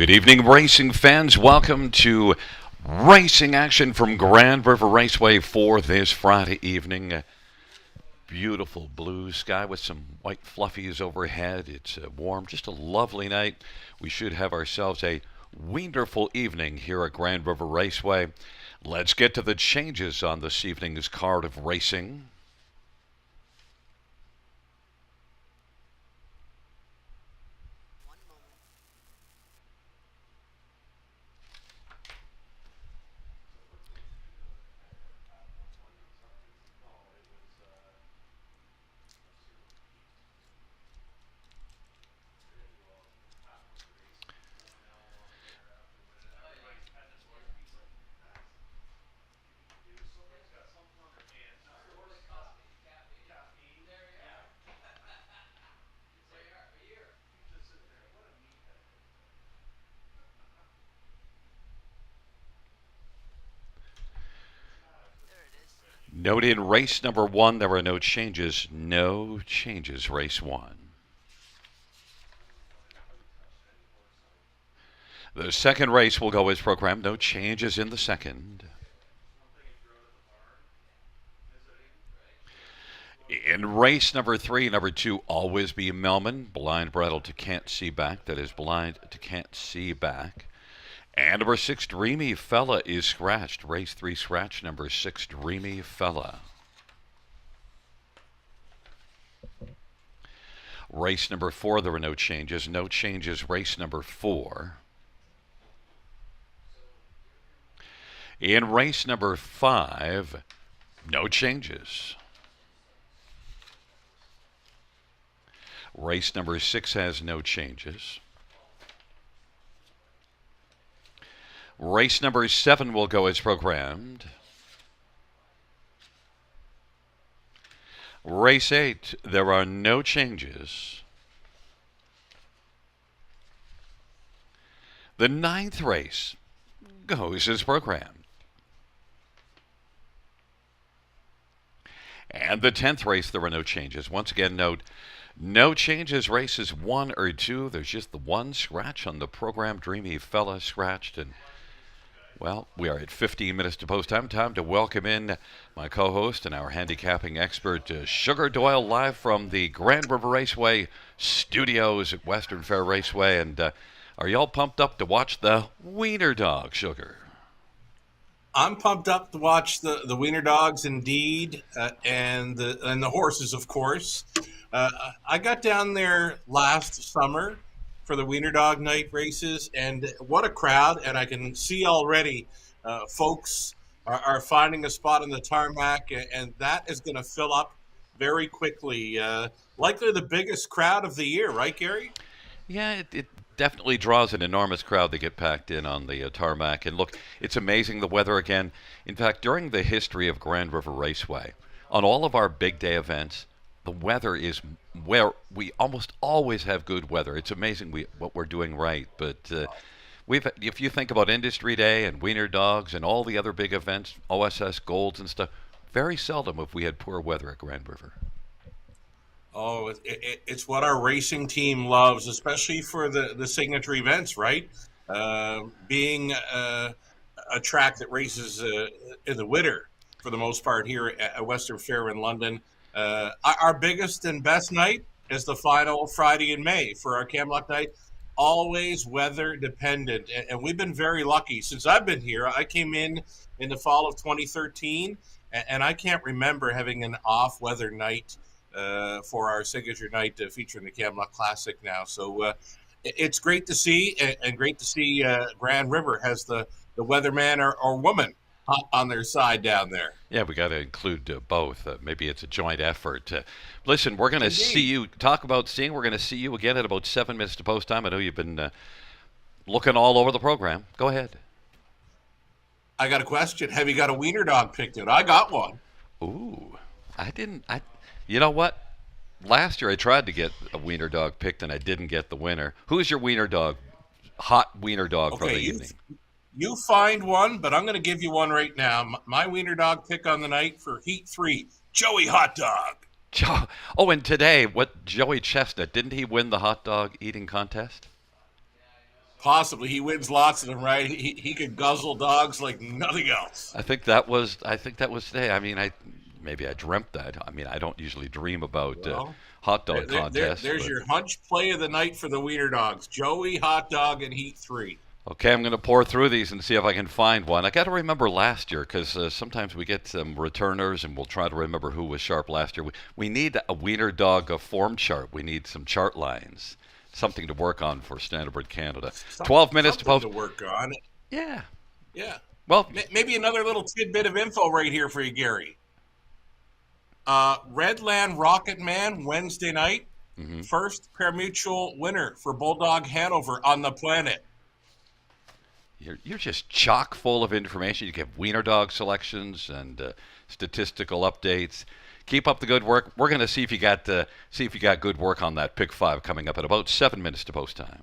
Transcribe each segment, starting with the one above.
Good evening, racing fans. Welcome to racing action from Grand River Raceway for this Friday evening. Beautiful blue sky with some white fluffies overhead. It's warm, just a lovely night. We should have ourselves a wonderful evening here at Grand River Raceway. Let's get to the changes on this evening's card of racing. Note in race number one, there were no changes. No changes, race one. The second race will go as programmed. No changes in the second. In race number three, number two, Always Be Melman. Blind Brattle to Can't See Back. That is blind to Can't See Back. And number six, Dreamy Fella is scratched. Race three scratch, number six, Dreamy Fella. Race number four, there were no changes. No changes, race number four. In race number five, no changes. Race number six has no changes. Race number seven will go as programmed. Race eight, there are no changes. The ninth race goes as programmed. And the 10th race, there were no changes. Once again, note, no changes, races one or two. There's just the one scratch on the program. Dreamy Fella scratched. And, well, we are at 15 minutes to post time. Time to welcome in my co-host and our handicapping expert, Sugar Doyle, live from the Grand River Raceway studios at Western Fair Raceway. And are y'all pumped up to watch the Wiener Dog, Sugar? I'm pumped up to watch the Wiener Dogs, indeed, and the horses, of course. I got down there last summer for the Wiener Dog night races, and what a crowd! And I can see already folks are finding a spot on the tarmac, and that is going to fill up very quickly. Likely the biggest crowd of the year, right, Gary? Yeah, it definitely draws an enormous crowd to get packed in on the tarmac. And look, it's amazing the weather again. In fact, during the history of Grand River Raceway, on all of our big day events, the weather is where we almost always have good weather. It's amazing what we're doing right. But if you think about Industry Day and Wiener Dogs and all the other big events, OSS Golds and stuff, very seldom have we had poor weather at Grand River. Oh, it's what our racing team loves, especially for the signature events, right? Being a track that races in the winter for the most part here at Western Fair in London. Our biggest and best night is the final Friday in May for our Camelot night. Always weather dependent, and we've been very lucky since I've been here. I came in the fall of 2013, and I can't remember having an off weather night for our signature night featuring the Camelot Classic now. So it's great to see, and great to see Grand River has the weatherman or woman on their side down there. Yeah, we got to include both. Maybe it's a joint effort. Listen, we're going to see you. Talk about seeing. We're going to see you again at about 7 minutes to post time. I know you've been looking all over the program. Go ahead. I got a question. Have you got a Wiener Dog picked out? I got one. Ooh, I didn't. You know what? Last year I tried to get a Wiener Dog picked and I didn't get the winner. Who's your Wiener Dog? Hot Wiener Dog for the evening. You find one, but I'm going to give you one right now. My Wiener Dog pick on the night for Heat 3, Joey Hot Dog. Oh, and today, Joey Chestnut, didn't he win the hot dog eating contest? Possibly he wins lots of them, right? He could guzzle dogs like nothing else. I think that was today. I mean, I maybe I dreamt that. I mean, I don't usually dream about Well, hot dog contests, there's but your hunch play of the night for the wiener dogs: Joey, hot dog, and Heat 3. okay, I'm going to pour through these and see if I can find one. I got to remember last year because sometimes we get some returners and we'll try to remember who was sharp last year. We need a wiener dog form chart. We need some chart lines, something to work on for Standard Canada. 12 minutes to Something to post. work on. Yeah. Yeah. Well, Maybe another little tidbit of info right here for you, Gary. Redland Rocket Man Wednesday night, mhm. first pari-mutuel winner for Bulldog Hanover on the planet. You're just chock full of information. You give wiener dog selections and statistical updates. Keep up the good work. We're going to see if you got good work on that pick five coming up at about 7 minutes to post time.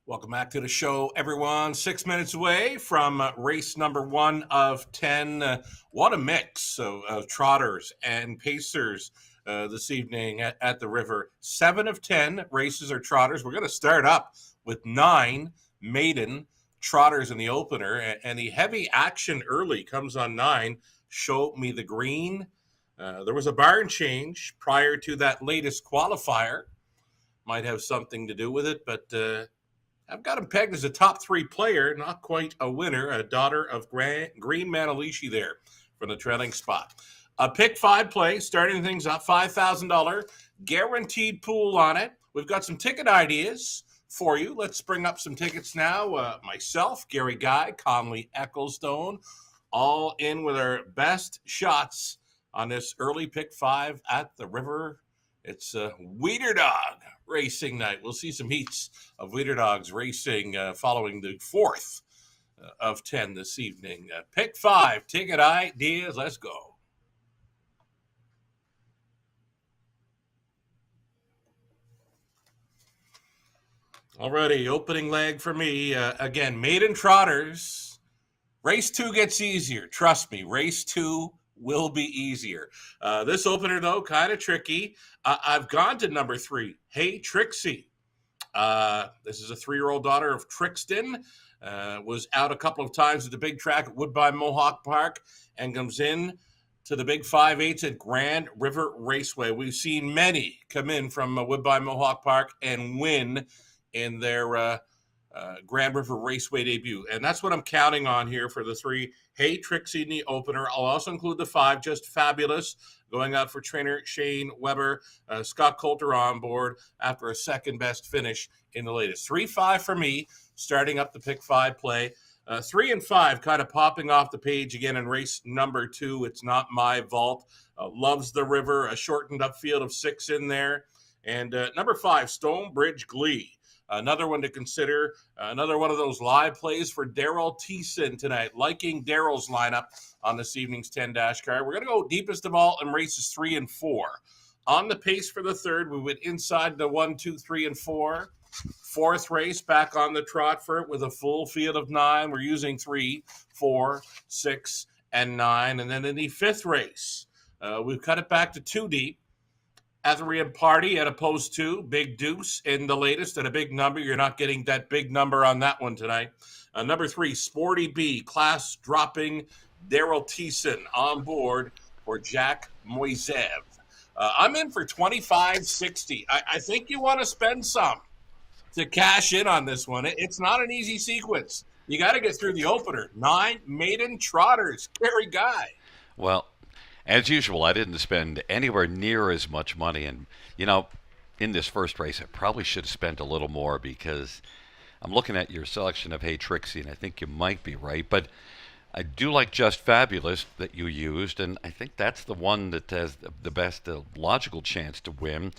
Welcome back to the show, everyone. 6 minutes away from race number 1 of 10. What a mix of trotters and pacers this evening at the river. 7 of 10 races are trotters. We're going to start up with 9 maiden trotters in the opener, and the heavy action early comes on 9. Show Me the Green. There was a barn change prior to that latest qualifier. Might have something to do with it, but I've got him pegged as a top 3 player, not quite a winner, a daughter of Green Manalishi there from the trailing spot. A pick 5 play, starting things up, $5,000, guaranteed pool on it. We've got some ticket ideas for you. Let's bring up some tickets now. Myself, Gary Guy, Conley Ecclestone, all in with our best shots on this early pick 5 at the river. It's Wiener Dog racing night. We'll see some heats of Wiener Dogs racing following the 4th of 10 this evening. Pick 5, ticket ideas. Let's go. Alrighty, opening leg for me. Again, maiden trotters. Race 2 gets easier. Trust me, race 2 will be easier. This opener, though, kind of tricky. I've gone to number 3, Hey Trixie. This is a 3-year-old daughter of Trixton. Was out a couple of times at the big track at Woodbine Mohawk Park and comes in to the big 5/8 at Grand River Raceway. We've seen many come in from Woodbine Mohawk Park and win in their Grand River Raceway debut. And that's what I'm counting on here for the 3. Hey Trixie in the opener. I'll also include the 5, Just Fabulous, going out for trainer Shane Weber. Scott Coulter on board after a second best finish in the latest. 3-5 for me, starting up the pick 5 play. 3 and 5 kind of popping off the page again in race number 2. It's Not My Vault. Loves the River, a shortened up field of 6 in there. And number 5, Stonebridge Glee. Another one to consider, another one of those live plays for Daryl Thiessen tonight. Liking Daryl's lineup on this evening's 10 dash card. We're going to go deepest of all in races 3 and 4. On the pace for the 3rd, we went inside the 1, 2, 3, and 4. 4th race, back on the trot for it with a full field of 9. We're using 3, 4, 6, and 9. And then in the 5th race, we've cut it back to 2 deep. Ethereum Party at opposed to Big Deuce in the latest at a big number. You're not getting that big number on that one tonight. Number 3, Sporty B, class dropping Daryl Thiessen on board for Jack Moisev. I'm in for $25.60. I think you want to spend some to cash in on this one. It's not an easy sequence. You got to get through the opener. 9 maiden trotters. Gary Guy. Well, as usual, I didn't spend anywhere near as much money. And, in this first race, I probably should have spent a little more because I'm looking at your selection of Hey Trixie, and I think you might be right. But I do like Just Fabulous that you used, and I think that's the one that has the best logical chance to win.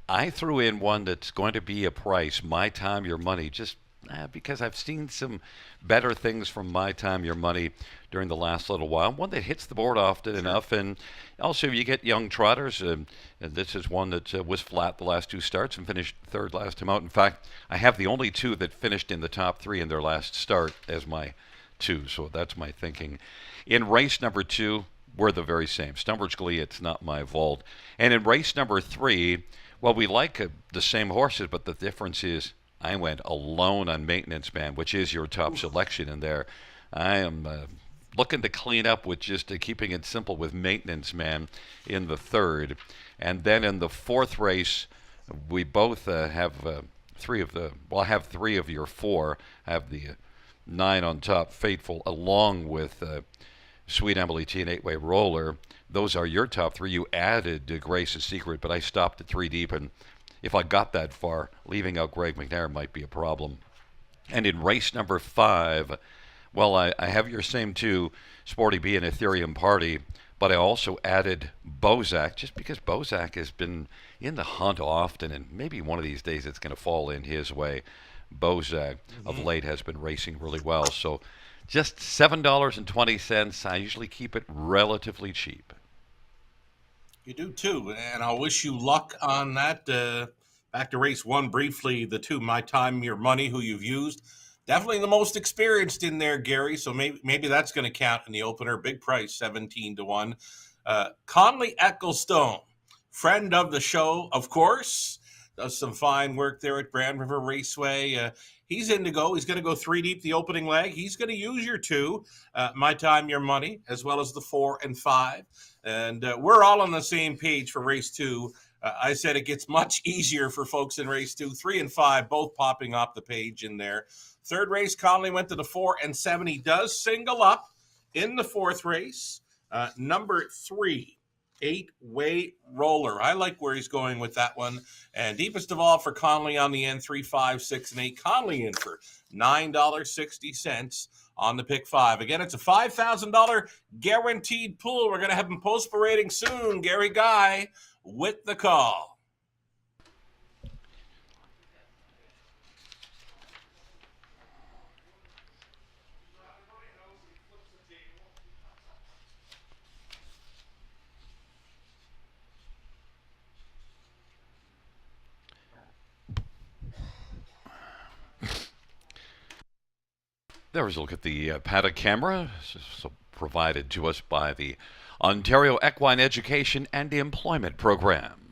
I threw in one that's going to be a price, My Time, Your Money, just because I've seen some better things from My Time, Your Money during the last little while. One that hits the board often enough, and also you get young trotters. And this is one that was flat the last 2 starts and finished 3rd last time out. In fact, I have the only 2 that finished in the top 3 in their last start as my 2, so that's my thinking. In race number 2, we're the very same. Stonebridge Glee, It's Not My Vault. And in race number 3, well, we like the same horses, but the difference is I went alone on Maintenance Man, which is your top selection in there. I am looking to clean up with just keeping it simple with Maintenance Man in the 3rd. And then in the 4th race, we both have 3 of the, well, I have 3 of your 4. I have the 9 on top, Fateful, along with Sweet Emily T and 8-Way Roller. Those are your top 3. You added Grace's Secret, but I stopped at 3 deep, and if I got that far, leaving out Greg McNair might be a problem. And in race number 5, well, I have your same 2, Sporty B and Ethereum Party, but I also added Bozak, just because Bozak has been in the hunt often, and maybe one of these days it's going to fall in his way. Bozak of late has been racing really well, so just $7.20. I usually keep it relatively cheap. You do too, and I'll wish you luck on that Back to race one briefly, the two, My Time, Your Money, who you've used. Definitely the most experienced in there, Gary. So maybe that's going to count in the opener. Big price, 17-1. Conley Ecclestone, friend of the show, of course. Does some fine work there at Grand River Raceway. He's in to go. He's going to go three deep the opening leg. He's going to use your two, My Time, Your Money, as well as the 4 and 5. And we're all on the same page for race two. I said it gets much easier for folks in race two. 3 and 5, both popping off the page in there. Third race, Conley went to the 4 and 7. He does single up in the fourth race. Number 3, 8-way roller. I like where he's going with that one. And deepest of all for Conley on the end, 3, 5, 6, and 8. Conley in for $9.60 on the pick 5. Again, it's a $5,000 guaranteed pool. We're going to have him post-parading soon. Gary Guy with the call. There was a look at the paddock camera, provided to us by the Ontario Equine Education and Employment Program.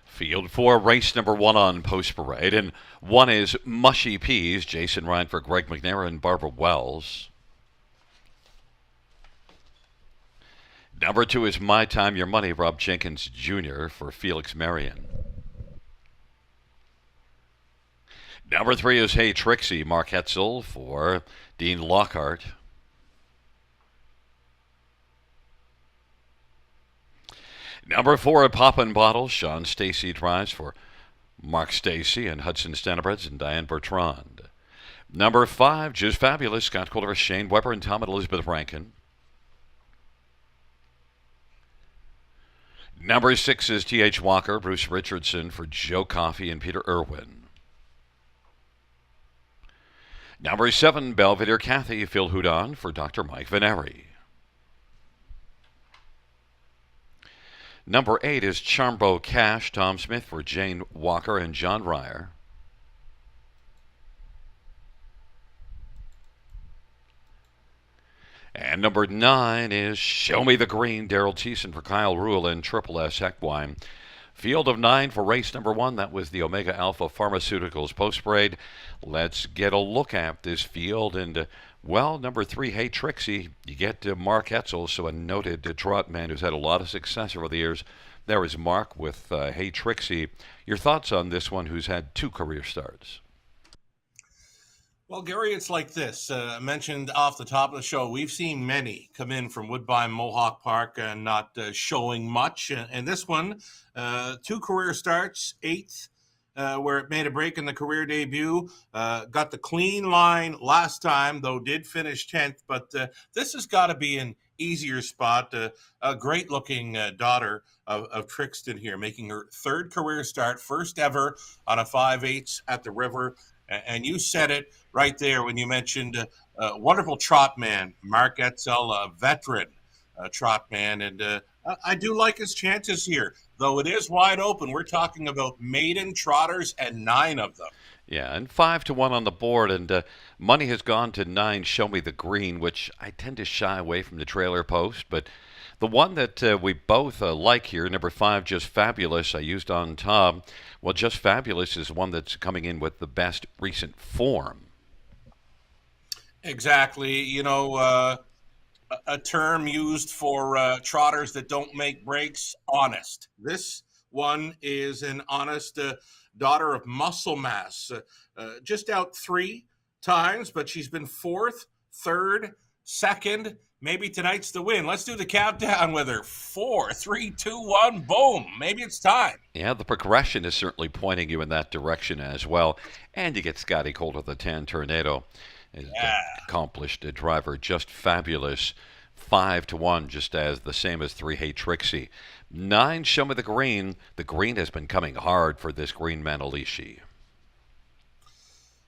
Field 4, race number 1 on Post Parade, and 1 is Mushy Peas, Jason Ryan for Greg McNair and Barbara Wells. Number 2 is My Time, Your Money, Rob Jenkins Jr. for Felix Marion. Number 3 is Hey Trixie, Mark Hetzel for Dean Lockhart. Number 4, Poppin' Bottles, Sean Stacy drives for Mark Stacy and Hudson Stanibreds and Diane Bertrand. Number 5, Just Fabulous, Scott Colder, Shane Weber and Tom and Elizabeth Rankin. Number 6 is T.H. Walker, Bruce Richardson for Joe Coffey and Peter Irwin. Number 7, Belvedere Kathy, Phil Houdon for Dr. Mike Veneri. Number 8 is Charmbo Cash, Tom Smith for Jane Walker and John Ryer. And number 9 is Show Me the Green, Daryl Thiessen for Kyle Rule and Triple S Equine. Field of 9 for race number 1. That was the Omega Alpha Pharmaceuticals Post Parade. Let's get a look at this field. And, number 3, Hey Trixie. You get Mark Hetzel, so a noted trot man who's had a lot of success over the years. There is Mark with Hey Trixie. Your thoughts on this one who's had 2 career starts? Well, Gary, it's like this. I mentioned off the top of the show, we've seen many come in from Woodbine Mohawk Park and not showing much. And this one, 2 career starts, 8th, where it made a break in the career debut. Got the clean line last time, though did finish 10th. But this has got to be an easier spot. A great-looking daughter of Trixton here, making her 3rd career start, first ever on a 5/8 at the River. And you said it right there when you mentioned wonderful trot man, Mark Etzel, a veteran trot man. And I do like his chances here, though it is wide open. We're talking about maiden trotters and 9 of them. Yeah, and 5-1 on the board, and money has gone to 9, Show Me the Green, which I tend to shy away from the trailer post, but the one that we both like here, number 5, Just Fabulous, I used on Tom. Well, Just Fabulous is one that's coming in with the best recent form. Exactly. You know, a term used for trotters that don't make breaks, honest. This one is an honest daughter of muscle mass. Just out 3 times, but she's been fourth, third, second. Maybe tonight's the win. Let's do the countdown with her. 4, 3, 2, 1, boom. Maybe it's time. Yeah, the progression is certainly pointing you in that direction as well. And you get Scotty Coulter, the Tan Tornado, is accomplished a driver, just fabulous. 5-1, just as the same as 3 Hey Trixie. 9 Show Me the Green. The green has been coming hard for this Green Manalishi.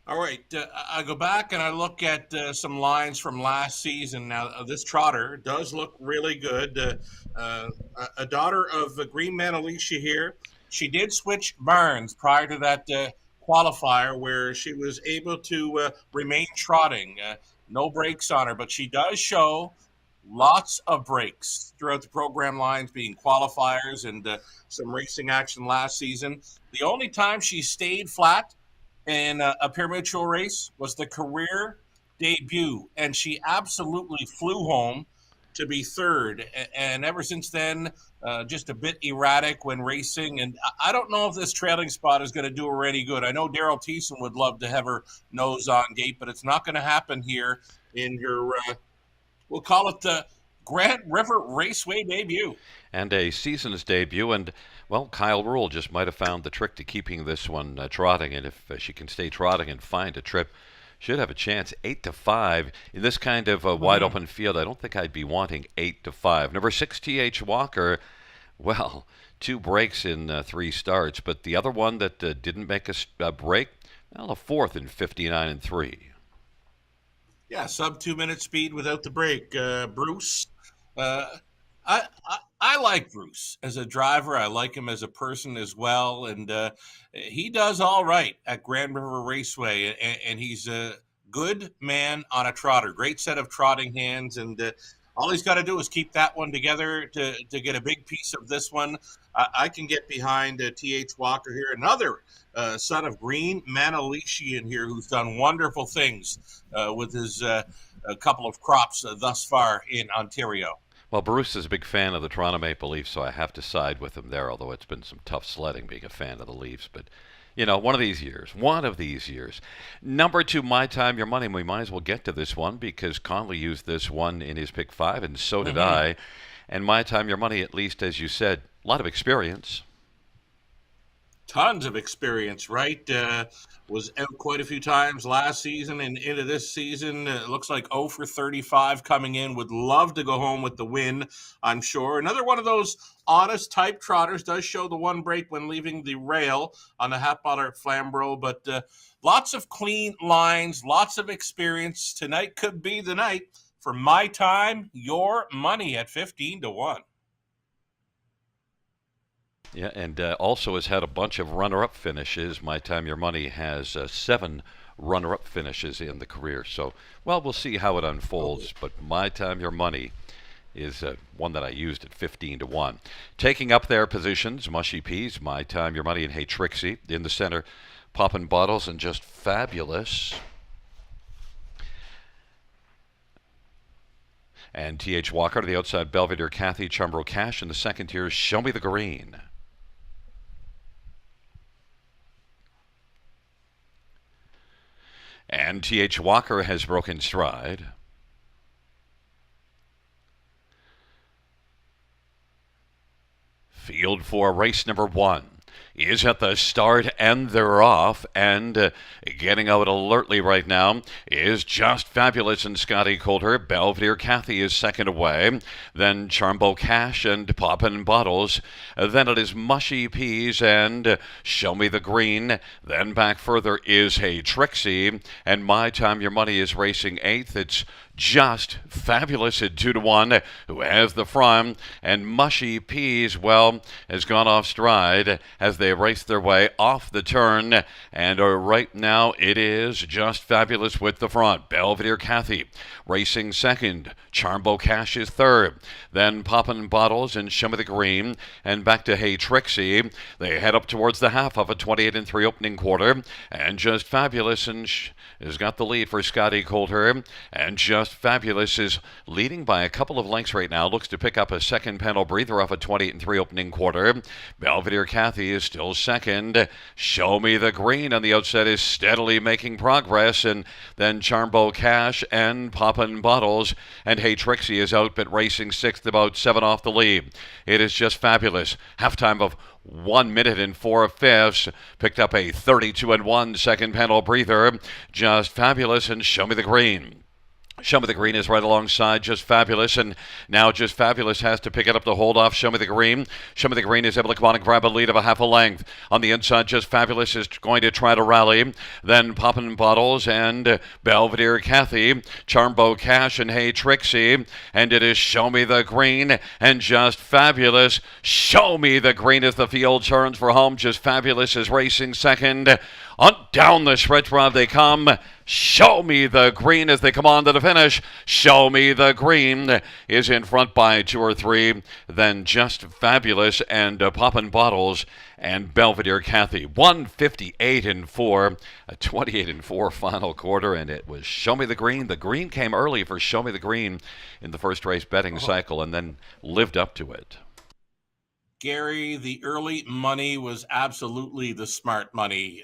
All right, I go back and I look at some lines from last season. Now, this trotter does look really good. A daughter of Green Manalishi here. She did switch barns prior to that qualifier where she was able to remain trotting. No brakes on her, but she does show lots of breaks throughout the program lines, being qualifiers and some racing action last season. The only time she stayed flat in a pari-mutuel race was the career debut, and she absolutely flew home to be third. And ever since then, just a bit erratic when racing. And I don't know if this trailing spot is going to do her any good. I know Daryl Thiessen would love to have her nose on gate, but it's not going to happen here in your we'll call it the Grand River Raceway debut. And a season's debut, and, well, Kyle Rule just might have found the trick to keeping this one trotting, and if she can stay trotting and find a trip, should have a chance. 8-5 in this kind of wide open field. I don't think I'd be wanting 8-5. Number 6, T.H. Walker, well, 2 breaks in 3 starts, but the other one that didn't make a break, well, a 4th in 59-3. Yeah, sub 2 minute speed without the break. Bruce, I like Bruce as a driver. I like him as a person as well, and he does all right at Grand River Raceway, and he's a good man on a trotter. Great set of trotting hands, and all he's got to do is keep that one together to get a big piece of this one. I can get behind T.H. Walker here, another son of Green Manalishi in here, who's done wonderful things with his a couple of crops thus far in Ontario. Well, Bruce is a big fan of the Toronto Maple Leafs, so I have to side with him there, although it's been some tough sledding being a fan of the Leafs. But, you know, one of these years. Number 2, My Time, Your Money. We might as well get to this one because Conley used this one in his pick 5, and so did I. And My Time, Your Money, at least, as you said, a lot of experience. Tons of experience, right? Was out quite a few times last season and into this season. Looks like 0 for 35 coming in. Would love to go home with the win, I'm sure. Another one of those honest type trotters. Does show the 1 break when leaving the rail on the Hatboller Flamborough, but lots of clean lines, lots of experience. Tonight could be the night for My Time, Your Money at 15-1. Yeah, and also has had a bunch of runner-up finishes. My Time, Your Money has 7 runner-up finishes in the career. So, well, we'll see how it unfolds. But My Time, Your Money is one that I used at 15-1. Taking up their positions, Mushy Peas, My Time, Your Money, and Hey Trixie. In the center, Poppin' Bottles and Just Fabulous. And T.H. Walker to the outside, Belvedere Kathy, Chumbro Cash. In the second tier, Show Me the Green. And T.H. Walker has broken stride. Field for race number 1 is at the start, and they're off, and getting out alertly right now is Just Fabulous and Scotty Coulter. Belvedere Kathy is second away, then Charmbo Cash and Poppin' Bottles, then it is Mushy Peas and Show Me the Green, then back further is Hey Trixie, and My Time Your Money is racing 8th. It's Just Fabulous at 2-1, who has the front, and Mushy Peas, well, has gone off stride as they race their way off the turn, and right now it is Just Fabulous with the front. Belvedere Kathy racing second, Charmbo Cash is third, then Poppin' Bottles and Show Me the Green, and back to Hey Trixie. They head up towards the half of a 28-3 opening quarter, and Just Fabulous and has got the lead for Scotty Coulter, and Just Just Fabulous is leading by a couple of lengths right now. Looks to pick up a second panel breather off a 28-3 opening quarter. Belvedere Cathy is still second. Show Me the Green on the outset is steadily making progress. And then Charmbo Cash and Poppin' Bottles and Hey Trixie is out, but racing sixth, about 7 off the lead. It is Just Fabulous. Halftime of 1 minute and 4/5. Picked up a 32-1 second panel breather. Just Fabulous and Show Me the Green. Show Me the Green is right alongside Just Fabulous, and now Just Fabulous has to pick it up to hold off Show Me the Green. Show Me the Green is able to come on and grab a lead of a half a length. On the inside, Just Fabulous is going to try to rally. Then Poppin' Bottles and Belvedere Cathy, Charmbo Cash and Hey Trixie, and it is Show Me the Green and Just Fabulous. Show Me the Green as the field turns for home. Just Fabulous is racing second. On down the stretch road they come. Show Me the Green as they come on to the finish. Show Me the Green is in front by 2 or 3. Then Just Fabulous and Poppin' Bottles and Belvedere Cathy. 158-4, a 28-4 final quarter, and it was Show Me the Green. The green came early for Show Me the Green in the first race betting cycle and then lived up to it. Gary, the early money was absolutely the smart money.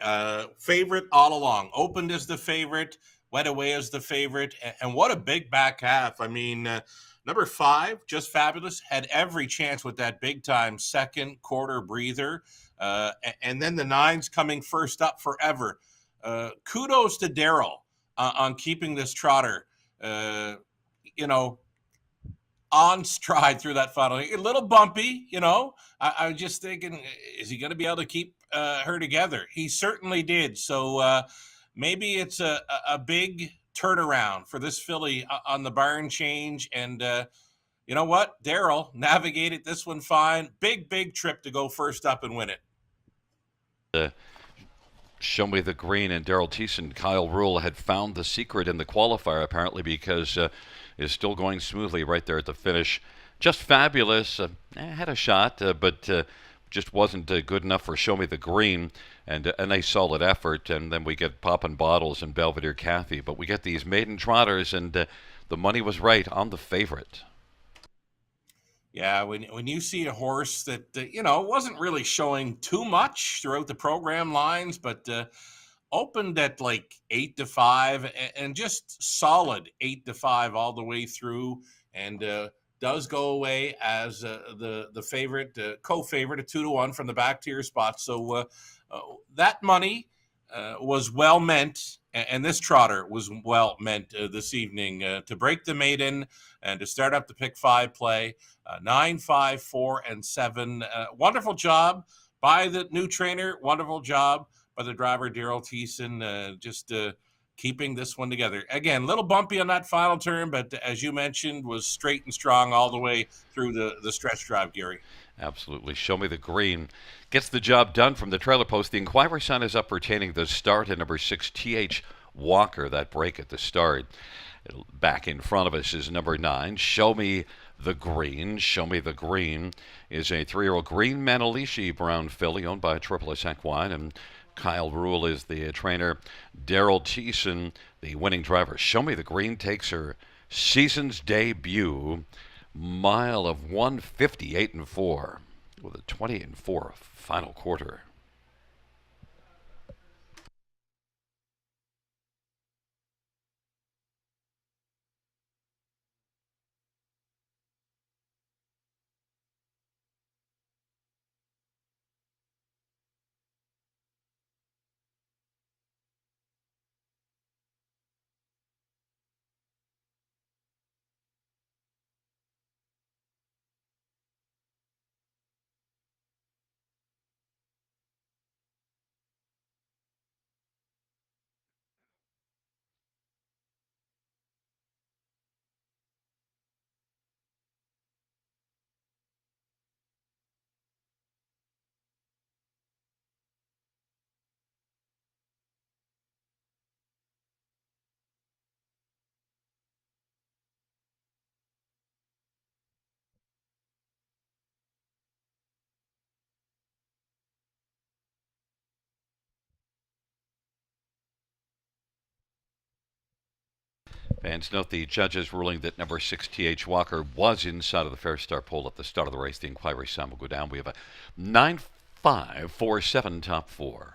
Favorite all along. Opened as the favorite, went away as the favorite, and what a big back half. I mean, number 5, Just Fabulous, had every chance with that big time second quarter breather. And then the 9's coming first up forever. Kudos to Daryl on keeping this trotter, on stride through that final. A little bumpy, I was just thinking, is he going to be able to keep her together? He certainly did. So maybe it's a big turnaround for this filly on the barn change. And you know what? Daryl navigated this one fine. Big trip to go first up and win it. Show Me the Green and Daryl Thiessen. Kyle Rule had found the secret in the qualifier, apparently, because is still going smoothly right there at the finish. Just Fabulous. Had a shot, but just wasn't good enough for Show Me the Green. And a nice solid effort. And then we get Poppin' Bottles and Belvedere Cathy. But we get these maiden trotters, and the money was right on the favorite. Yeah, when you see a horse that, wasn't really showing too much throughout the program lines, but opened at like 8-5 and just solid 8-5 all the way through, and does go away as the favorite, co-favorite, a 2-1 from the back tier spot. So that money was well meant, and this trotter was well meant this evening to break the maiden and to start up the pick 5 play. 9, 5, 4, and 7. Wonderful job by the new trainer. Wonderful job by the driver, Daryl Thiessen, just keeping this one together. Again, a little bumpy on that final turn, but as you mentioned, was straight and strong all the way through the stretch drive, Gary. Absolutely. Show Me the Green gets the job done from the trailer post. The Inquirer sign is up retaining the start at number 6, T.H. Walker, that break at the start. Back in front of us is number 9, Show Me the Green. Show Me the Green is a 3-year-old green Manalishi brown filly owned by Triple S Equine, and Kyle Rule is the trainer. Daryl Thiessen, the winning driver. Show Me the Green takes her season's debut mile of 158-4 with a 28-4 final quarter. Fans note the judges ruling that number 6 T.H. Walker was inside of the Fair Start pole at the start of the race. The inquiry sign will go down. We have a 9-5-4-7 top four.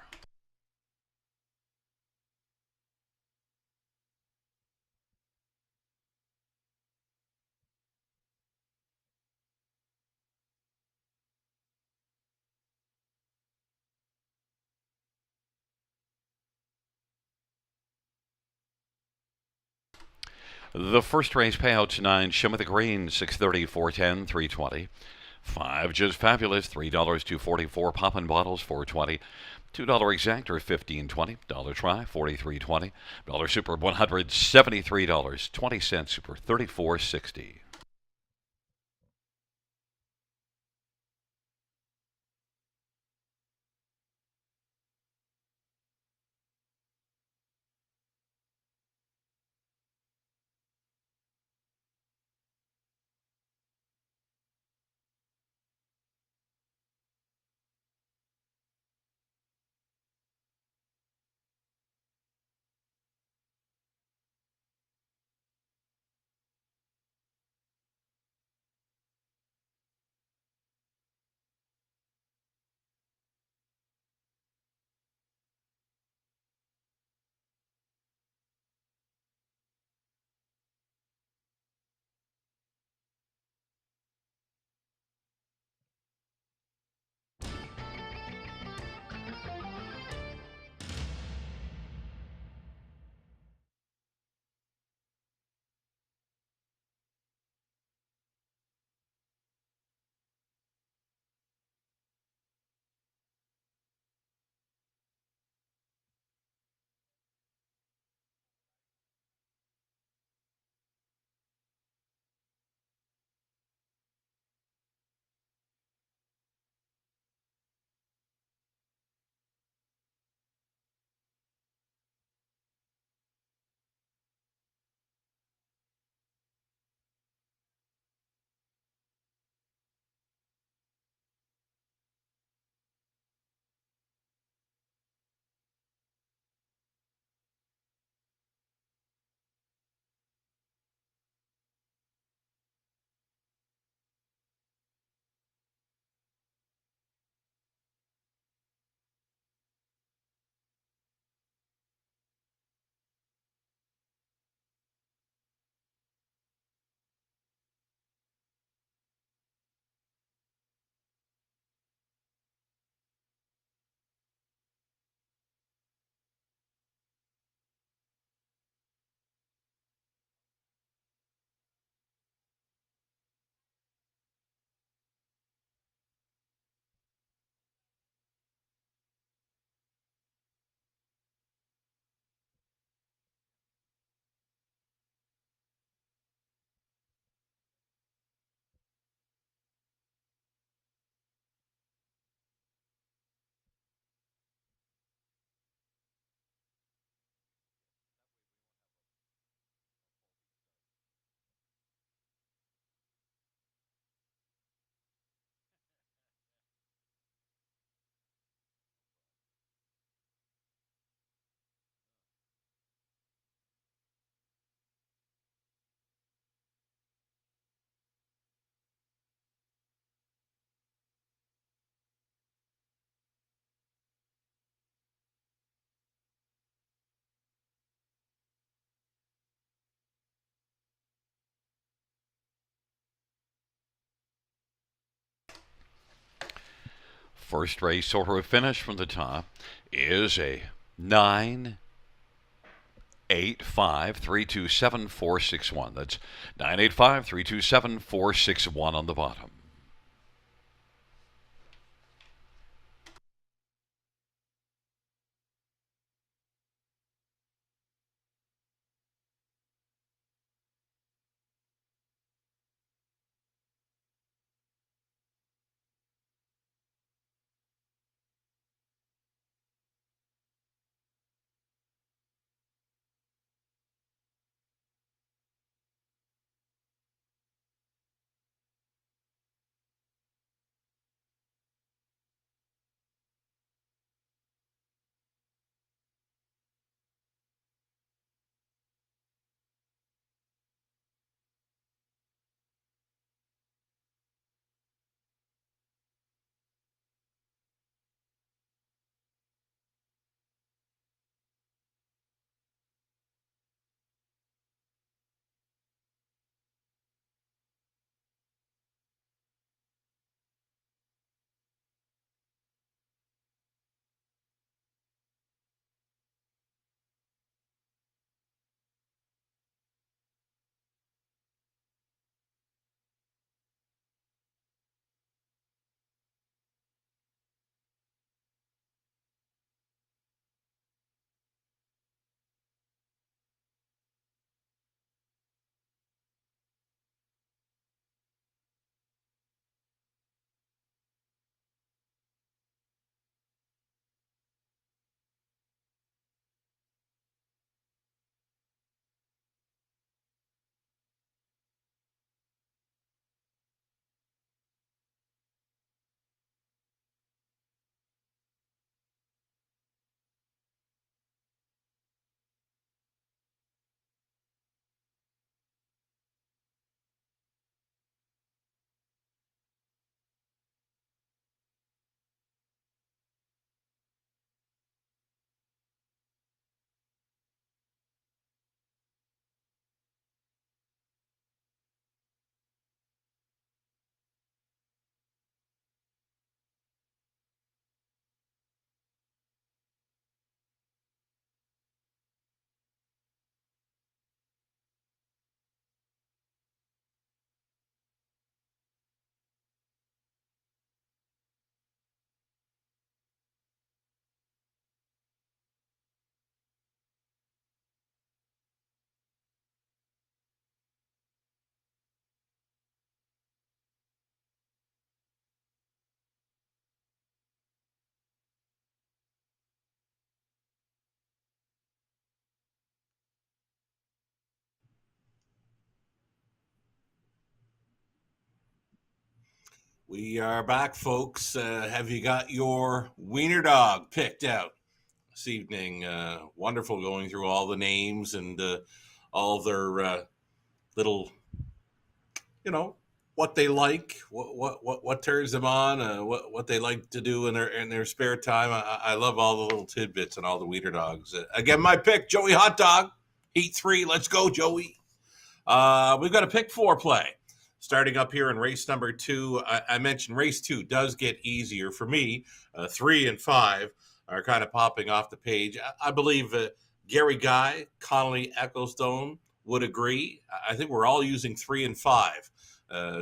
The first race payout tonight, Shimmer the Green, 630, 410, 320. 5 Just Fabulous, $3, 244. Poppin' Bottles, 420. $2 Exactor, 15.20. Dollar Try, 43.20. Dollar Super, $173. 20 cents Super, 34.60. First race order of finish from the top is a 9-8-5-3-2-7-4-6-1. That's 9-8-5-3-2-7-4-6-1 on the bottom. We are back, folks. Have you got your wiener dog picked out this evening? Wonderful going through all the names and all their little, what they like, what turns them on, what they like to do in their spare time. I love all the little tidbits and all the wiener dogs. Again, my pick, Joey Hot Dog, Heat 3. Let's go, Joey. We've got a pick 4 play. Starting up here in race number 2, I mentioned race 2 does get easier for me. 3 and 5 are kind of popping off the page. I believe Gary Guy, Connolly Ecclestone would agree. I think we're all using 3 and 5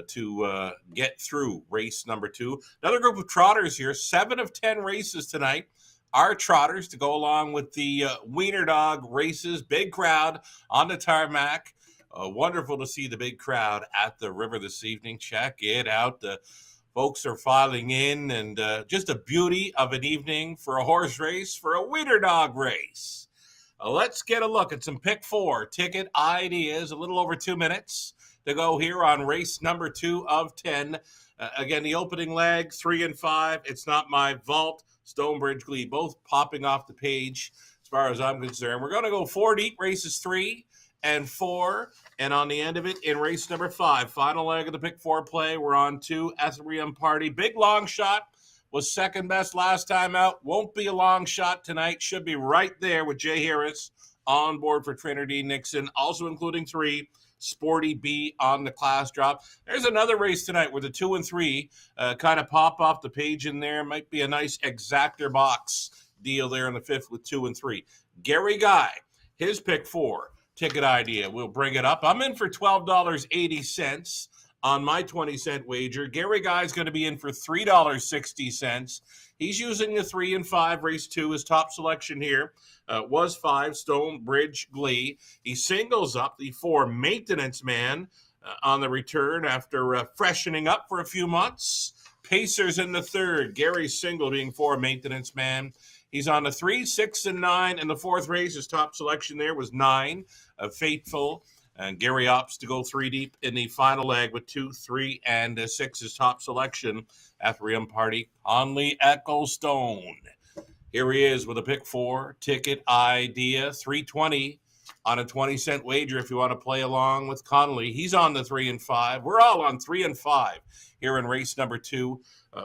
to get through race number 2. Another group of trotters here, 7 of 10 races tonight are trotters to go along with the wiener dog races. Big crowd on the tarmac. Wonderful to see the big crowd at the river this evening. Check it out. The folks are filing in, and just a beauty of an evening for a horse race, for a wiener dog race. Let's get a look at some pick 4 ticket ideas. A little over 2 minutes to go here on race number 2 of 10. Again, the opening leg, 3 and 5. It's Not My Vault, Stonebridge Glee, both popping off the page as far as I'm concerned. We're going to go 4 deep, races 3 and 4, and on the end of it in race number 5, final leg of the pick 4 play, we're on to Ethereum Party. Big long shot, was second best last time out, won't be a long shot tonight, should be right there with Jay Harris on board for trainer Dean Nixon, also including 3 Sporty B on the class drop. There's another race tonight where the 2 and 3 kind of pop off the page in there. Might be a nice exactor box deal there in the 5th with 2 and 3. Gary Guy, his pick 4 ticket idea. We'll bring it up. I'm in for $12.80 on my 20-cent wager. Gary Guy's going to be in for $3.60. He's using the 3 and 5 race 2. His top selection here was 5 Stonebridge Glee. He singles up the 4 Maintenance Man on the return after freshening up for a few months. Pacers in the 3rd. Gary's single being 4 Maintenance Man. He's on the 3, 6, and 9 in the 4th race. His top selection there was 9, Faithful. And Gary opts to go 3 deep in the final leg with 2, 3, and 6. His top selection, Ethereum Party, Connolly Ecclestone. Here he is with a pick 4 ticket idea, $3.20 on a 20-cent wager if you want to play along with Connolly. He's on the 3 and 5. We're all on 3 and 5 here in race number 2.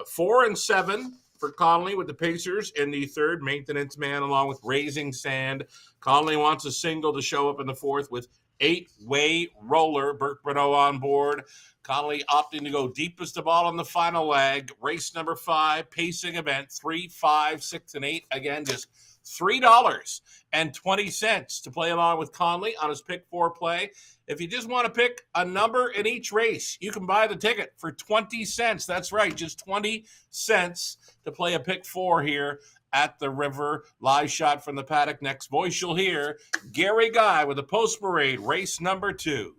4 and 7 for Connolly with the Pacers in the 3rd. Maintenance Man along with Raising Sand. Connolly wants a single to show up in the 4th with 8-way roller. Burt Bruneau on board. Connolly opting to go deepest of all on the final leg. Race number 5, pacing event, 3, 5, 6, and 8. Again, just $3.20 to play along with Connolly on his pick 4 play. If you just want to pick a number in each race, you can buy the ticket for 20 cents. That's right, just 20 cents to play a pick 4 here at the river. Live shot from the paddock. Next voice you'll hear, Gary Guy with the Post Parade, race number 2.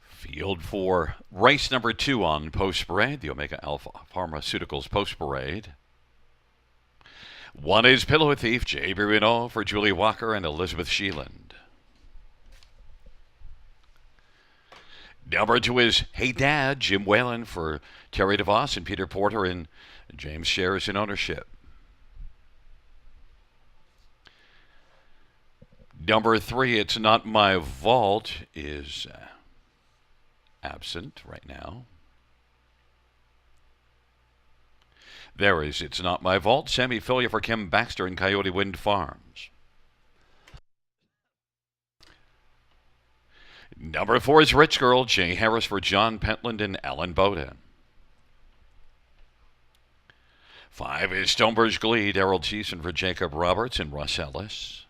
Field for race number 2 on Post Parade, the Omega Alpha Pharmaceuticals Post Parade. 1 is Pillow Thief, J.B. Renault for Julie Walker and Elizabeth Sheeland. Number 2 is Hey Dad, Jim Whalen for Terry DeVos and Peter Porter, and James shares in ownership. Number 3, It's Not My Vault, is absent right now. There is It's Not My Vault, Sammy Filia for Kim Baxter and Coyote Wind Farms. Number 4 is Rich Girl, Jay Harris for John Pentland and Alan Bowden. 5 is Stonebridge Glee, Daryl Thiessen for Jacob Roberts and Russ Ellis.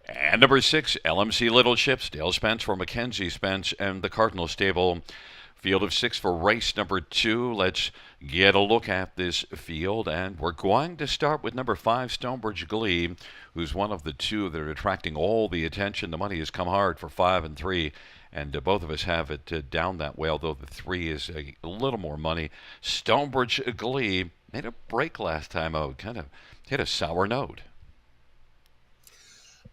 And number 6, LMC Little Ships, Dale Spence for Mackenzie Spence and the Cardinal Stable Field of 6 for race number 2. Let's get a look at this field, and we're going to start with number 5, Stonebridge Glee, who's one of the two that are attracting all the attention. The money has come hard for 5 and 3, and both of us have it down that way, although the 3 is a little more money. Stonebridge Glee made a break last time out, kind of hit a sour note.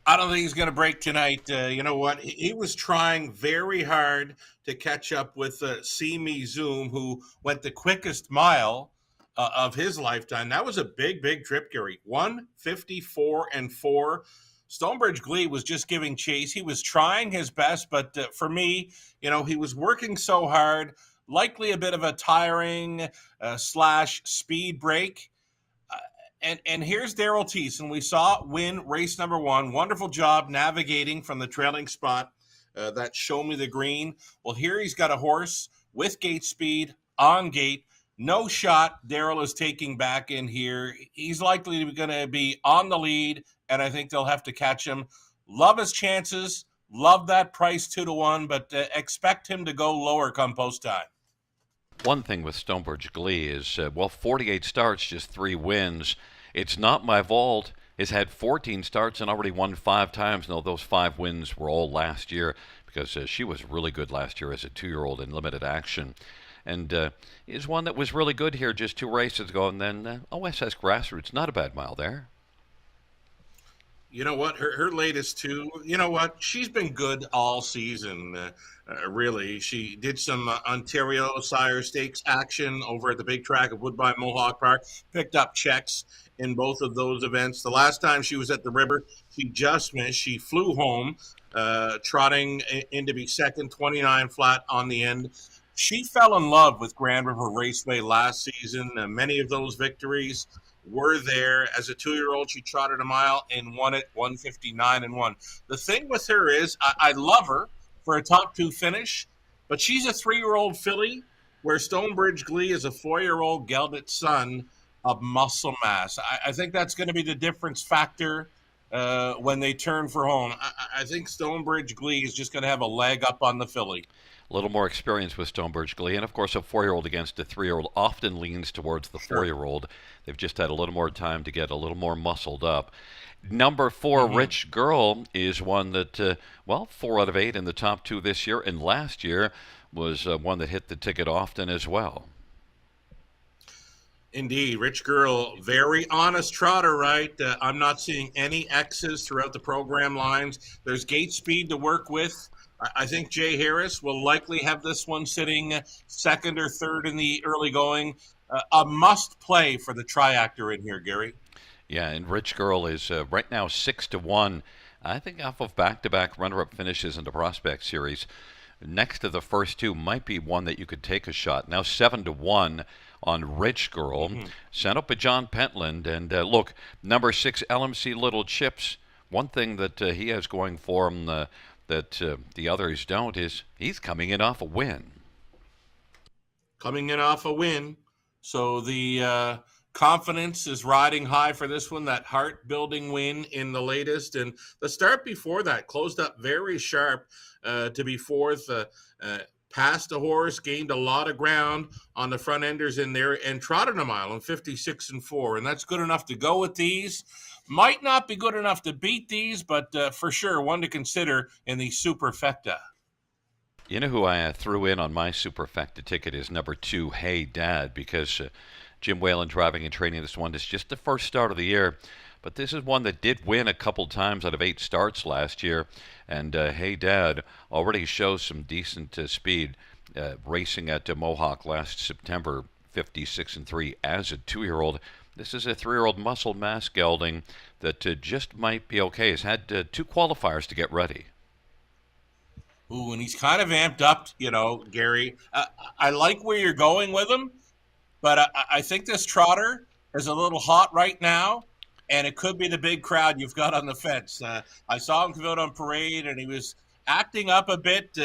I don't think he's going to break tonight. You know what? He was trying very hard to catch up with See Me Zoom, who went the quickest mile of his lifetime. That was a big, big trip, Gary. 1:54 and 4. Stonebridge Glee was just giving chase. He was trying his best, but for me, he was working so hard. Likely a bit of a tiring slash speed break. And here's Daryl Thiessen. We saw win race number 1. Wonderful job navigating from the trailing spot. That Show Me the Green. Well, here he's got a horse with gate speed, on gate. No shot Daryl is taking back in here. He's likely going to be on the lead, and I think they'll have to catch him. Love his chances. Love that price 2-1, but expect him to go lower come post time. One thing with Stonebridge Glee is, 48 starts, just 3 wins. It's Not My Vault has had 14 starts and already won 5 times. No, those 5 wins were all last year because she was really good last year as a 2-year-old in limited action. And is one that was really good here just 2 races ago. And then OSS Grassroots, not a bad mile there. You know what? Her latest 2, you know what? She's been good all season, really. She did some Ontario Sire Stakes action over at the big track of Woodbine Mohawk Park, picked up checks in both of those events. The last time she was at the river, she just missed. She flew home, trotting in to be second, 29 flat on the end. She fell in love with Grand River Raceway last season. Many of those victories were there. As a 2-year-old, she trotted a mile and won it 1:59 and 1. The thing with her is I love her for a top 2 finish, but she's a 3-year-old filly where Stonebridge Glee is a 4-year-old gelded son of muscle mass. I think that's going to be the difference factor when they turn for home. I think Stonebridge Glee is just going to have a leg up on the filly. A little more experience with Stonebridge Glee, and of course a 4-year-old against a 3-year-old often leans towards the 4-year-old. They've just had a little more time to get a little more muscled up. Number 4, Rich Girl, is one that, 4 out of 8 in the top 2 this year, and last year was one that hit the ticket often as well. Indeed, Rich Girl, very honest trotter, right? I'm not seeing any X's throughout the program lines. There's gate speed to work with. I think Jay Harris will likely have this one sitting second or third in the early going. A must play for the triactor in here, Gary. Yeah, and Rich Girl is right now 6-1. I think off of back-to-back runner-up finishes in the Prospect Series. Next to the first 2 might be one that you could take a shot. Now 7-1 on Rich Girl, sent up by John Pentland. And look, number 6, LMC Little Chips. One thing that he has going for him that the others don't is he's coming in off a win. Coming in off a win. So the confidence is riding high for this one, that heart-building win in the latest. And the start before that closed up very sharp to be fourth. Passed a horse, gained a lot of ground on the front enders in there, and trotted a mile in 56 and 4. And that's good enough to go with these. Might not be good enough to beat these, but for sure one to consider in the Superfecta. You know who I threw in on my Superfecta ticket is number 2, Hey Dad, because Jim Whalen driving and training this one. It's just the first start of the year, but this is one that did win a couple times out of 8 starts last year. And Hey Dad already shows some decent speed, racing at Mohawk last September, 56 and 3 as a 2-year-old. This is a 3-year-old muscle mass gelding that just might be okay. He's had 2 qualifiers to get ready. Ooh, and he's kind of amped up, Gary. I like where you're going with him, but I think this trotter is a little hot right now, and it could be the big crowd you've got on the fence. I saw him come out on parade, and he was acting up a bit.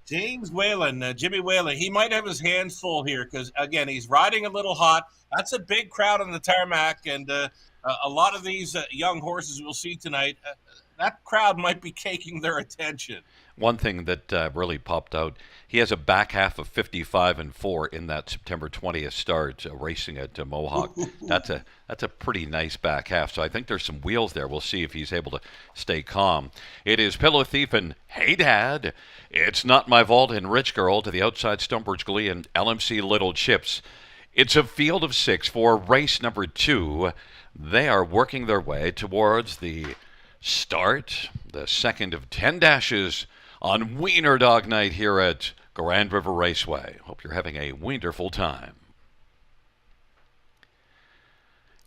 James Whalen, Jimmy Whalen, he might have his hands full here because, again, he's riding a little hot. That's a big crowd on the tarmac, and a lot of these young horses we'll see tonight, that crowd might be taking their attention. One thing that really popped out, he has a back half of 55-4 in that September 20th start racing at Mohawk. That's a pretty nice back half. So I think there's some wheels there. We'll see if he's able to stay calm. It is Pillow Thief and Hey Dad. It's Not My Vault and Rich Girl to the outside Stonebridge Glee and LMC Little Chips. It's a field of 6 for race number 2. They are working their way towards the start, the second of 10 dashes on Wiener Dog Night here at Grand River Raceway. Hope you're having a wonderful time.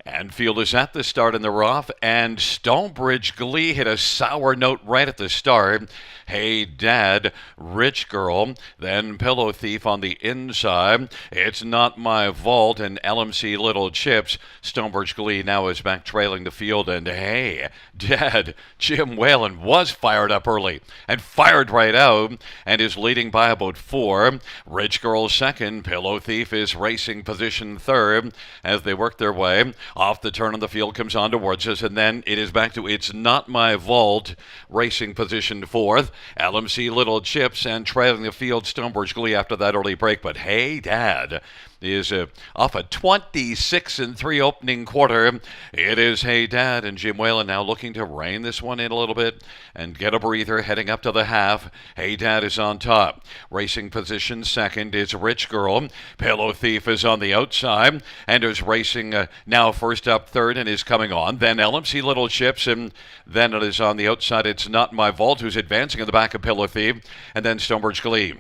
Anfield is at the start and they're off, and Stonebridge Glee hit a sour note right at the start. Hey Dad, Rich Girl, then Pillow Thief on the inside. It's Not My Vault and LMC Little Chips. Stonebridge Glee now is back trailing the field, and Hey Dad, Jim Whalen was fired up early and fired right out and is leading by about 4. Rich Girl second, Pillow Thief is racing position third as they work their way. Off the turn on the field comes on towards us, and then it is back to It's Not My Vault, racing position fourth. LMC Little Chips and trailing the field Stonebridge Glee after that early break. But Hey Dad is off a 26-3 opening quarter. It is Hey Dad, and Jim Whalen now looking to rein this one in a little bit and get a breather heading up to the half. Hey Dad is on top. Racing position second is Rich Girl. Pillow Thief is on the outside and is racing now first up third and is coming on. Then LMC Little Chips, and then it is on the outside. It's Not My Vault, who's advancing in the back of Pillow Thief, and then Stonebridge Glee.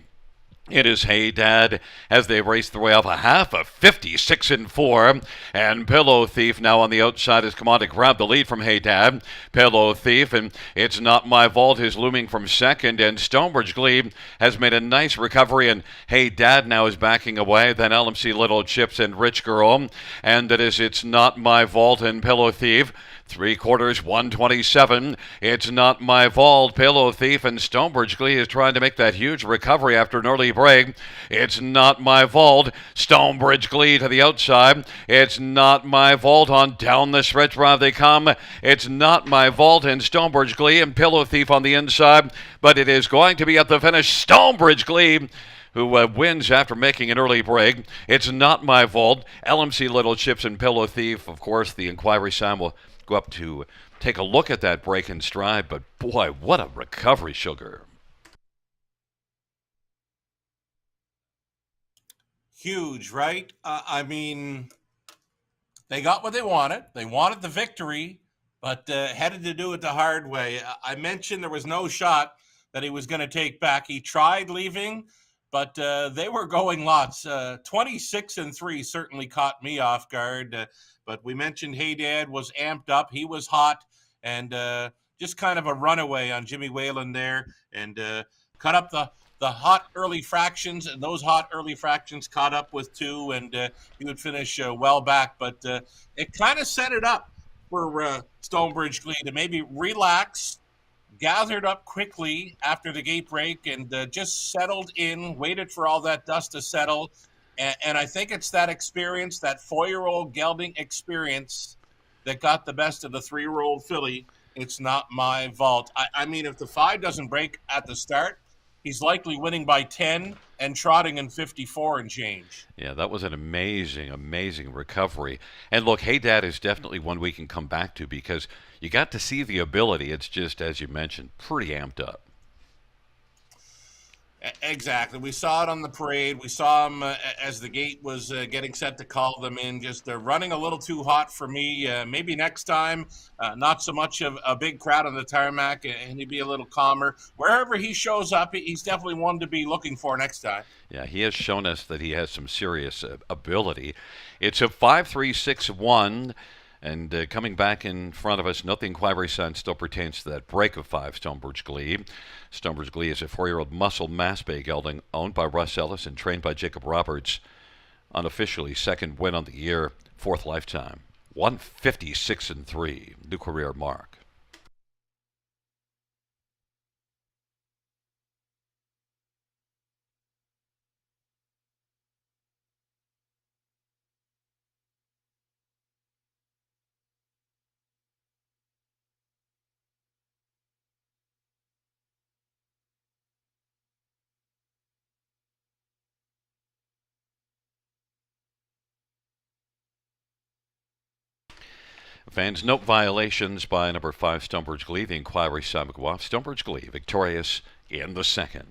It is Hey Dad as they race their way off a half of 56-4, and Pillow Thief now on the outside has come on to grab the lead from Hey Dad. Pillow Thief, and It's Not My Vault is looming from second, and Stonebridge Glee has made a nice recovery, and Hey Dad now is backing away. Then LMC Little Chips and Rich Girl, and that is It's Not My Vault and Pillow Thief. 3/4, 127. It's Not My Vault, Pillow Thief, and Stonebridge Glee is trying to make that huge recovery after an early break. It's Not My Vault, Stonebridge Glee to the outside. It's Not My Vault on down the stretch drive they come. It's Not My Vault and Stonebridge Glee and Pillow Thief on the inside, but it is going to be at the finish Stonebridge Glee, who wins after making an early break. It's Not My Vault, LMC Little Chips and Pillow Thief. Of course, the inquiry sign will go up to take a look at that break in stride, but boy, what a recovery, Sugar. Huge, right? I mean, they got what they wanted. They wanted the victory, but headed to do it the hard way. I mentioned there was no shot that he was going to take back. He tried leaving, but they were going lots. 26-3 certainly caught me off guard. But we mentioned Hey Dad was amped up. He was hot, and just kind of a runaway on Jimmy Whalen there, and cut up the hot early fractions, and those hot early fractions caught up with 2, and he would finish well back. But it kind of set it up for Stonebridge Glee to maybe relax, gathered up quickly after the gate break, and just settled in, waited for all that dust to settle. And I think it's that experience, that 4-year-old gelding experience, that got the best of the 3-year-old filly. It's Not My Vault. I mean, if the 5 doesn't break at the start, he's likely winning by 10 and trotting in 54 and change. Yeah, that was an amazing, amazing recovery. And look, Hey Dad is definitely one we can come back to because you got to see the ability. It's just, as you mentioned, pretty amped up. Exactly. We saw it on the parade. We saw him as the gate was getting set to call them in, just running a little too hot for me. Maybe next time, not so much of a big crowd on the tarmac, and he'd be a little calmer. Wherever he shows up, he's definitely one to be looking for next time. Yeah, he has shown us that he has some serious ability. It's a 5-3-6-1. And coming back in front of us, nothing Quivary Sun still pertains to that break of 5, Stonebridge Glee. Stonebridge Glee is a 4-year-old muscle mass bay gelding owned by Russ Ellis and trained by Jacob Roberts. Unofficially, second win on the year, 4th lifetime. 156-3, new career mark. Fans note violations by number 5 Stonebridge Glee. The inquiry Samagua. Stonebridge Glee victorious in the second.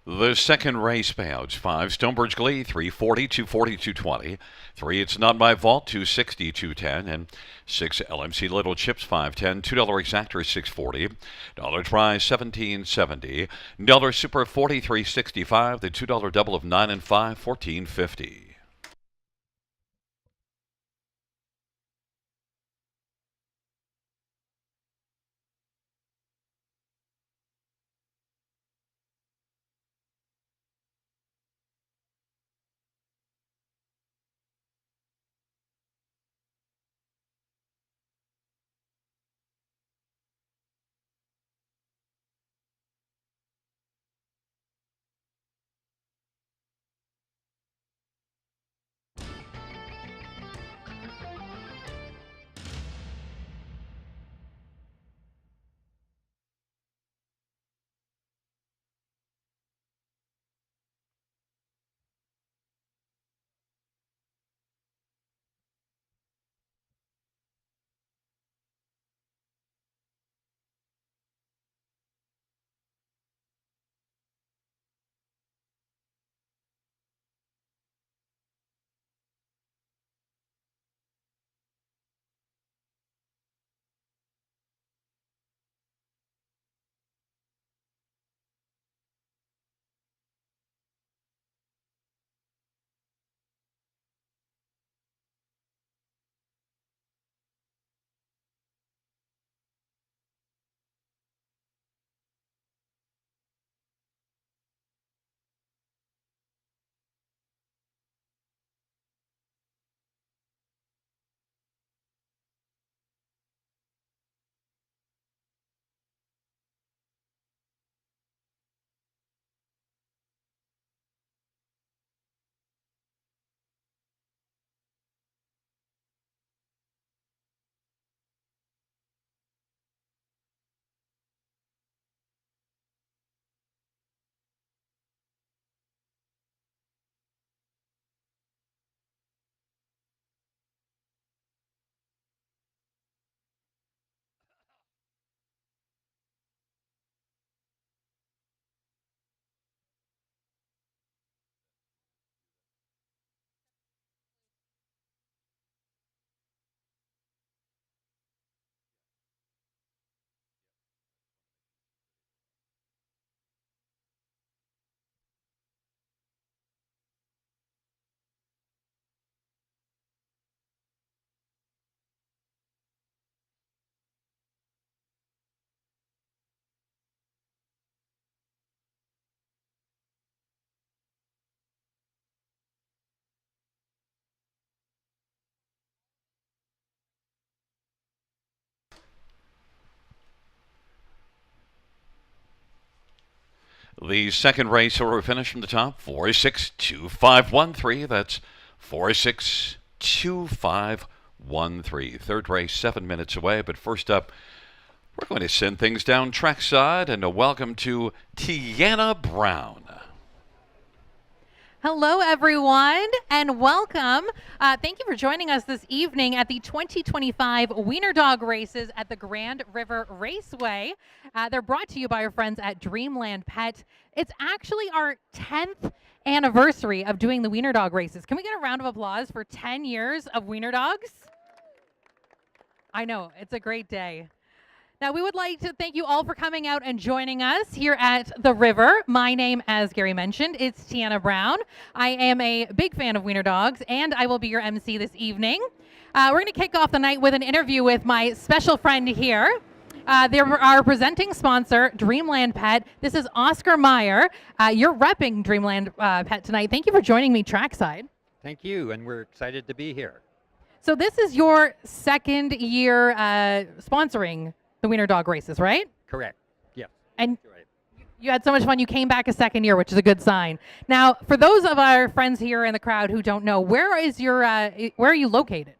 The second race payouts 5 Stonebridge Glee 340, 240, 220. 3 It's Not My Fault 260, 210. And 6 LMC Little Chips 510. $2 exactor 640. Dollar Try 1770. Dollar Super 4365. The $2 double of 9 and 5 1450. The second race order finish from the top 462-5-1-3. That's 462-5-1-3. Third race 7 minutes away, but first up, we're going to send things down trackside and a welcome to Tiana Brown. Hello, everyone, and welcome. Thank you for joining us this evening at the 2025 Wiener Dog Races at the Grand River Raceway. They're brought to you by our friends at Dreamland Pet. It's actually our 10th anniversary of doing the Wiener Dog Races. Can we get a round of applause for 10 years of Wiener Dogs? I know, it's a great day. Now, we would like to thank you all for coming out and joining us here at the River. My name, as Gary mentioned, is Tiana Brown. I am a big fan of Wiener Dogs, and I will be your MC this evening. We're going to kick off the night with an interview with my special friend here. They're our presenting sponsor, Dreamland Pet. This is Oscar Meyer. You're repping Dreamland Pet tonight. Thank you for joining me trackside. Thank you, and we're excited to be here. So this is your second year sponsoring the Wiener Dog races, right? Correct. Yes. And Right. you had so much fun. You came back a second year, which is a good sign. Now, for those of our friends here in the crowd who don't know, where is your where are you located?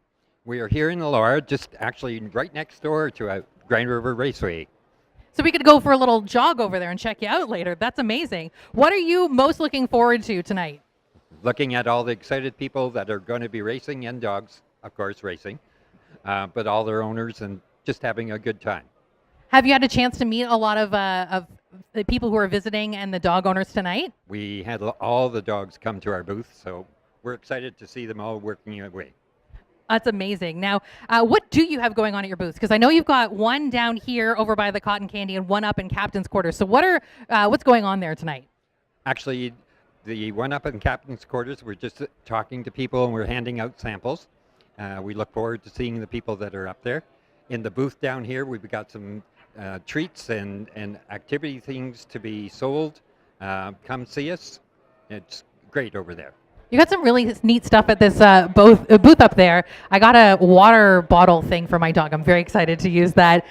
We are here in Laura, just actually right next door to Grand River Raceway. So we could go for a little jog over there and check you out later. That's amazing. What are you most looking forward to tonight? Looking at all the excited people that are going to be racing, and dogs, of course, racing, but all their owners, and just having a good time. Have you had a chance to meet a lot of the people who are visiting and the dog owners tonight? We had all the dogs come to our booth, so we're excited to see them all working away. That's amazing. Now, what do you have going on at your booth? Because I know you've got one down here over by the cotton candy and one up in Captain's Quarters. So what's going on there tonight? Actually, the one up in Captain's Quarters, we're just talking to people and we're handing out samples. We look forward to seeing the people that are up there. In the booth down here, we've got some treats and activity things to be sold. Come see us. It's great over there. You got some really neat stuff at this booth up there. I got a water bottle thing for my dog. I'm very excited to use that.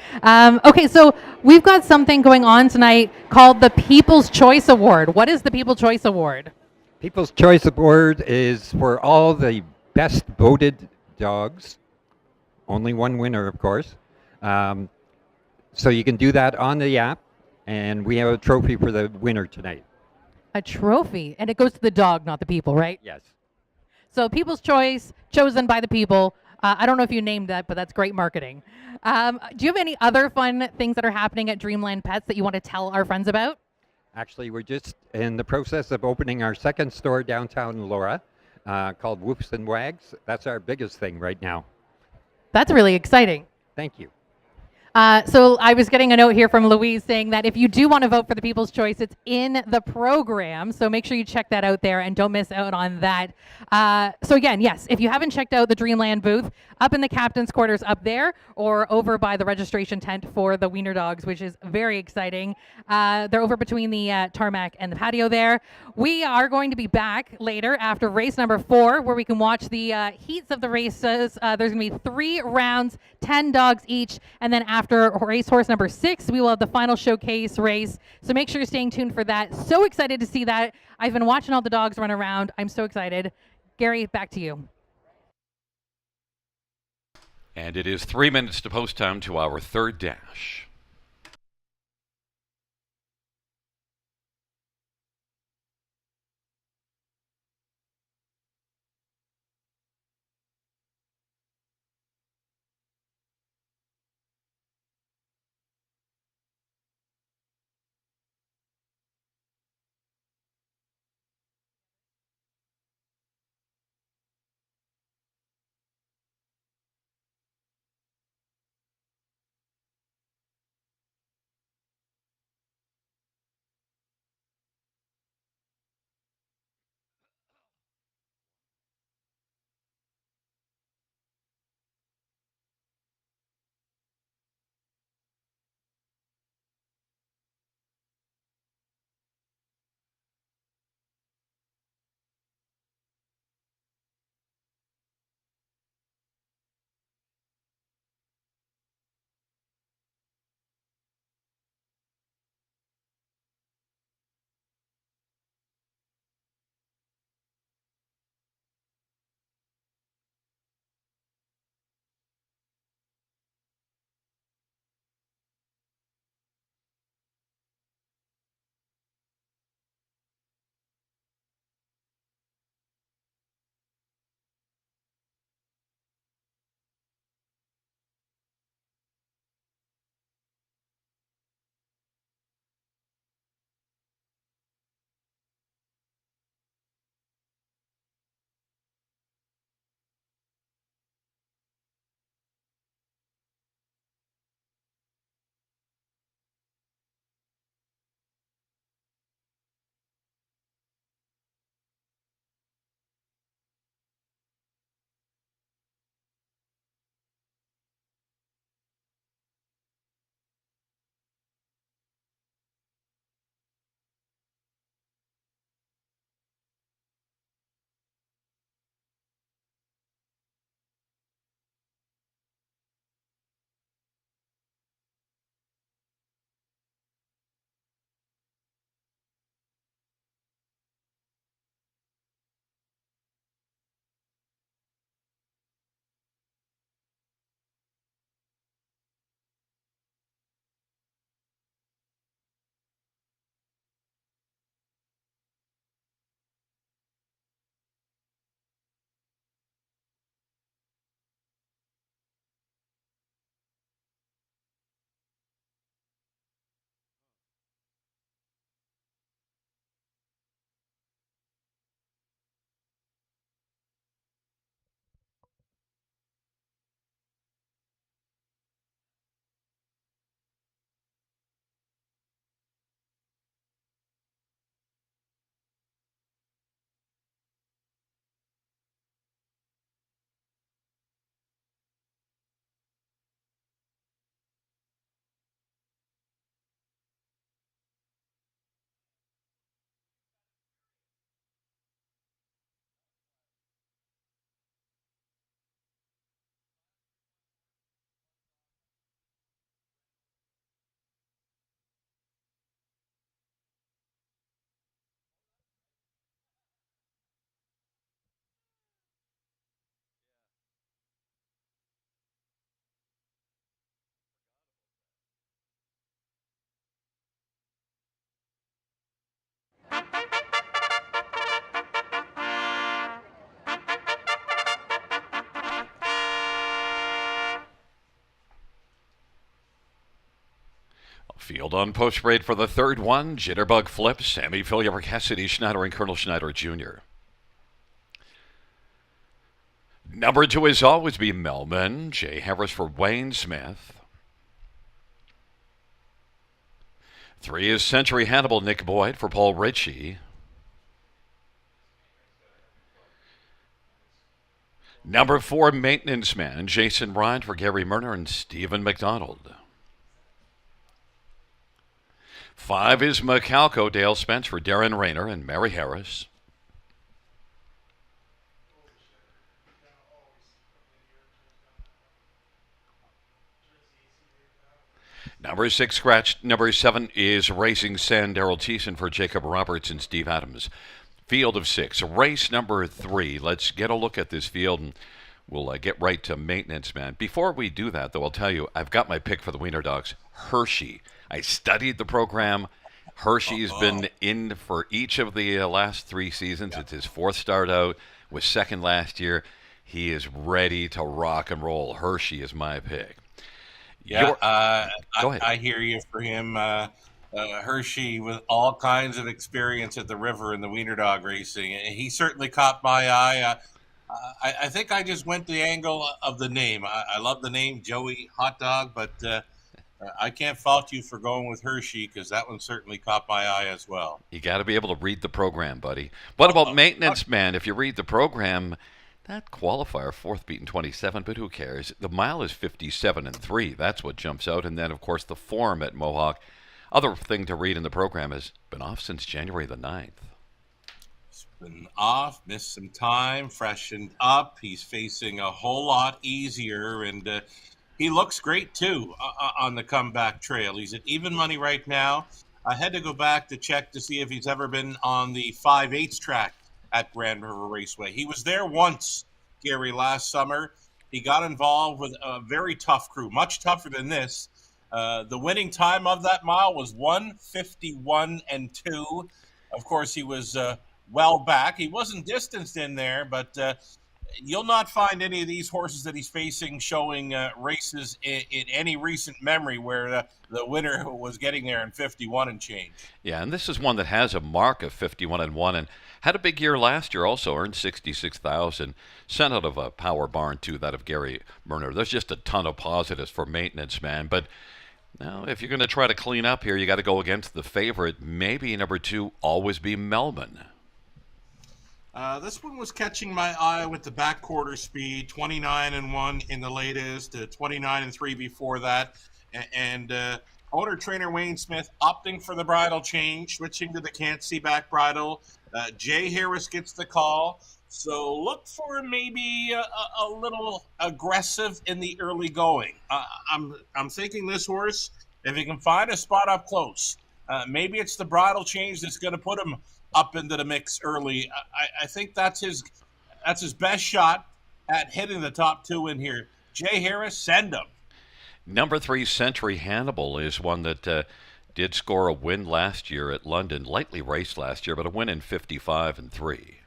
Okay, so we've got something going on tonight called the People's Choice Award. What is the People's Choice Award? People's Choice Award is for all the best voted dogs. Only one winner, of course. So you can do that on the app, and we have a trophy for the winner tonight. A trophy, and it goes to the dog, not the people, right? Yes. So People's Choice, chosen by the people. I don't know if you named that, but that's great marketing. Do you have any other fun things that are happening at Dreamland Pets that you want to tell our friends about? Actually, we're just in the process of opening our second store downtown Laura called Whoops and Wags. That's our biggest thing right now. That's really exciting. Thank you. So I was getting a note here from Louise saying that if you do want to vote for the People's Choice, it's in the program. So make sure you check that out there and don't miss out on that. So again, yes, if you haven't checked out the Dreamland booth, up in the Captain's Quarters up there or over by the registration tent for the Wiener Dogs, which is very exciting. They're over between the tarmac and the patio there. We are going to be back later after race number 4 where we can watch the heats of the races. There's going to be 3 rounds, 10 dogs each, and then after racehorse number 6, we will have the final showcase race. So make sure you're staying tuned for that. So excited to see that. I've been watching all the dogs run around. I'm so excited. Gary, back to you. And it is 3 minutes to post time to our third dash. Field on post parade for the third one. Jitterbug Flip, Sammy Philliper, Cassidy Schneider, and Colonel Schneider Jr. Number 2 is Always Be Melman. Jay Harris for Wayne Smith. 3 is Century Hannibal, Nick Boyd for Paul Ritchie. Number 4, Maintenance Man, Jason Ryan for Gary Murner and Stephen McDonald. 5 is Macalco, Dale Spence for Darren Rayner and Mary Harris. Number 6, scratch. Number 7 is Racing Sand, Daryl Thiessen for Jacob Roberts and Steve Adams. Field of 6, race number 3. Let's get a look at this field, and we'll get right to Maintenance Man. Before we do that, though, I'll tell you, I've got my pick for the Wiener Dogs, Hershey. I studied the program. Hershey's been in for each of the last 3 seasons. It's his 4th start out, was 2nd last year. He is ready to rock and roll. Hershey is my pick. Yeah, Go ahead. I hear you for him. Hershey with all kinds of experience at the river in the Wiener Dog racing. He certainly caught my eye. I think I just went the angle of the name. I love the name Joey Hot Dog, but I can't fault you for going with Hershey because that one certainly caught my eye as well. You got to be able to read the program, buddy. What about Maintenance Man? If you read the program, that qualifier, 4th beaten 27, but who cares? The mile is 57-3. That's what jumps out. And then, of course, the form at Mohawk. Other thing to read in the program has been off since January the 9th. He's been off, missed some time, freshened up. He's facing a whole lot easier, and he looks great, too, on the comeback trail. He's at even money right now. I had to go back to check to see if he's ever been on the 5/8 track at Grand River Raceway. He was there once, Gary, last summer. He got involved with a very tough crew, much tougher than this. The winning time of that mile was 1:51.2. Of course, he was well back. He wasn't distanced in there, but you'll not find any of these horses that he's facing showing races in any recent memory where the winner was getting there in 51 and change. Yeah, and this is one that has a mark of 51-1 and had a big year last year also, earned $66,000, sent out of a power barn to that of Gary Murner. There's just a ton of positives for Maintenance Man, but now if you're going to try to clean up here, you got to go against the favorite, maybe number 2, Always Be Melman. This one was catching my eye with the back quarter speed, 29-1 in the latest, 29-3 before that. And owner trainer Wayne Smith opting for the bridle change, switching to the can't see back bridle. Jay Harris gets the call. So look for maybe a little aggressive in the early going. I'm thinking this horse, if he can find a spot up close, maybe it's the bridle change that's going to put him up into the mix early. I think that's his best shot at hitting the top 2 in here. Jay Harris, send him. Number 3, Century Hannibal, is one that did score a win last year at London. Lightly raced last year, but a win in 55-3.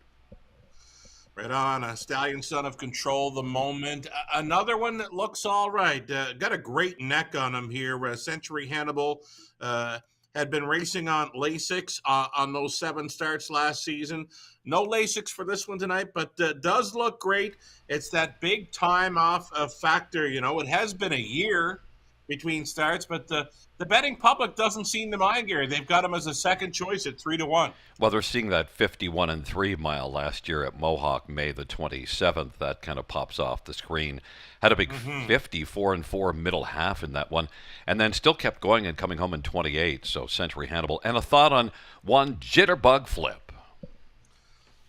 Right on. A Stallion Son of Control, the moment. Another one that looks all right. Got a great neck on him here. Century Hannibal had been racing on Lasix on those 7 starts last season. No Lasix for this one tonight, but does look great. It's that big time off factor. You know, it has been a year between starts, but the betting public doesn't seem to mind, Gary. They've got him as a second choice at 3-1. Well, they're seeing that 51-3 mile last year at Mohawk, May the 27th. That kind of pops off the screen. Had a big 54-4 middle half in that one, and then still kept going and coming home in 28. So Century Hannibal. And a thought on one Jitterbug Flip.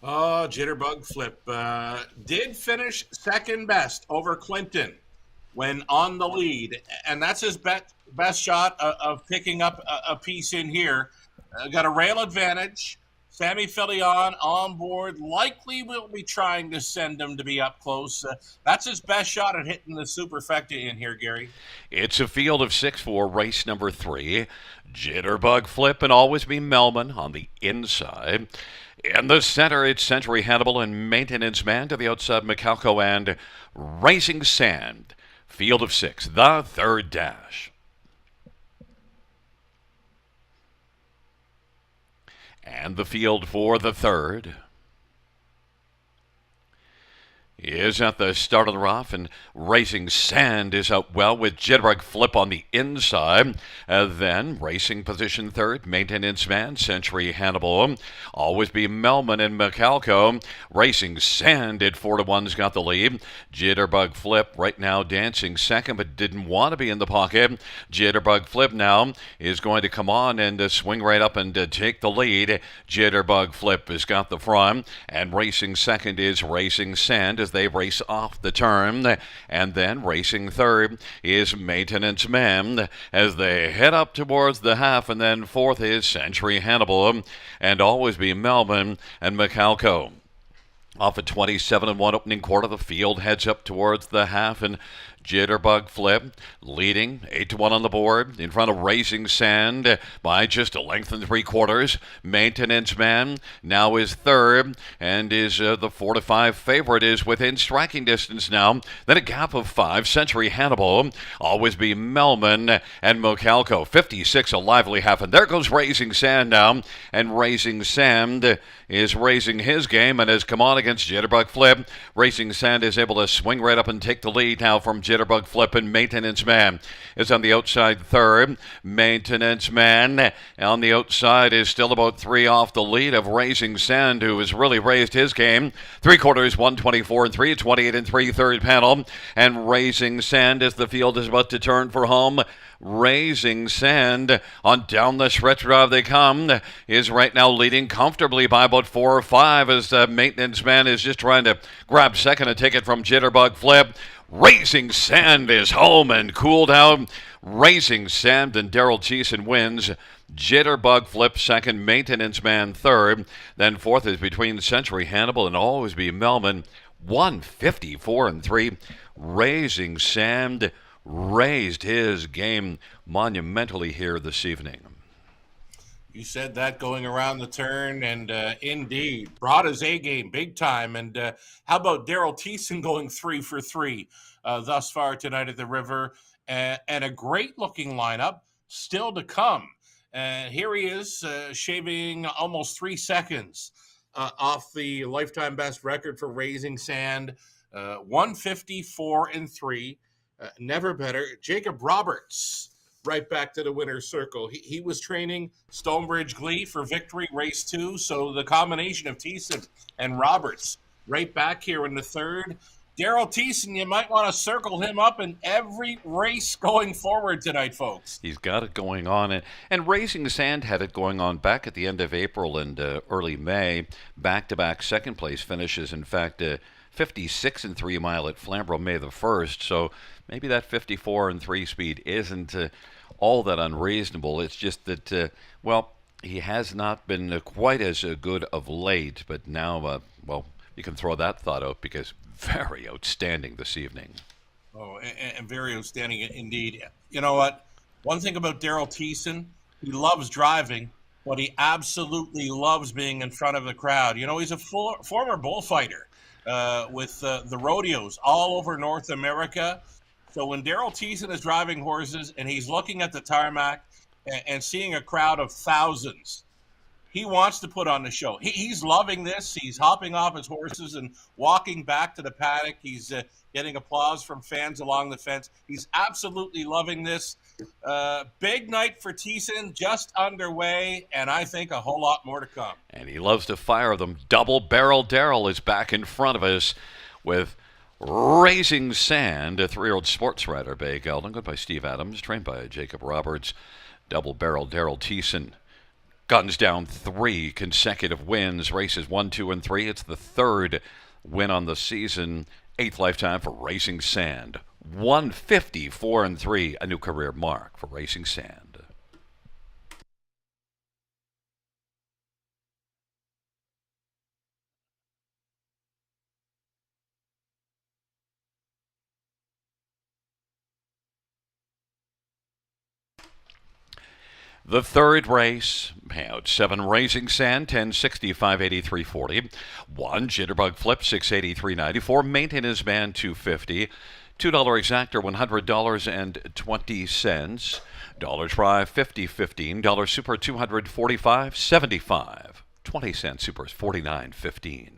Oh, Jitterbug Flip did finish second best over Clinton when on the lead, and that's his best shot of picking up a piece in here. Got a rail advantage. Sammy Filion on board. Likely will be trying to send him to be up close. That's his best shot at hitting the superfecta in here, Gary. It's a field of 6 for race number 3. Jitterbug Flip and Always Be Melman on the inside. In the center, it's Century Hannibal and Maintenance Man. To the outside, Macalco and Racing Sand. Field of 6, the third dash. And the field for the third is at the start of the rough, and Racing Sand is out well with Jitterbug Flip on the inside. Then Racing position third, Maintenance Man, Century Hannibal, Always Be Melman and McAlco. Racing Sand at 4-1's got the lead. Jitterbug Flip right now dancing second, but didn't want to be in the pocket. Jitterbug Flip now is going to come on and swing right up and take the lead. Jitterbug Flip has got the front, and racing second is Racing Sand as they race off the turn. And then racing third is Maintenance Man as they head up towards the half. And then fourth is Century Hannibal and Always Be Melbourne and McAlco. Off at 27-1 opening quarter, the field heads up towards the half, and Jitterbug Flip leading 8-1 on the board in front of Racing Sand by just a length and 3/4. Maintenance Man now is third and is the 4-5 favorite, is within striking distance now. Then a gap of 5. Century Hannibal, Always Be Melman and McAlco. 56 a lively half, and there goes Racing Sand now, and Racing Sand is raising his game and has come on against Jitterbug Flip. Racing Sand is able to swing right up and take the lead now from Jitterbug Flip, and Maintenance Man is on the outside third. Maintenance Man on the outside is still about 3 off the lead of Racing Sand, who has really raised his game. 3/4, 124-3, 28-3 third panel, and Racing Sand as the field is about to turn for home. Racing Sand on down the stretch drive they come is right now leading comfortably by about 4 or 5 as Maintenance Man is just trying to grab second and take it from Jitterbug Flip. Racing Sand is home and cooled out. Racing Sand and Daryl Thiessen wins. Jitterbug Flip second, Maintenance Man third. Then fourth is between Century Hannibal and Always Be Melman. 154-3. Racing Sand raised his game monumentally here this evening. You said that going around the turn, and indeed brought his A game big time. And how about Daryl Thiessen going 3 for 3 thus far tonight at the River, and a great looking lineup still to come. Here he is, shaving almost 3 seconds off the lifetime best record for Racing Sand, 154-3. Never better. Jacob Roberts, right back to the winner's circle. He was training Stonebridge Glee for Victory Race 2, so the combination of Thiessen and Roberts right back here in the third. Daryl Thiessen, you might want to circle him up in every race going forward tonight, folks. He's got it going on, and Racing Sand had it going on back at the end of April and early May. Back-to-back second-place finishes, in fact, 56-3 mile at Flamborough May the 1st, so maybe that 54-3 speed isn't all that unreasonable. It's just that, he has not been quite as good of late, but now, you can throw that thought out because very outstanding this evening. Oh, and very outstanding indeed. You know what? One thing about Daryl Thiessen, he loves driving, but he absolutely loves being in front of the crowd. You know, he's a former bullfighter with the rodeos all over North America. So when Daryl Thiessen is driving horses and he's looking at the tarmac and seeing a crowd of thousands, he wants to put on the show. He's loving this. He's hopping off his horses and walking back to the paddock. He's getting applause from fans along the fence. He's absolutely loving this. Big night for Thiessen, just underway, and I think a whole lot more to come. And he loves to fire them. Double Barrel Daryl is back in front of us with Racing Sand, a 3-year-old sports rider, Bay Gelding, good by Steve Adams, trained by Jacob Roberts. Double Barrel Daryl Thiessen guns down 3 consecutive wins, races 1, 2, and 3. It's the 3rd win on the season, 8th lifetime for Racing Sand. 154-3, a new career mark for Racing Sand. The third race, payout 7 Raising Sand, 1065 8340. 1 Jitterbug Flip, 683.94. Maintenance Man, 250. $2 exactor, $100.20. Dollar try, 50.15. Dollar super, 245.75. 20-cent supers, 49.15.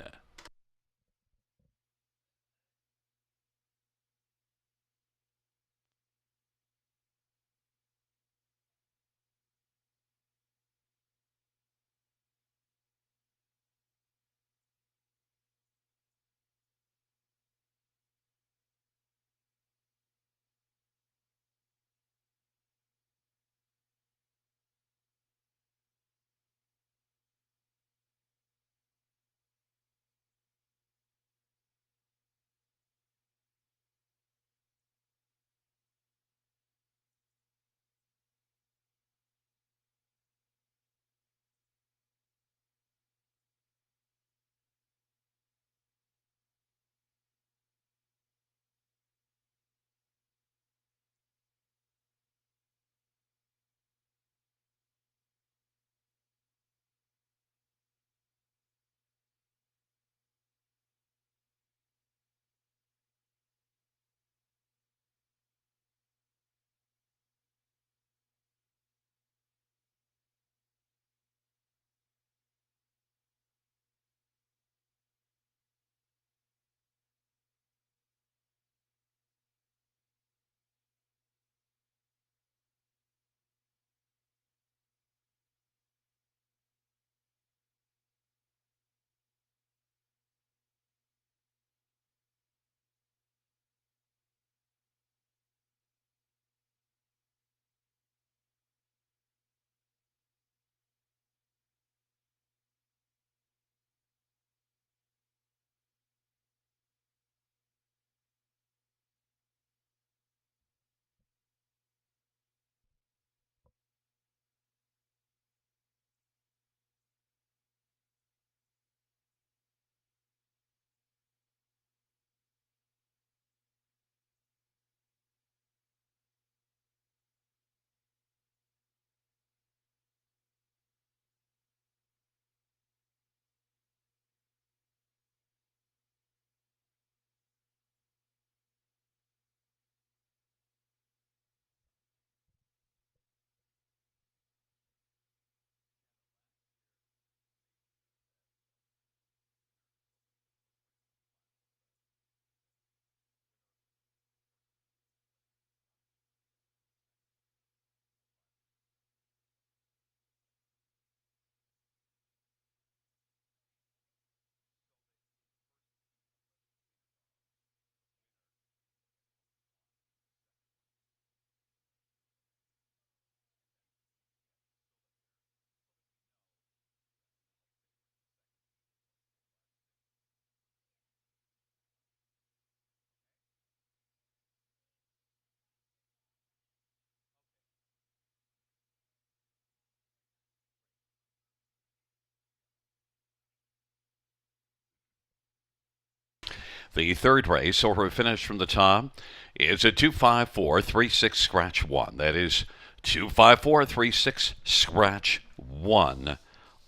The third race, or we finish from the top, is a 25436 scratch 1. That is 25436 scratch 1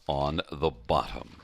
on the bottom.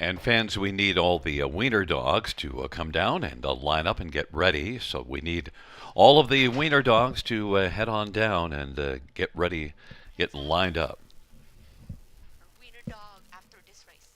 And fans, we need all the wiener dogs to come down and line up and get ready. So we need all of the wiener dogs to head on down and get ready, get lined up. Winner dog after this race.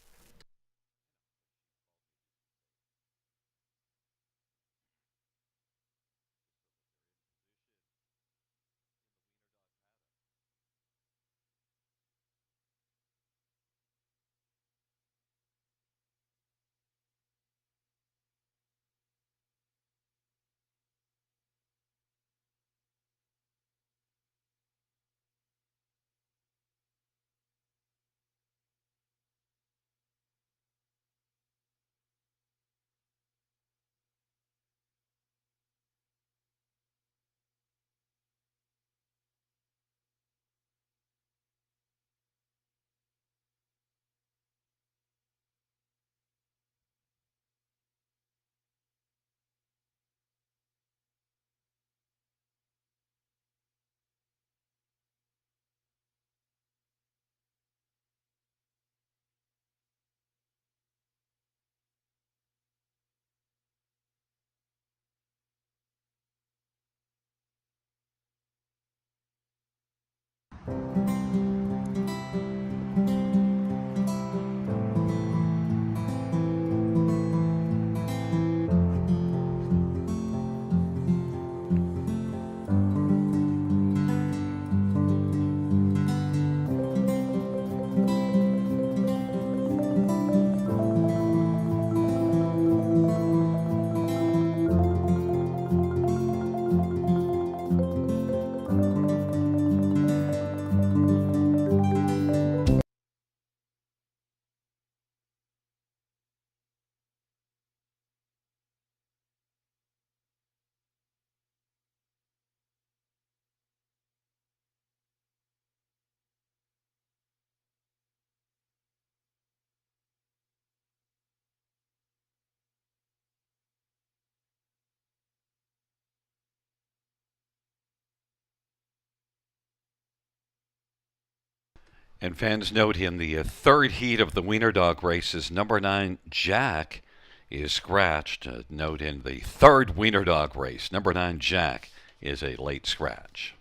And fans, note in the third heat of the wiener dog races, number 9 Jack is scratched. Note in the third wiener dog race, number 9 Jack is a late scratch.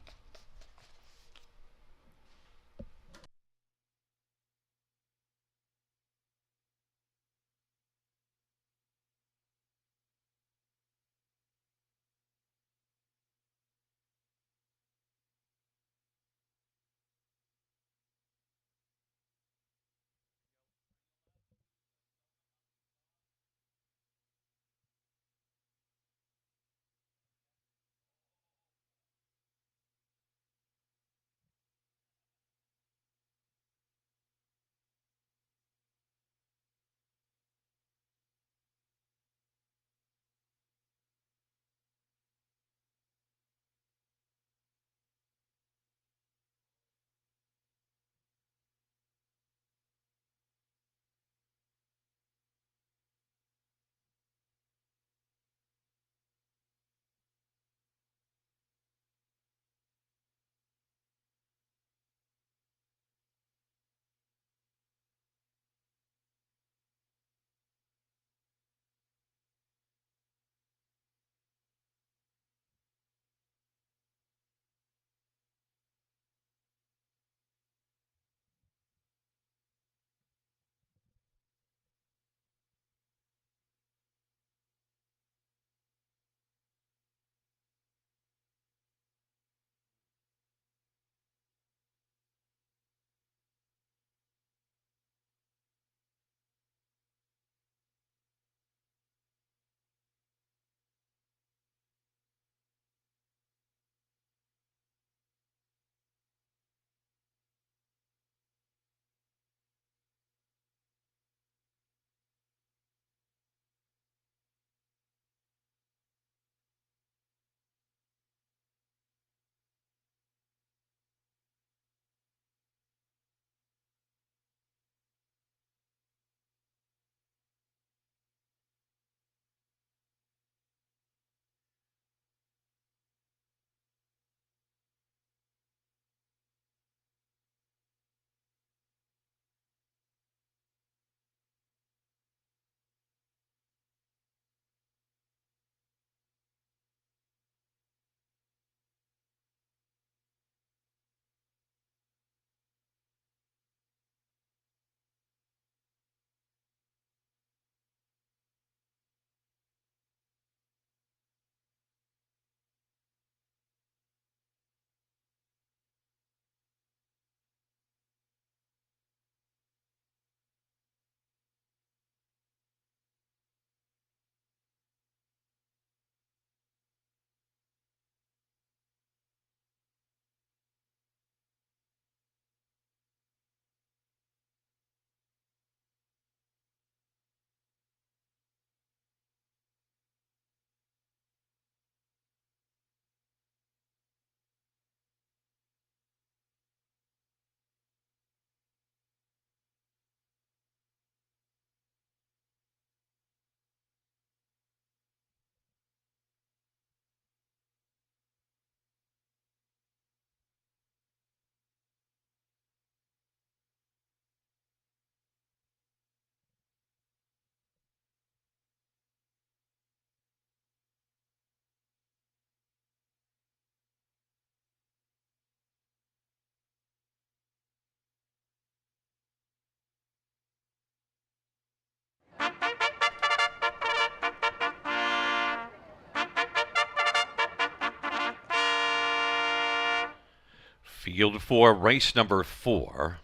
Field 4, race number 4.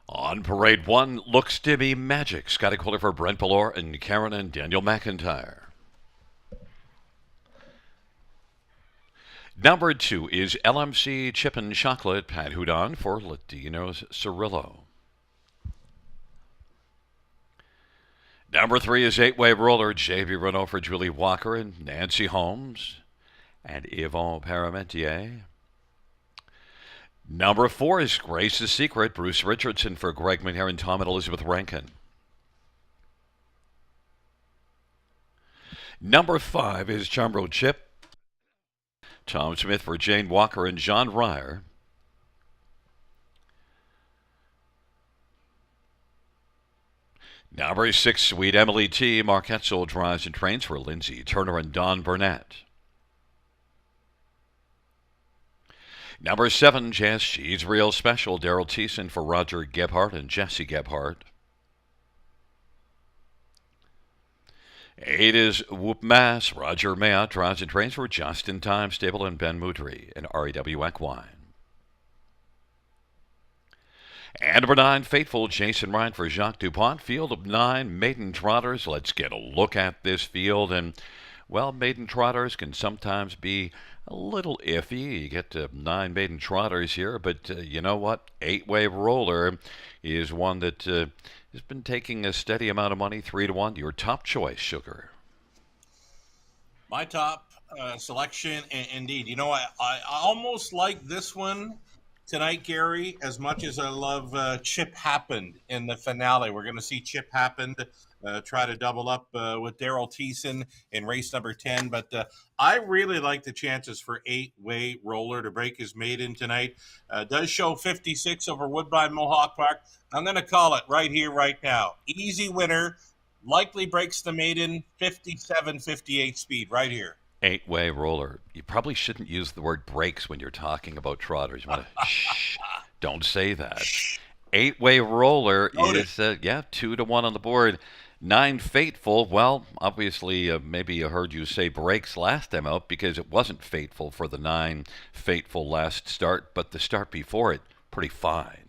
On parade 1 looks to be Magic. Scotty Kohler for Brent Ballore and Karen and Daniel McIntyre. Number 2 is LMC Chippin' Chocolate, Pat Houdon for Latinos Cirillo. Number 3 is 8-Way Roller, JB Renault for Julie Walker and Nancy Holmes and Yvonne Parmentier. Number 4 is Grace's Secret, Bruce Richardson for Greg McNair and Tom and Elizabeth Rankin. Number 5 is Chumbro Chip, Tom Smith for Jane Walker and John Ryer. Number 6, Sweet Emily T. Mark Etzel drives and trains for Lindsay Turner and Don Burnett. Number 7, Jazz She's Real Special, Daryl Thiessen for Roger Gebhardt and Jesse Gebhardt. 8 is Whoop Mass, Roger Mayotte drives and trains for Justin Time Stable and Ben Moudry and REW Equine. And number 9, Faithful, Jason Ryan for Jacques Dupont. Field of 9 maiden trotters. Let's get a look at this field. And, well, maiden trotters can sometimes be a little iffy. You get 9 maiden trotters here, but you know what? 8-Way Roller is one that has been taking a steady amount of money, 3-1. Your top choice, Sugar. My top selection, indeed. You know, I almost like this one tonight, Gary, as much as I love Chip Happened in the finale. We're going to see Chip Happened try to double up with Daryl Thiessen in race number 10. But I really like the chances for 8-Way Roller to break his maiden tonight. Does show 56 over Woodbine Mohawk Park. I'm going to call it right here, right now. Easy winner. Likely breaks the maiden 57-58 speed right here. 8-Way Roller. You probably shouldn't use the word breaks when you're talking about trotters. You want to shh, don't say that. 8-Way Roller is 2-1 on the board. 9 Fateful. Well, obviously, maybe you heard you say breaks last time out because it wasn't Fateful for the 9 Fateful last start, but the start before it, pretty fine.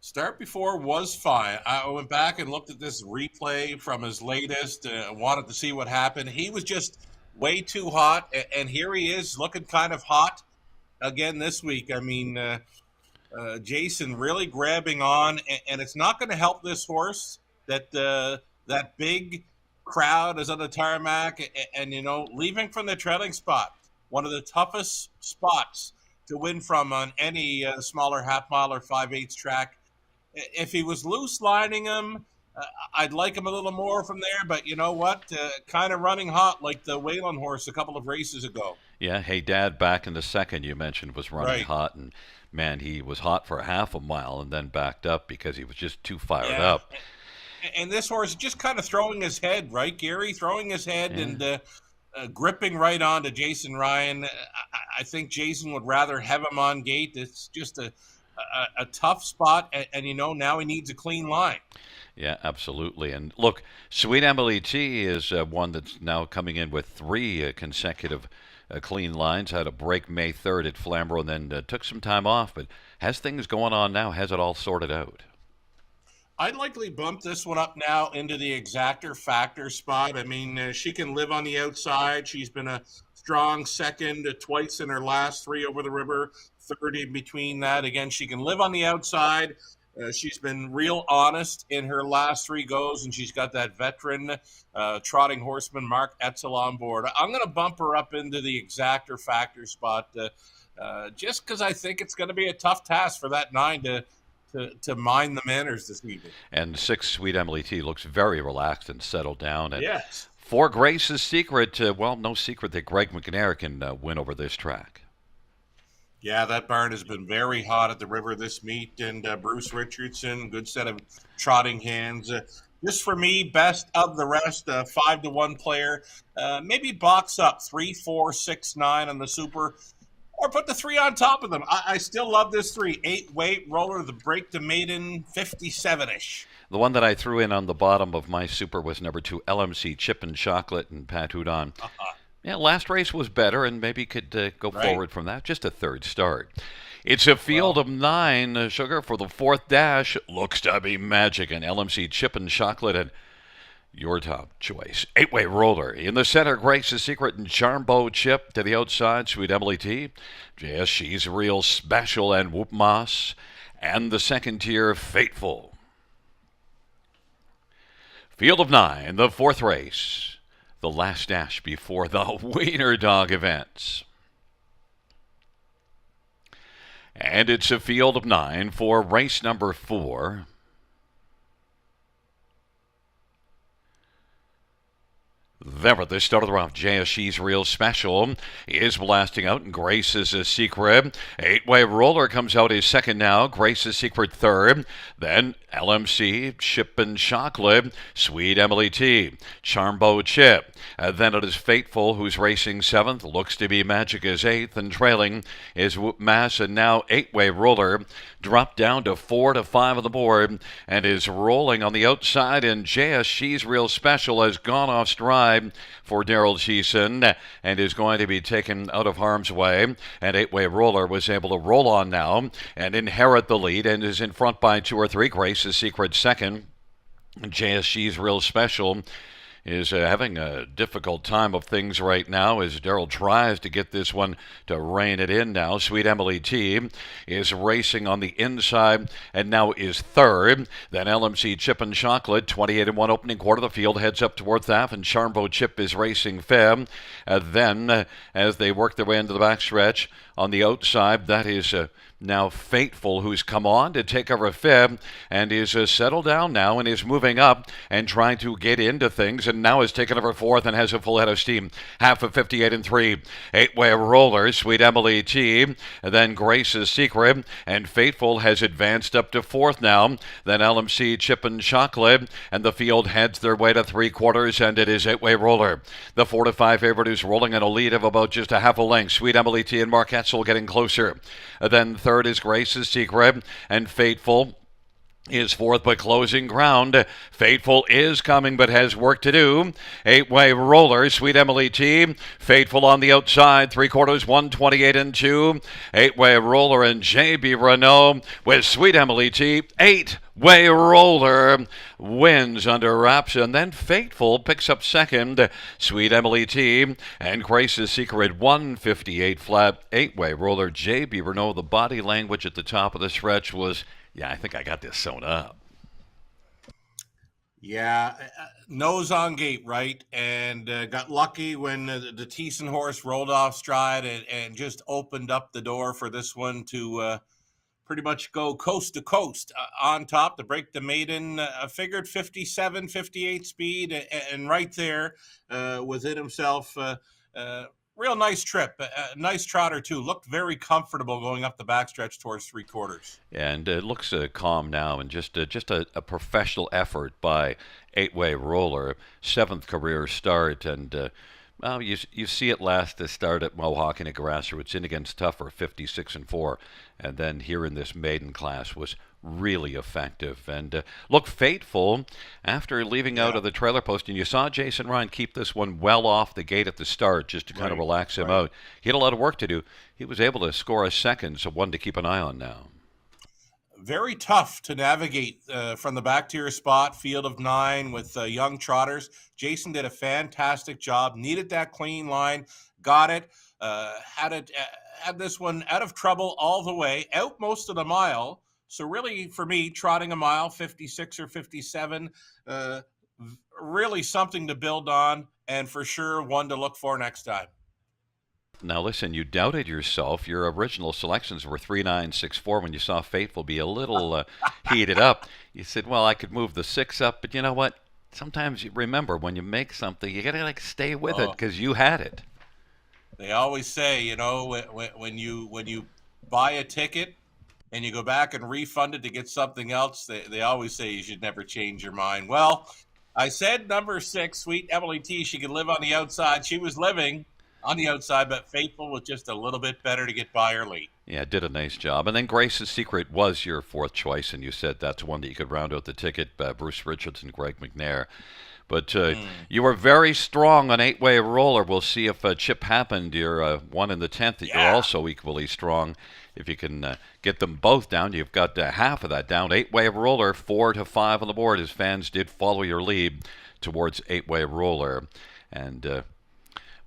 Start before was fine. I went back and looked at this replay from his latest. Wanted to see what happened. He was just way too hot, and here he is looking kind of hot again this week. I mean, Jason really grabbing on, and it's not going to help this horse that that big crowd is on the tarmac, and you know, leaving from the trailing spot, one of the toughest spots to win from on any smaller half mile or 5/8 track. If he was loose lining him, I'd like him a little more from there, but you know what? Kind of running hot like the Whalen horse a couple of races ago. Yeah, Hey Dad back in the second you mentioned was running hot, and man, he was hot for half a mile and then backed up because he was just too fired up. And this horse just kind of throwing his head, right, Gary? Throwing his head and gripping right onto Jason Ryan. I think Jason would rather have him on gate. It's just a tough spot, and you know, now he needs a clean line. Yeah, absolutely. And look, Sweet Emily T is one that's now coming in with 3 consecutive clean lines. Had a break May 3rd at Flamborough and then took some time off, but has things going on now, has it all sorted out. I'd likely bump this one up now into the exactor factor spot. I mean, she can live on the outside. She's been a strong second twice in her last 3 over the river, 30 in between that. Again, she can live on the outside. She's been real honest in her last 3 goes, and she's got that veteran trotting horseman Mark Etzel on board. I'm going to bump her up into the exactor factor spot just because I think it's going to be a tough task for that 9 to mind the manners this evening. And 6 Sweet Emily T looks very relaxed and settled down. And yes. 4 Grace's Secret. Well, no secret that Greg McNair can win over this track. Yeah, that barn has been very hot at the river this meet, and Bruce Richardson, good set of trotting hands. Just for me, best of the rest, 5-1 player. Maybe box up 3, 4, 6, 9 on the super, or put the 3 on top of them. I still love this 3. 8-Way Roller, the break to maiden, 57-ish. The one that I threw in on the bottom of my super was number 2, LMC Chippin' Chocolate and Pat Houdon. Yeah, last race was better, and maybe could go Right. forward from that. Just a third start. It's a field of 9, Sugar, for the 4th dash. Looks to be magic, and LMC Chip and Chocolate, and your top choice. 8-way roller. In the center, Grace's Secret and Charmbo Chip. To the outside, Sweet Emily T. JS She's Real Special and Whoop Moss. And the second tier, Fateful. Field of 9, the 4th race. The last dash before the Wiener Dog events. And it's a field of 9 for race number 4. There at the start of the round, JSG's Real Special is blasting out, and Grace's Secret. 8-way roller comes out his second now. Grace's Secret third. Then LMC, Chip and Chocolate, Sweet Emily T, Charmbo Chip. Then it is Fateful, who's racing 7th. Looks to be Magic is 8th, and trailing is Whoop Mass, and now 8-way roller dropped down to 4 to 5 on the board and is rolling on the outside, and JSG's Real Special has gone off stride for Daryl Sheeson and is going to be taken out of harm's way. And 8-way roller was able to roll on now and inherit the lead and is in front by 2 or 3. Grace's Secret second. JSG's Real Special is having a difficult time of things right now as Daryl tries to get this one to rein it in now. Sweet Emily T is racing on the inside and now is third. Then LMC Chip and Chocolate, 28-1 opening quarter. The field heads up towards that, and Charmbo Chip is racing fifth. Then, as they work their way into the backstretch on the outside, that is now Fateful, who's come on to take over fifth and is settled down now and is moving up and trying to get into things, and now has taken over fourth and has a full head of steam. Half of 58-3. 8-way roller, Sweet Emily T. Then Grace's Secret, and Fateful has advanced up to fourth now. Then LMC Chip and Chocolate, and the field heads their way to 3/4, and it is 8-way roller. The 4 to 5 favorite is rolling in a lead of about just a half a length. Sweet Emily T and Mark Etzel getting closer. Then third is Grace's Secret, and Fateful is fourth but closing ground. Fateful is coming but has work to do. 8-way roller, Sweet Emily T. Fateful on the outside, 3/4, 128-2. 8-way roller and JB Renault with Sweet Emily T. 8-way roller wins under wraps, and then Fateful picks up second. Sweet Emily T and Grace's Secret 158 flat. 8-way roller, JB Renault. The body language at the top of the stretch was, yeah, I think I got this sewn up. Yeah, nose on gate, right? And got lucky when the Thiessen horse rolled off stride and just opened up the door for this one to pretty much go coast to coast on top to break the maiden. Figured 57, 58 speed, and right there within himself. Real nice trip, a nice trotter too. Looked very comfortable going up the backstretch towards 3/4. And it looks calm now, and just a professional effort by 8-way roller. 7th career start, and well, you see it last to start at Mohawk in a grassroots in against Tougher, 56-4, and then here in this maiden class was really effective. And look, Fateful, after leaving out of the trailer post, and you saw Jason Ryan keep this one well off the gate at the start just to kind of relax him out. He had a lot of work to do. He was able to score a second, so one to keep an eye on now. Very tough to navigate from the back tier spot, field of 9 with young trotters. Jason did a fantastic job. Needed that clean line, got it. Had this one out of trouble all the way, out most of the mile. So really, for me, trotting a mile, 56 or 57, really something to build on, and for sure one to look for next time. Now listen, you doubted yourself. Your original selections were 3-9-6-4 when you saw Fateful be a little heated up. You said, well, I could move the 6 up, but you know what? Sometimes you remember when you make something, you got to stay with it because you had it. They always say, when you buy a ticket and you go back and refund it to get something else, they always say you should never change your mind. Well, I said number 6, Sweet Emily T, she could live on the outside. She was living on the outside, but Faithful was just a little bit better to get by early. Yeah, did a nice job. And then Grace's Secret was your fourth choice, and you said that's one that you could round out the ticket. Bruce Richardson, Greg McNair. But you were very strong on eight-way roller. We'll see if Chip happened. You're one in the 10th. That Yeah. You're also equally strong. If you can get them both down, you've got half of that down. Eight-way roller, 4-5 on the board. As fans did follow your lead towards eight-way roller, and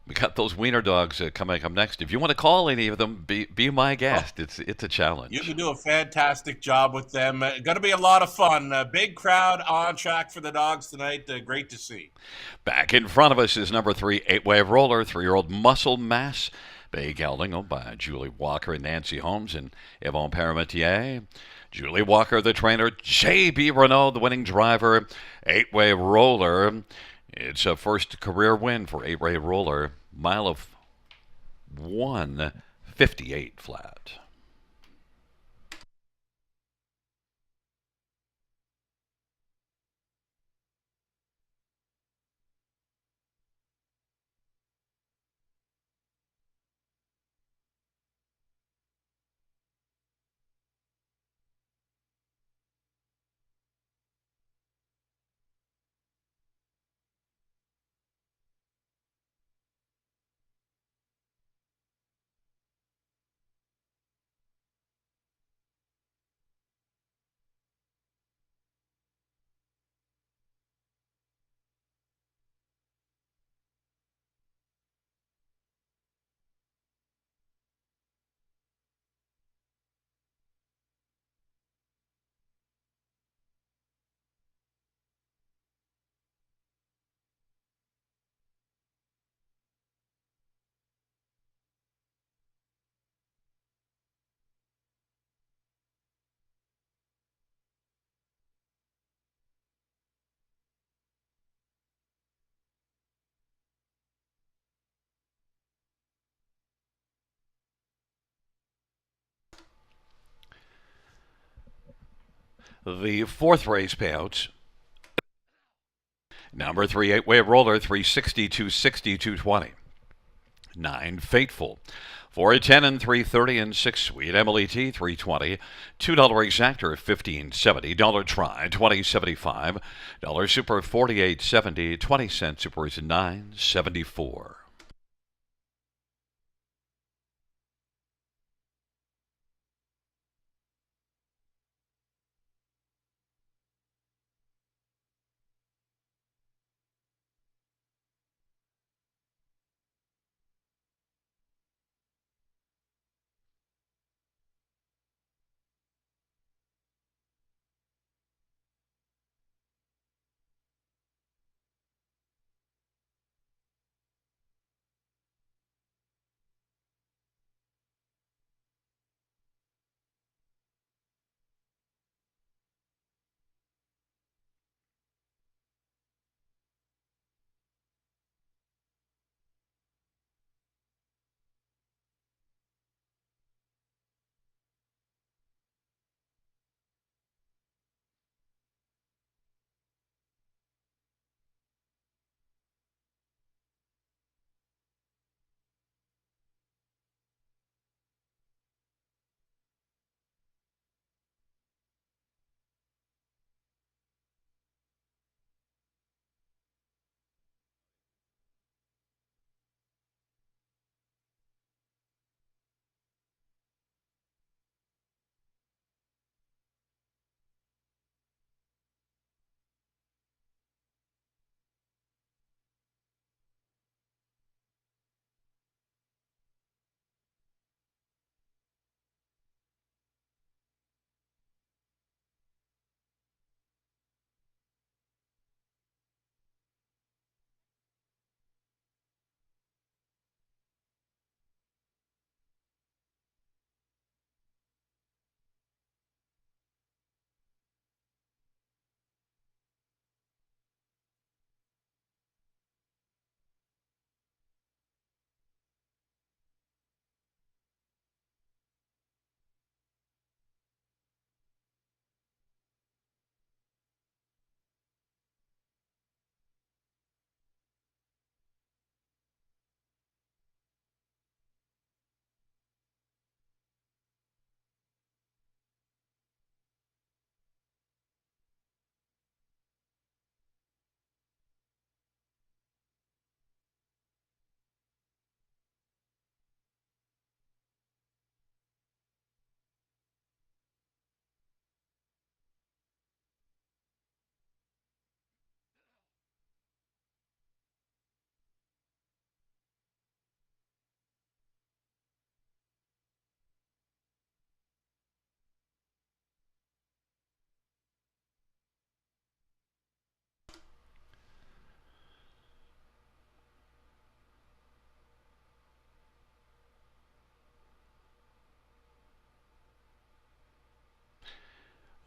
we got those wiener dogs coming up next. If you want to call any of them, be my guest. It's a challenge. You can do a fantastic job with them. Going to be a lot of fun. Big crowd on track for the dogs tonight. Great to see. Back in front of us is number 3, eight-way roller, 3-year-old Muscle Mass. Bay gelding owned by Julie Walker and Nancy Holmes and Yvonne Paramentier. Julie Walker, the trainer. J.B. Renault, the winning driver. Eight-way roller. It's a first career win for eight-way roller. Mile of 1:58 flat. The fourth race payouts. Number 3, eight-way roller, 360, 260, 220. 9, Fateful. 4, 10, and 330, and 6, Sweet Emily T, 320. $2 exactor, 15.70. Dollar try, 20.75. Dollar super, 48.70. 20-cent super is 9.74.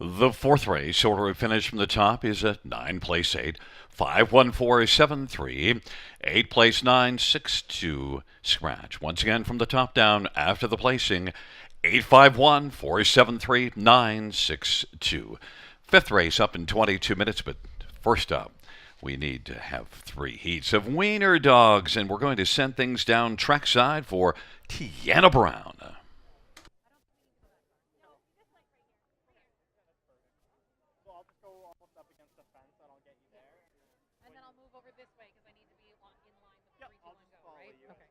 The fourth race, order of finish from the top, is a 9 place 8, 51473, 8 place 962 scratch. Once again from the top down after the placing, 851 962. Fifth race up in 22 minutes, but first up, we need to have 3 heats of wiener dogs, and we're going to send things down trackside for Tiana Brown. And then I'll move over this way because I need to be in line with the 3, 2, 1, go, right? Okay.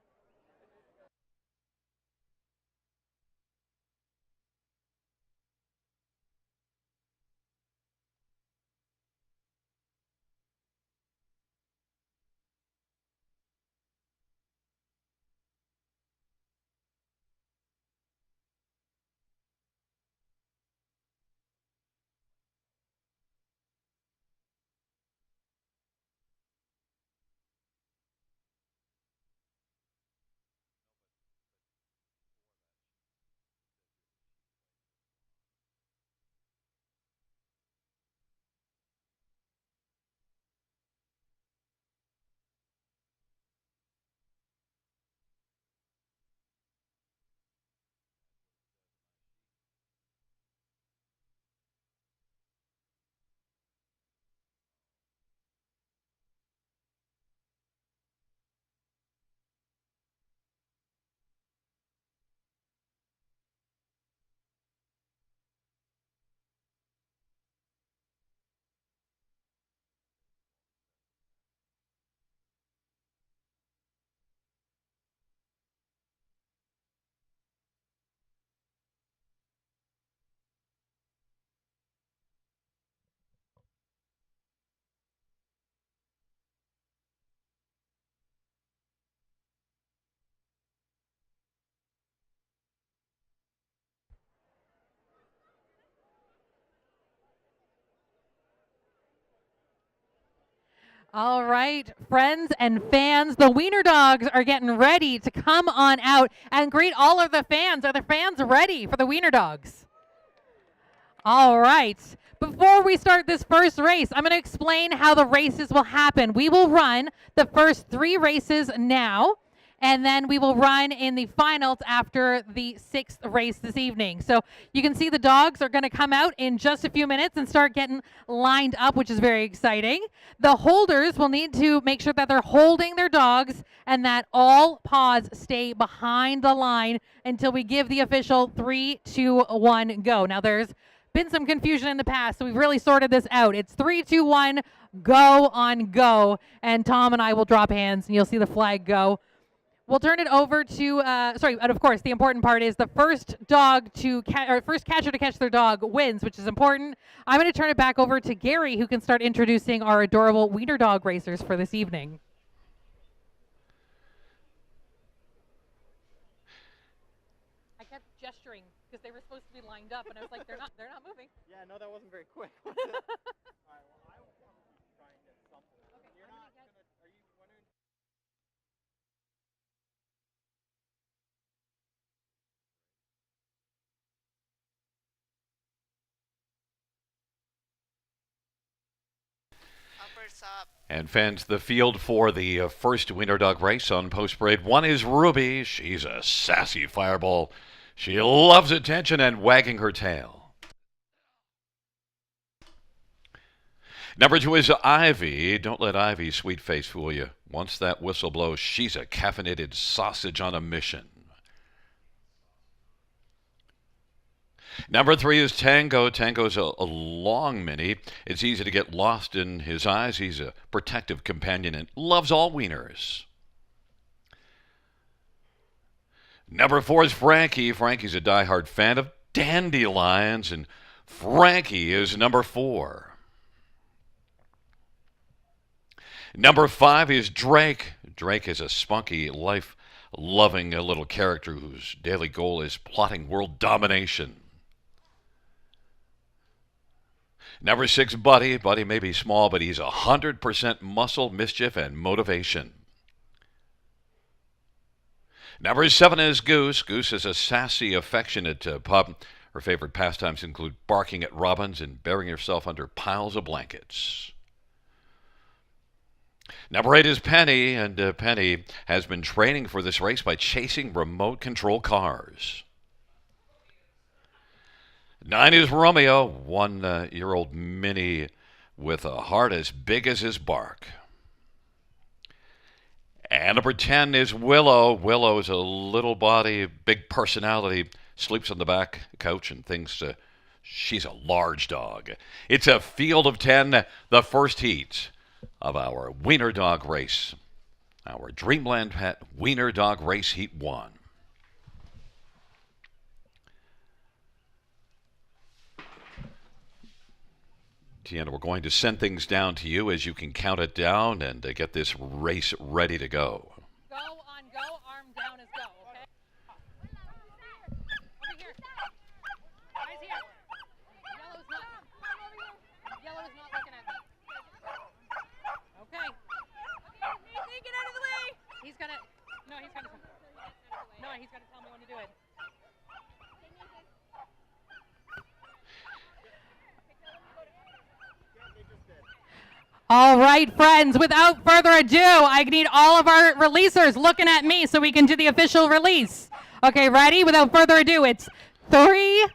All right, friends and fans, the Wiener Dogs are getting ready to come on out and greet all of the fans. Are the fans ready for the Wiener Dogs? All right. Before we start this first race, I'm going to explain how the races will happen. We will run the first 3 races now, and then we will run in the finals after the 6th race this evening. So you can see the dogs are going to come out in just a few minutes and start getting lined up, which is very exciting. The holders will need to make sure that they're holding their dogs and that all paws stay behind the line until we give the official 3, 2, 1, go. Now there's been some confusion in the past, so we've really sorted this out. It's 3, 2, 1, go on go, and Tom and I will drop hands and you'll see the flag go. We'll turn it over to, and of course, the important part is the first dog to first catcher to catch their dog wins, which is important. I'm going to turn it back over to Gary, who can start introducing our adorable wiener dog racers for this evening. I kept gesturing because they were supposed to be lined up, and I was like, they're not moving. Yeah, no, that wasn't very quick. Okay, Uppers up. And fans, the field for the first wiener dog race on Post Parade 1 is Ruby. She's a sassy fireball. She loves attention and wagging her tail. Number 2 is Ivy. Don't let Ivy's sweet face fool you. Once that whistle blows, she's a caffeinated sausage on a mission. Number 3 is Tango. Tango's a long mini. It's easy to get lost in his eyes. He's a protective companion and loves all wieners. Number 4 is Frankie. Frankie's a diehard fan of dandelions, and Frankie is number 4. Number 5 is Drake. Drake is a spunky, life-loving little character whose daily goal is plotting world domination. Number 6, Buddy. Buddy may be small, but he's 100% muscle, mischief, and motivation. Number 7 is Goose. Goose is a sassy, affectionate pup. Her favorite pastimes include barking at robins and burying herself under piles of blankets. Number 8 is Penny, and Penny has been training for this race by chasing remote control cars. 9 is Romeo, 1-year-old mini with a heart as big as his bark. And number 10 is Willow. Willow is a little body, big personality, sleeps on the back couch and thinks she's a large dog. It's a field of 10, the first heat of our Wiener Dog race, our Dreamland Pet Wiener Dog Race Heat 1. Tiana, we're going to send things down to you as you can count it down and get this race ready to go. Go on go, arm down is go, okay? Over here. Eyes here. Yellow is not looking at me. Okay. Get out of the way. He's gonna tell me when to do it. All right, friends, without further ado, I need all of our releasers looking at me so we can do the official release. Okay, ready? Without further ado, it's 3,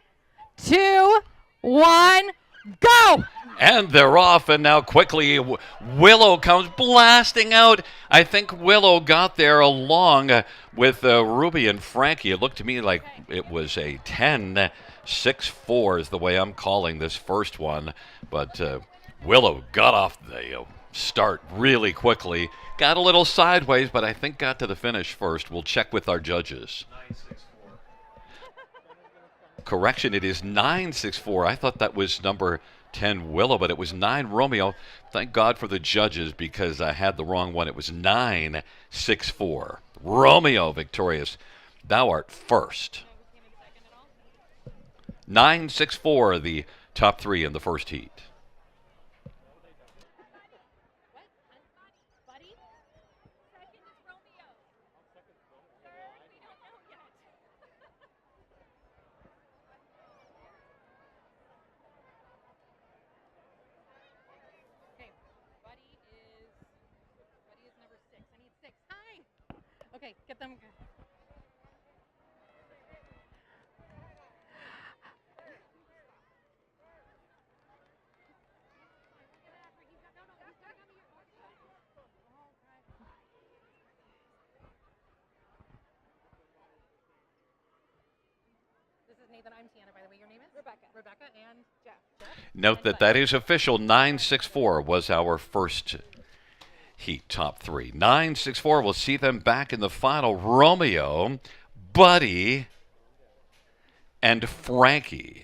2, 1, go! And they're off, and now quickly Willow comes blasting out. I think Willow got there along with Ruby and Frankie. It looked to me like it was a 10-6-4 is the way I'm calling this first one. But Willow got off the start really quickly. Got a little sideways, but I think got to the finish first. We'll check with our judges. 9-6-4. Correction, it is 9-6-4. I thought that was number 10 Willow, but it was 9 Romeo. Thank God for the judges because I had the wrong one. It was 9-6-4. Romeo victorious. Thou art first. 9-6-4, the top 3 in the first heat. Okay, get them. This is Nathan. I'm Tiana, by the way. Your name is? Rebecca. Rebecca and Jeff. Note that that is official. 9-6-4 was our first heat top 3. 9-6-4. We'll see them back in the final. Romeo, Buddy, and Frankie.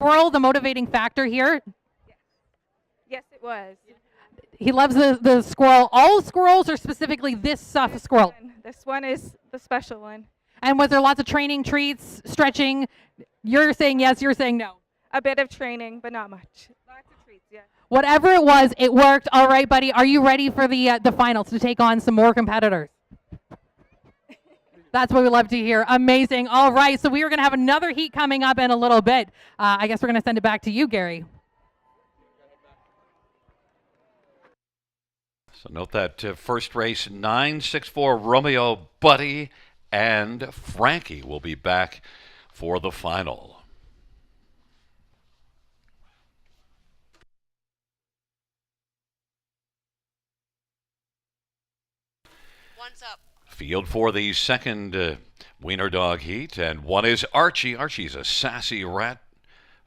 Squirrel, the motivating factor here. Yes, it was. He loves the squirrel. All squirrels or specifically this squirrel? This one is the special one. And was there lots of training, treats, stretching? You're saying yes, you're saying no. A bit of training, but not much. Lots of treats, yeah. Whatever it was, it worked. All right, buddy. Are you ready for the finals to take on some more competitors? That's what we love to hear. Amazing. All right, so we are going to have another heat coming up in a little bit. I guess we're going to send it back to you, Gary. So note that first race, 9-6-4, Romeo, Buddy, and Frankie will be back for the final. One's up. Field for the second Wiener Dog heat, and one is Archie. Archie's a sassy rat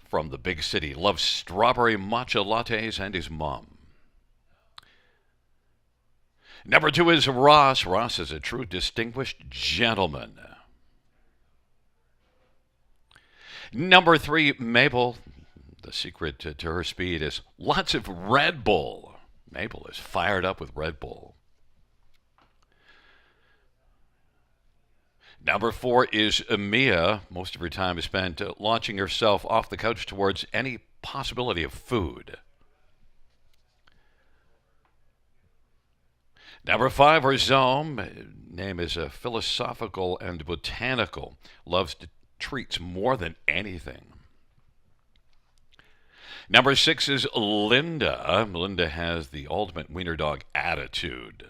from the big city, loves strawberry matcha lattes and his mom. Number 2 is Ross. Ross is a true distinguished gentleman. Number 3, Mabel. The secret to her speed is lots of Red Bull. Mabel is fired up with Red Bull. Number 4 is Mia. Most of her time is spent launching herself off the couch towards any possibility of food. Number 5, Rhizome. Name is philosophical and botanical. Loves treats more than anything. Number 6 is Linda. Linda has the ultimate wiener dog attitude.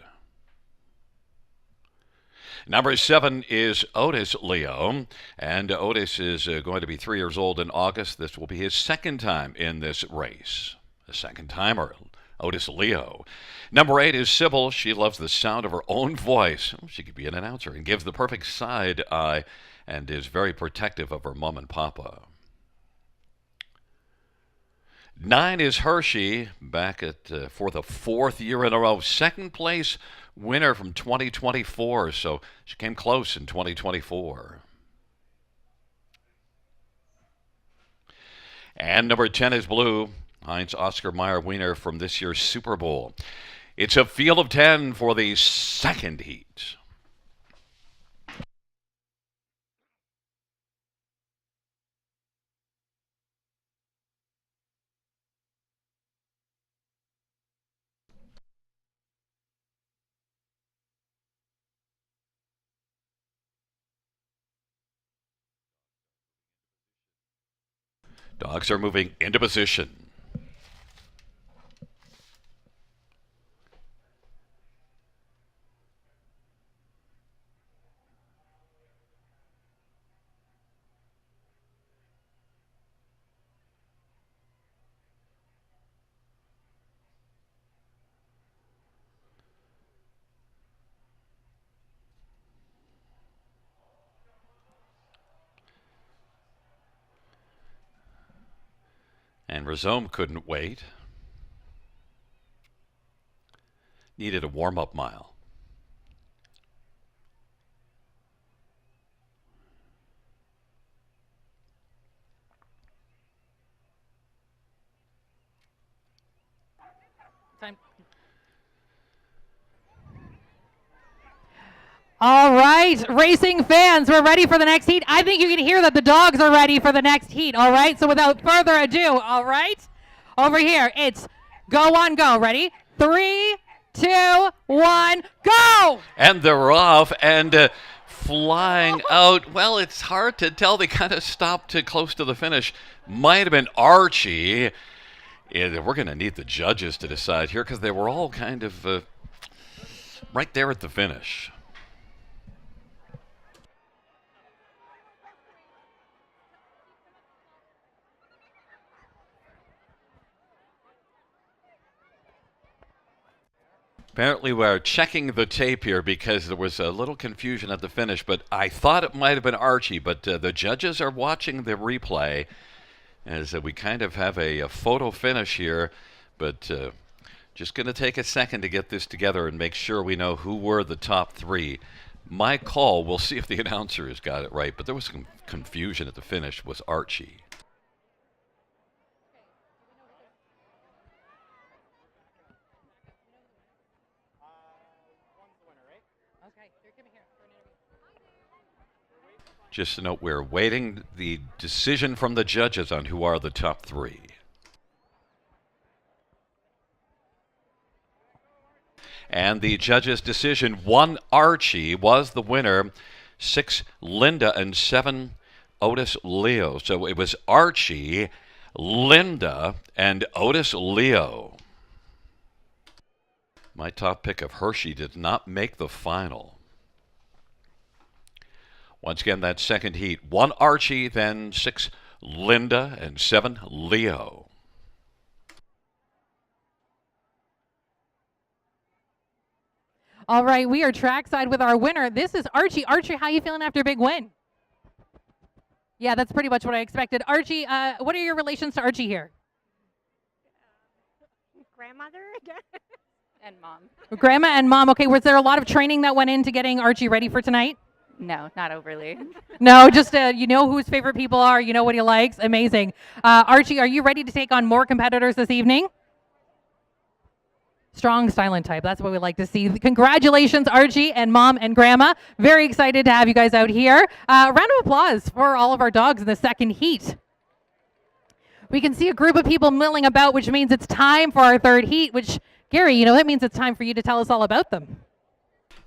Number 7 is Otis Leo, and Otis is going to be 3 years old in August. This will be his second time in this race. A second timer, Otis Leo. Number 8 is Sybil. She loves the sound of her own voice. She could be an announcer and gives the perfect side eye and is very protective of her mom and papa. 9 is Hershey, back at for the 4th year in a row. Second place winner from 2024, so she came close in 2024. And number 10 is Blue, Heinz Oscar Mayer Wiener from this year's Super Bowl. It's a field of 10 for the second heat. Dogs are moving into position. And Rhizome couldn't wait. Needed a warm-up mile. Time. All right, racing fans, we're ready for the next heat. I think you can hear that the dogs are ready for the next heat, all right? So without further ado, all right? Over here, it's go on go. Ready? 3, 2, 1, go! And they're off and flying out. Well, it's hard to tell. They kind of stopped close to the finish. Might have been Archie. Yeah, we're going to need the judges to decide here because they were all kind of right there at the finish. Apparently we're checking the tape here because there was a little confusion at the finish, but I thought it might have been Archie, but the judges are watching the replay as we kind of have a photo finish here, but just going to take a second to get this together and make sure we know who were the top 3. My call, we'll see if the announcer has got it right, but there was some confusion at the finish, was Archie. Just a note, we're waiting the decision from the judges on who are the top 3. And the judges' decision, 1 Archie was the winner, 6 Linda, and 7 Otis Leo. So it was Archie, Linda, and Otis Leo. My top pick of Hershey did not make the final. Once again, that second heat, 1 Archie, then 6 Linda, and 7 Leo. All right, we are trackside with our winner. This is Archie. Archie, how you feeling after a big win? Yeah, that's pretty much what I expected. Archie, what are your relations to Archie here? Grandmother and mom. Grandma and mom. Okay, was there a lot of training that went into getting Archie ready for tonight? No, not overly. No, just you know who his favorite people are. You know what he likes. Amazing. Archie, are you ready to take on more competitors this evening? Strong silent type. That's what we like to see. Congratulations, Archie and Mom and Grandma. Very excited to have you guys out here. Round of applause for all of our dogs in the second heat. We can see a group of people milling about, which means it's time for our third heat, which, Gary, that means it's time for you to tell us all about them.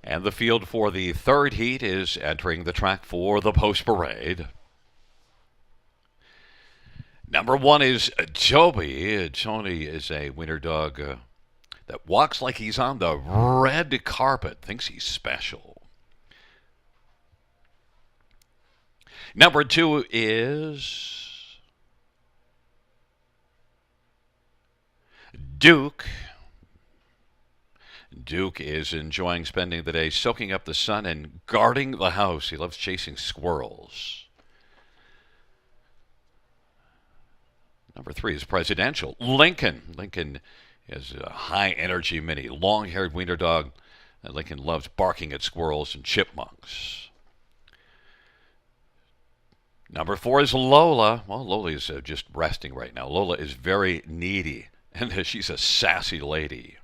And the field for the third heat is entering the track for the post parade. Number 1 is Joey. Tony is a winter dog that walks like he's on the red carpet, thinks he's special. Number 2 is Duke. Duke is enjoying spending the day soaking up the sun and guarding the house. He loves chasing squirrels. Number 3 is Presidential. Lincoln. Lincoln is a high-energy mini, long-haired wiener dog. Lincoln loves barking at squirrels and chipmunks. Number 4 is Lola. Well, Lola is just resting right now. Lola is very needy, and she's a sassy lady.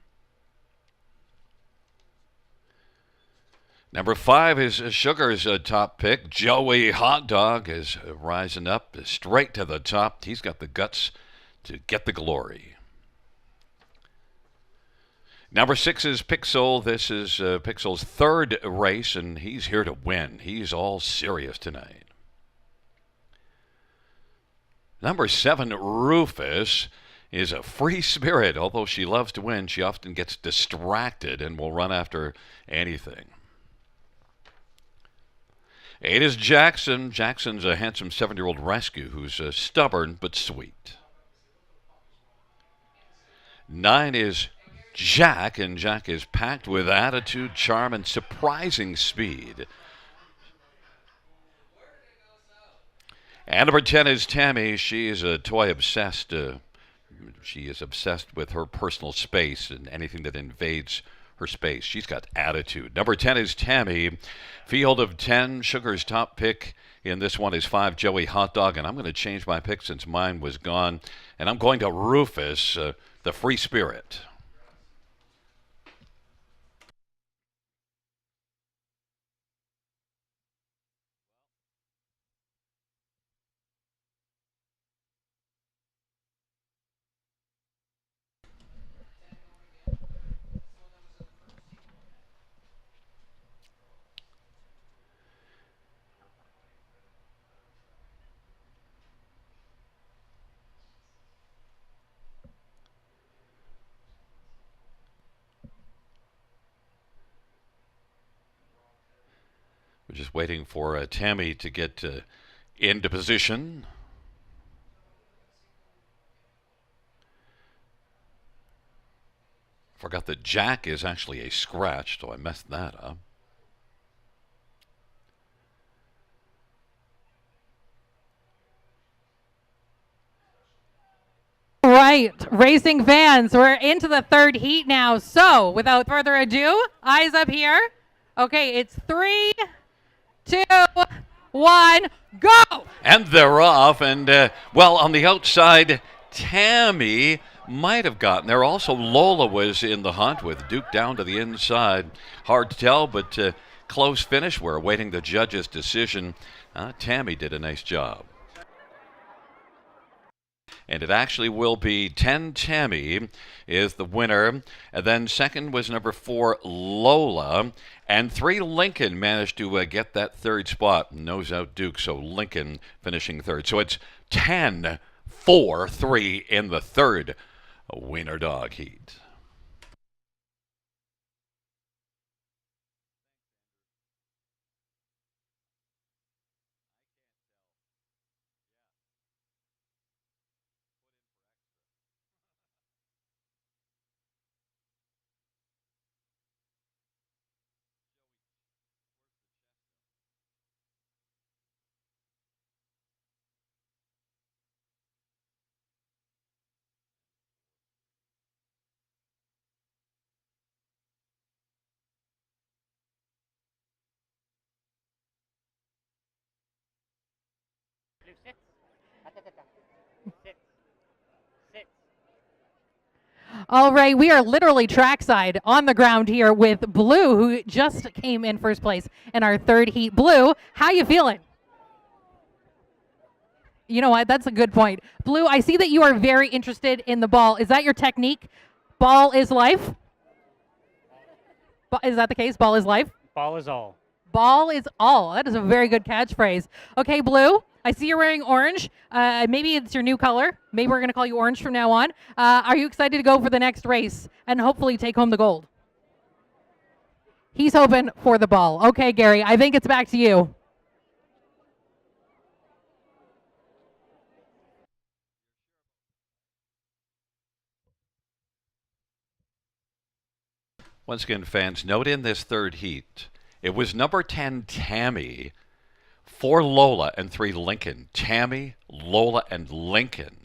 Number 5 is Sugar's top pick. Joey Hot Dog is rising up straight to the top. He's got the guts to get the glory. Number 6 is Pixel. This is Pixel's third race, and he's here to win. He's all serious tonight. Number 7, Rufus, is a free spirit. Although she loves to win, she often gets distracted and will run after anything. 8 is Jackson. Jackson's a handsome 7-year-old rescue who's stubborn but sweet. 9 is Jack, and Jack is packed with attitude, charm, and surprising speed. And number 10 is Tammy. She is a toy obsessed. She is obsessed with her personal space and anything that invades her space. She's got attitude. Number 10 is Tammy. Field of 10. Sugar's top pick in this one is 5, Joey Hot Dog. And I'm going to change my pick since mine was gone. And I'm going to Rufus, the free spirit. We're just waiting for Tammy to get into position. Forgot that Jack is actually a scratch, so I messed that up. Right, racing fans, we're into the third heat now. So, without further ado, eyes up here. Okay, it's 3, 2, 1, go! And they're off. And, well, on the outside, Tammy might have gotten there. Also, Lola was in the hunt with Duke down to the inside. Hard to tell, but close finish. We're awaiting the judge's decision. Tammy did a nice job. And it actually will be 10 Tammy is the winner. And then second was number 4 Lola. And 3 Lincoln managed to get that third spot. Nose out Duke, so Lincoln finishing third. So it's 10-4-3 in the third wiener dog heat. All right, we are literally trackside on the ground here with Blue, who just came in first place in our third heat. Blue, how you feeling? You know what? That's a good point. Blue, I see that you are very interested in the ball. Is that your technique? Ball is life? Is that the case? Ball is life? Ball is all. Ball is all. That is a very good catchphrase. Okay, Blue, I see you're wearing orange. Maybe it's your new color. Maybe we're going to call you orange from now on. Are you excited to go for the next race and hopefully take home the gold? He's hoping for the ball. Okay, Gary, I think it's back to you. Once again, fans, note in this third heat, it was number 10, Tammy, 4, Lola, and 3, Lincoln. Tammy, Lola, and Lincoln.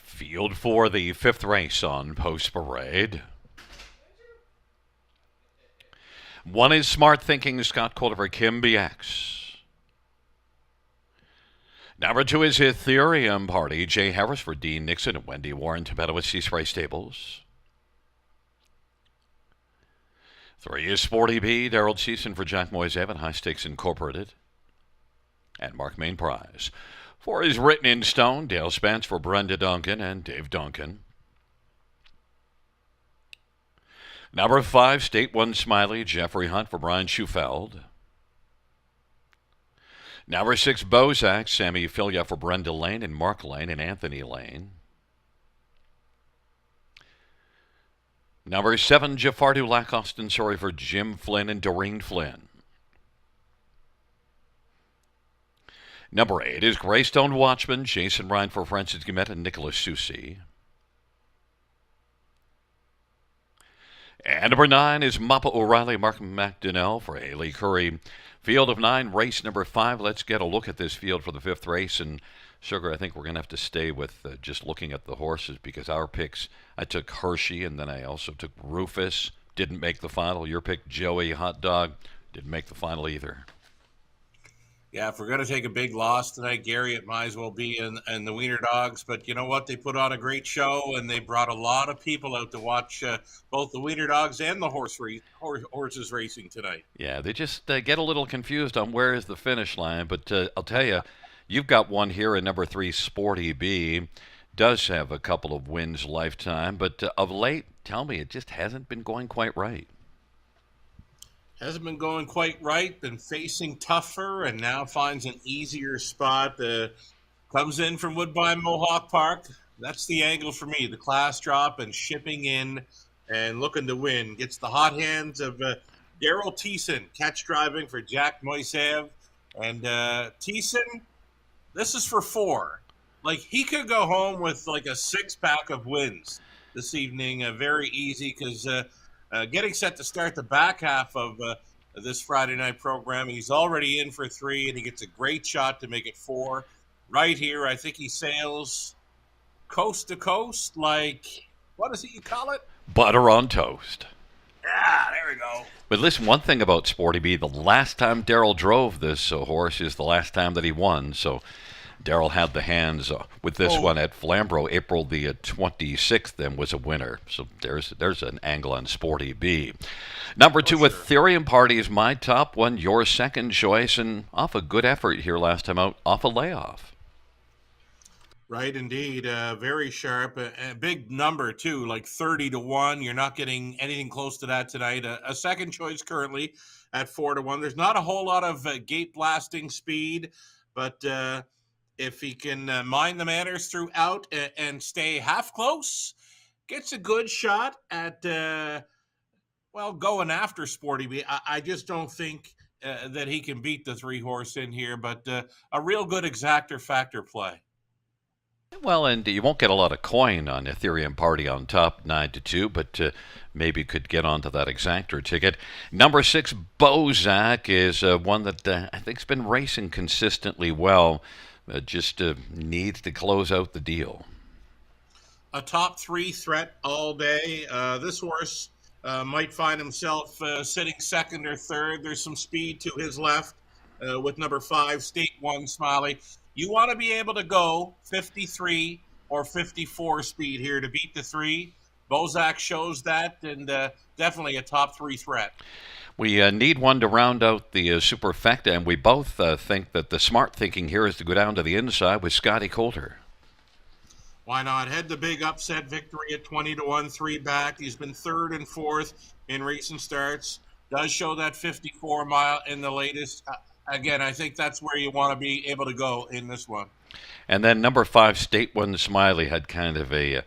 Field for the 5th race on Post Parade. 1 is Smart Thinking, Scott Culver, Kim BX. Number 2 is Ethereum Party, Jay Harris for Dean Nixon and Wendy Warren, Tepetawis Race Stables. 3 is Sporty B, Daryl Cheeson for Jack Moisev, High Stakes Incorporated, and Mark Main Prize. 4 is Written in Stone, Dale Spence for Brenda Duncan and Dave Duncan. Number 5, State 1 Smiley, Jeffrey Hunt for Brian Schufeld. Number 6, Bozak, Sammy Filia for Brenda Lane and Mark Lane and Anthony Lane. Number 7, Jafardu Lacoste, sorry, for Jim Flynn and Doreen Flynn. Number 8 is Greystone Watchman, Jason Ryan for Francis Gumet and Nicholas Susi. And number 9 is Mappa O'Reilly, Mark McDonnell for Haley Curry. Field of 9, race number 5. Let's get a look at this field for the 5th race. And Sugar, I think we're going to have to stay with just looking at the horses because our picks, I took Hershey and then I also took Rufus. Didn't make the final. Your pick, Joey Hot Dog, didn't make the final either. Yeah, if we're going to take a big loss tonight, Gary, it might as well be in the Wiener Dogs. But you know what? They put on a great show, and they brought a lot of people out to watch both the Wiener Dogs and the horses racing tonight. Yeah, they just get a little confused on where is the finish line. But I'll tell you, you've got one here in number 3, Sporty B. Does have a couple of wins lifetime, but of late, tell me, it just hasn't been going quite right. Hasn't been going quite right, been facing tougher, and now finds an easier spot. Comes in from Woodbine Mohawk Park. That's the angle for me, the class drop and shipping in and looking to win. Gets the hot hands of Daryl Thiessen, catch driving for Jack Moisev. And Thiessen, this is for 4. Like, he could go home with like a 6-pack of wins this evening. Very easy because getting set to start the back half of this Friday night program. He's already in for 3, and he gets a great shot to make it 4. Right here, I think he sails coast to coast like, what is it you call it? Butter on toast. Yeah, there we go. But listen, one thing about Sporty B, the last time Daryl drove this horse is the last time that he won. So Daryl had the hands with this one at Flamborough, April the 26th, and was a winner. So there's an angle on Sporty B. Number 2, Ethereum Party is my top one, your second choice, and off a good effort here last time out, off a layoff. Right, indeed. Very sharp. A big number, too, like 30-1. You're not getting anything close to that tonight. A second choice currently at 4-1. There's not a whole lot of gate blasting speed, but if he can mind the manners throughout and stay half close, gets a good shot at, going after Sporty B. I just don't think that he can beat the 3-horse in here, but a real good exactor factor play. Well, and you won't get a lot of coin on Ethereum Party on top 9-2, but maybe could get onto that exactor ticket. Number 6, Bozak, is one that I think's been racing consistently well. Just needs to close out the deal. A top 3 threat all day. This horse might find himself sitting second or third. There's some speed to his left with number 5, State 1 Smiley. You want to be able to go 53 or 54 speed here to beat the 3. Bozak shows that, and definitely a top 3 threat. We need one to round out the superfecta, and we both think that the smart thinking here is to go down to the inside with Scotty Coulter. Why not? Had the big upset victory at 20-1, 3 back. He's been 3rd and 4th in recent starts. Does show that 54 mile in the latest. Again, I think that's where you want to be able to go in this one. And then number 5, State 1 Smiley, had kind of a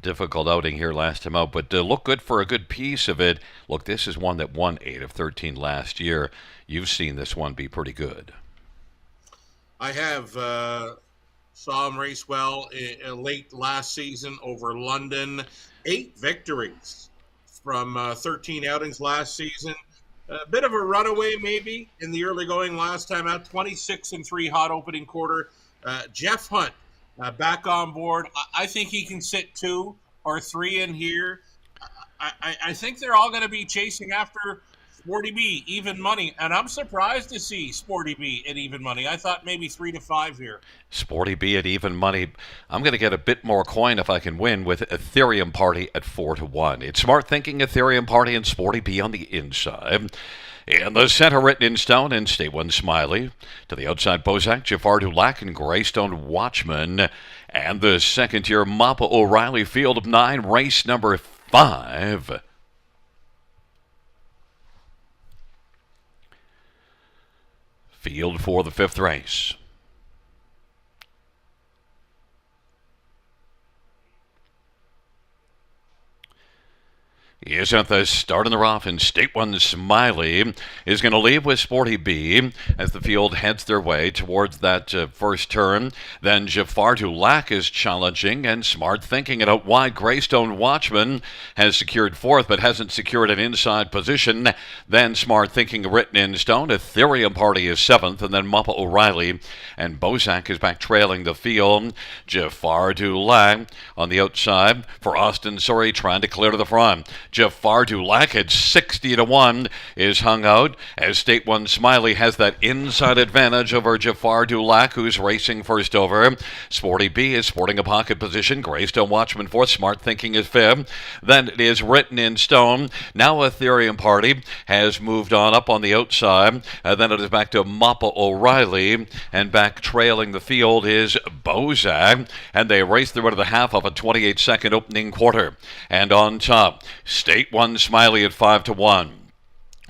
difficult outing here last time out, but looked good for a good piece of it. Look, this is one that won 8 of 13 last year. You've seen this one be pretty good. I have saw him race well late last season over London. 8 victories from 13 outings last season. A bit of a runaway maybe in the early going last time out. 26-3 hot opening quarter. Jeff Hunt back on board. I think he can sit 2 or 3 in here. I think they're all going to be chasing after Sporty B, even money. And I'm surprised to see Sporty B at even money. I thought maybe 3 to 5 here. Sporty B at even money. I'm going to get a bit more coin if I can win with Ethereum Party at 4 to 1. It's Smart Thinking, Ethereum Party, and Sporty B on the inside. In the center, written in stone, and State One Smiley. To the outside, Bozak, Jafar Dulac, and Greystone Watchman. And the second tier, Mappa O'Reilly, field of 9, race number 5. Field for the 5th race. He is at the start in the rough, and State One Smiley is going to leave with Sporty B as the field heads their way towards that first turn. Then Jafar Dulac is challenging, and Smart Thinking at out wide. Greystone Watchman has secured 4th, but hasn't secured an inside position. Then Smart Thinking written in stone. Ethereum Party is 7th, and then Mappa O'Reilly and Bozak is back trailing the field. Jafar Dulac on the outside for Austin Surrey trying to clear to the front. Jafar Dulac at 60 to 1 is hung out as State One Smiley has that inside advantage over Jafar Dulac, who's racing first over. Sporty B is sporting a pocket position. Greystone Watchman 4th. Smart Thinking is 5th. Then it is written in stone. Now Ethereum Party has moved on up on the outside. Then it is back to Mappa O'Reilly, and back trailing the field is Bozak, and they race through to the half of a 28-second opening quarter. And on top, State One Smiley at 5 to 1.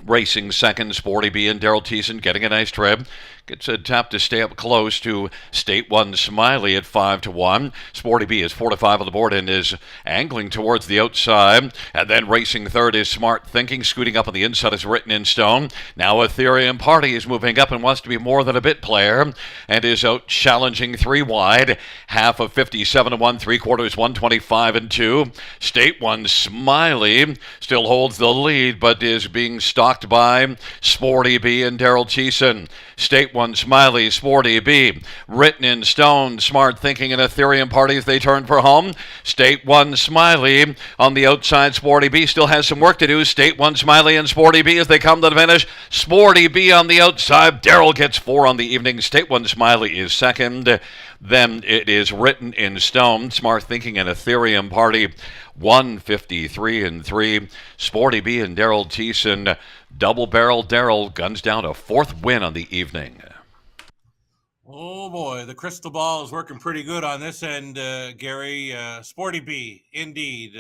Racing second, Sporty B and Daryl Thiessen getting a nice trip. Gets a tap to stay up close to State One Smiley at 5 to 1. Sporty B is 4 to 5 on the board and is angling towards the outside. And then racing third is Smart Thinking. Scooting up on the inside is written in stone. Now Ethereum Party is moving up and wants to be more than a bit player and is out challenging 3 wide. Half of 57 to 1, 3/4 125 and 2. State One Smiley still holds the lead but is being stalked by Sporty B and Daryl Thiessen. State One Smiley, Sporty B, written in stone. Smart Thinking and Ethereum Party as they turn for home. State One Smiley on the outside. Sporty B still has some work to do. State One Smiley and Sporty B as they come to the finish. Sporty B on the outside. Daryl gets 4 on the evening. State One Smiley is second. Then it is written in stone. Smart Thinking and Ethereum Party 153 and 3. Sporty B and Daryl Thiessen. Double barrel Daryl guns down a 4th win on the evening. Oh boy, the crystal ball is working pretty good on this end, Gary. Sporty B, indeed,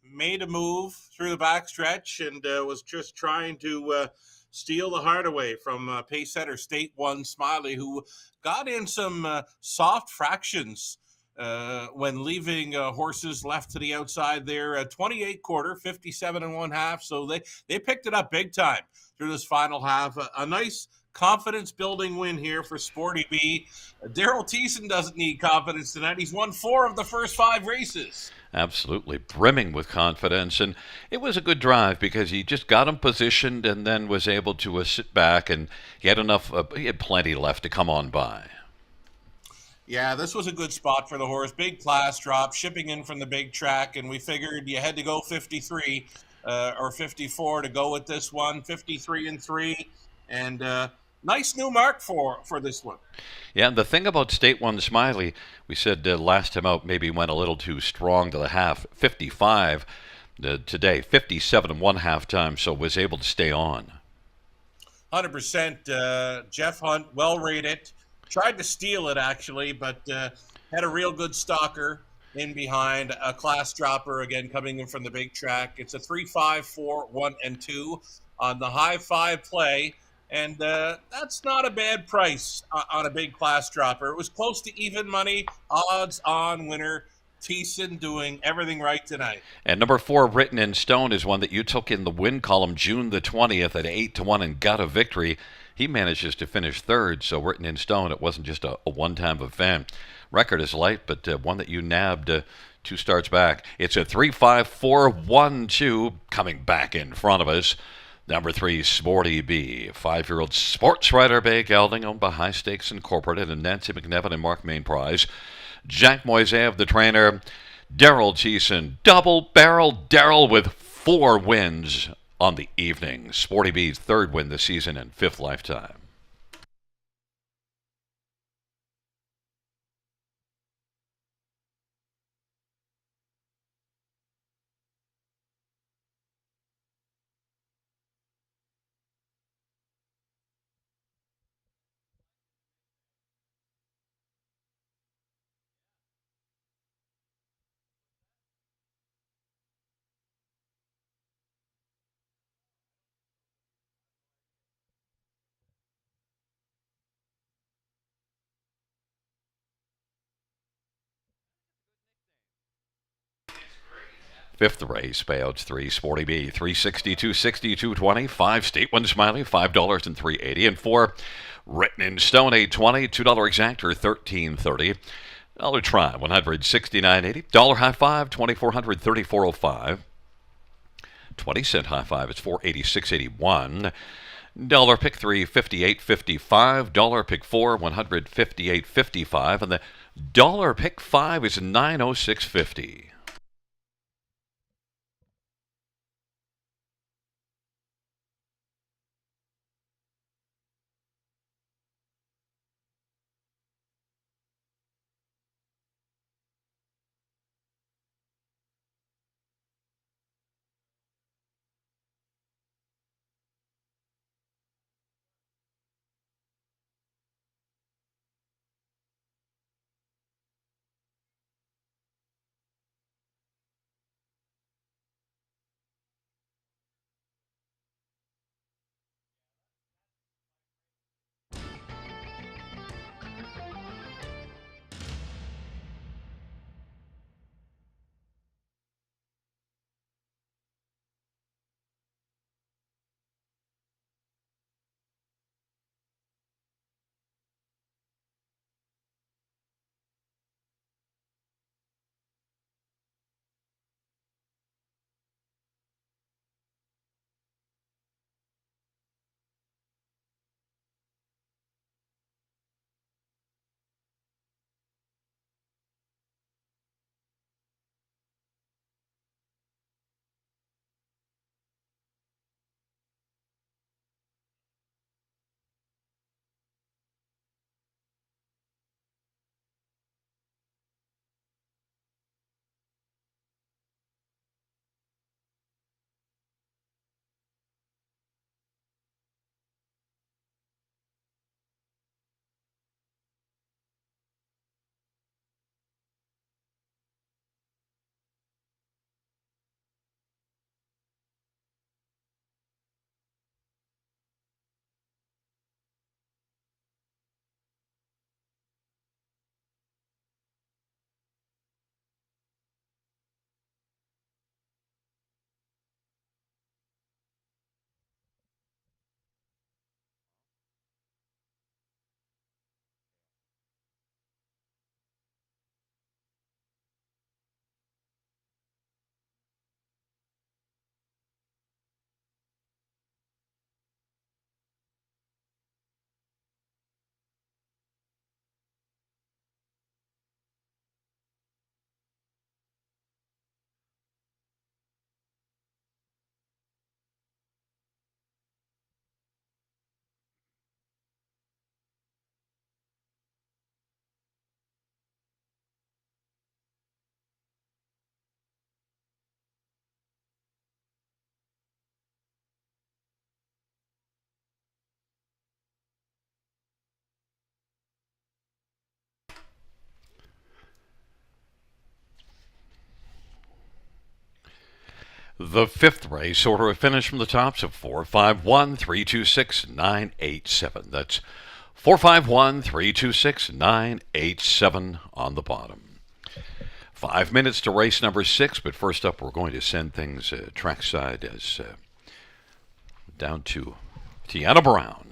made a move through the backstretch and was just trying to steal the heart away from pace setter State One Smiley, who got in some soft fractions when leaving horses left to the outside there. 28 1/4, 57 1/2. So they picked it up big time through this final half. A nice confidence building win here for Sporty B. Daryl Thiessen doesn't need confidence tonight. He's won 4 of the first 5 races. Absolutely brimming with confidence, and it was a good drive because he just got him positioned and then was able to sit back, and he had plenty left to come on by. Yeah, this was a good spot for the horse. Big class drop, shipping in from the big track, and we figured you had to go 53 or 54 to go with this one. 53 and 3, and nice new mark for this one. Yeah, and the thing about State One Smiley, we said last time out maybe went a little too strong to the half. 55 today, 57 1/2 time, so was able to stay on. 100%. Jeff Hunt, well rated. Tried to steal it, actually, but had a real good stalker in behind. A class dropper, again, coming in from the big track. It's a 3, 5, 4, 1, and 2 on the high 5 play. And that's not a bad price on a big class dropper. It was close to even money. Odds on winner. Thiessen doing everything right tonight. And number 4, written in stone, is one that you took in the win column June the 20th at 8 to 1 and got a victory. He manages to finish 3rd, so written in stone, it wasn't just a one-time event. Record is light, but one that you nabbed 2 starts back. It's a 3, 5, 4, 1, 2 coming back in front of us. Number 3, Sporty B, 5-year-old sports writer, Bay Gelding, owned by High Stakes Incorporated and Nancy McNevin and Mark Mainprize. Jack Moiseyev, the trainer. Daryl Thiessen, double barrel Daryl with 4 wins on the evening. Sporty B's third win this season and fifth lifetime. Fifth race, payouts 3, Sporty B, 360, 260, 220, 5, State One Smiley, $5 and $3.80, and 4, Written in Stone, $8.20, $2 exactor, $13.30, dollar try, $169.80, dollar high five, $2,400, $34.05, 20-cent high five, it's $486.81. Dollar pick 3, $58.55. Dollar pick 4, $158.55. And the dollar pick 5 is $906.50. The fifth race, order of finish from the tops of 4, 5, 1, 3, 2, 6, 9, 8, 7. That's 4, 5, 1, 3, 2, 6, 9, 8, 7 on the bottom. 5 minutes to race number 6, but first up, we're going to send things trackside as down to Tiana Brown.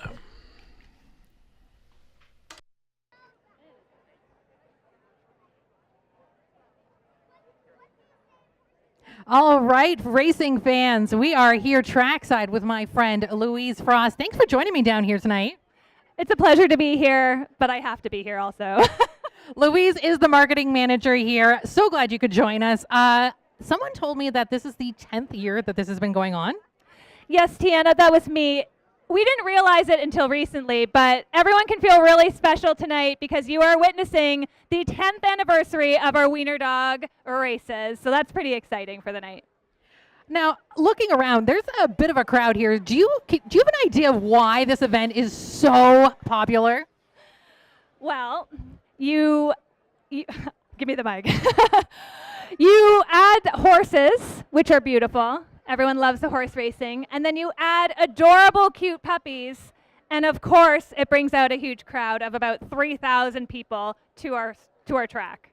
All right, racing fans, we are here trackside with my friend Louise Frost. Thanks for joining me down here tonight. It's a pleasure to be here, but I have to be here also. Louise is the marketing manager here. So glad you could join us. Someone told me that this is the 10th year that this has been going on. Yes, Tiana, that was me. We didn't realize it until recently, but everyone can feel really special tonight because you are witnessing the 10th anniversary of our Wiener Dog races. So that's pretty exciting for the night. Now, looking around, there's a bit of a crowd here. Do you have an idea of why this event is so popular? Well, you give me the mic. You add horses, which are beautiful. Everyone loves the horse racing. And then you add adorable, cute puppies. And of course, it brings out a huge crowd of about 3,000 people to our track.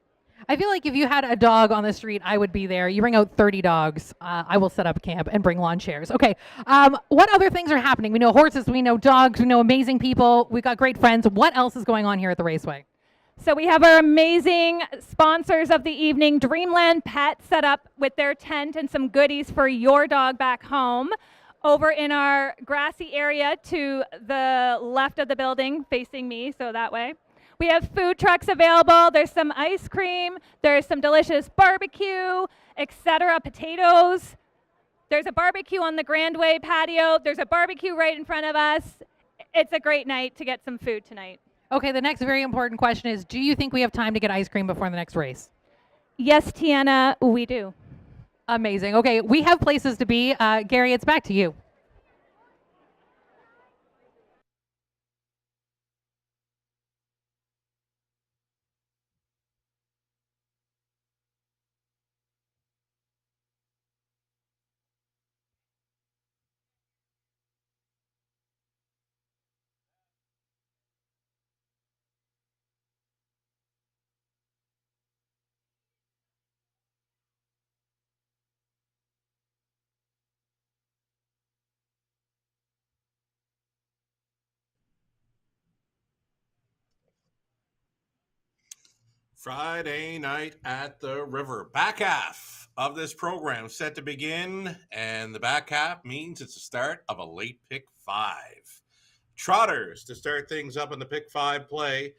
I feel like if you had a dog on the street, I would be there. You bring out 30 dogs, I will set up camp and bring lawn chairs. Okay, what other things are happening? We know horses, we know dogs, we know amazing people. We've got great friends. What else is going on here at the Raceway? So we have our amazing sponsors of the evening, Dreamland Pet, set up with their tent and some goodies for your dog back home. Over in our grassy area to the left of the building, facing me, so that way. We have food trucks available. There's some ice cream. There's some delicious barbecue, etc. Potatoes. There's a barbecue on the Grandway patio. There's a barbecue right in front of us. It's a great night to get some food tonight. Okay, the next very important question is, do you think we have time to get ice cream before the next race? Yes, Tiana, we do. Amazing. Okay, we have places to be. Gary, it's back to you. Friday night at the river. Back half of this program set to begin, and the back half means it's the start of a late pick five. Trotters to start things up in the pick five play.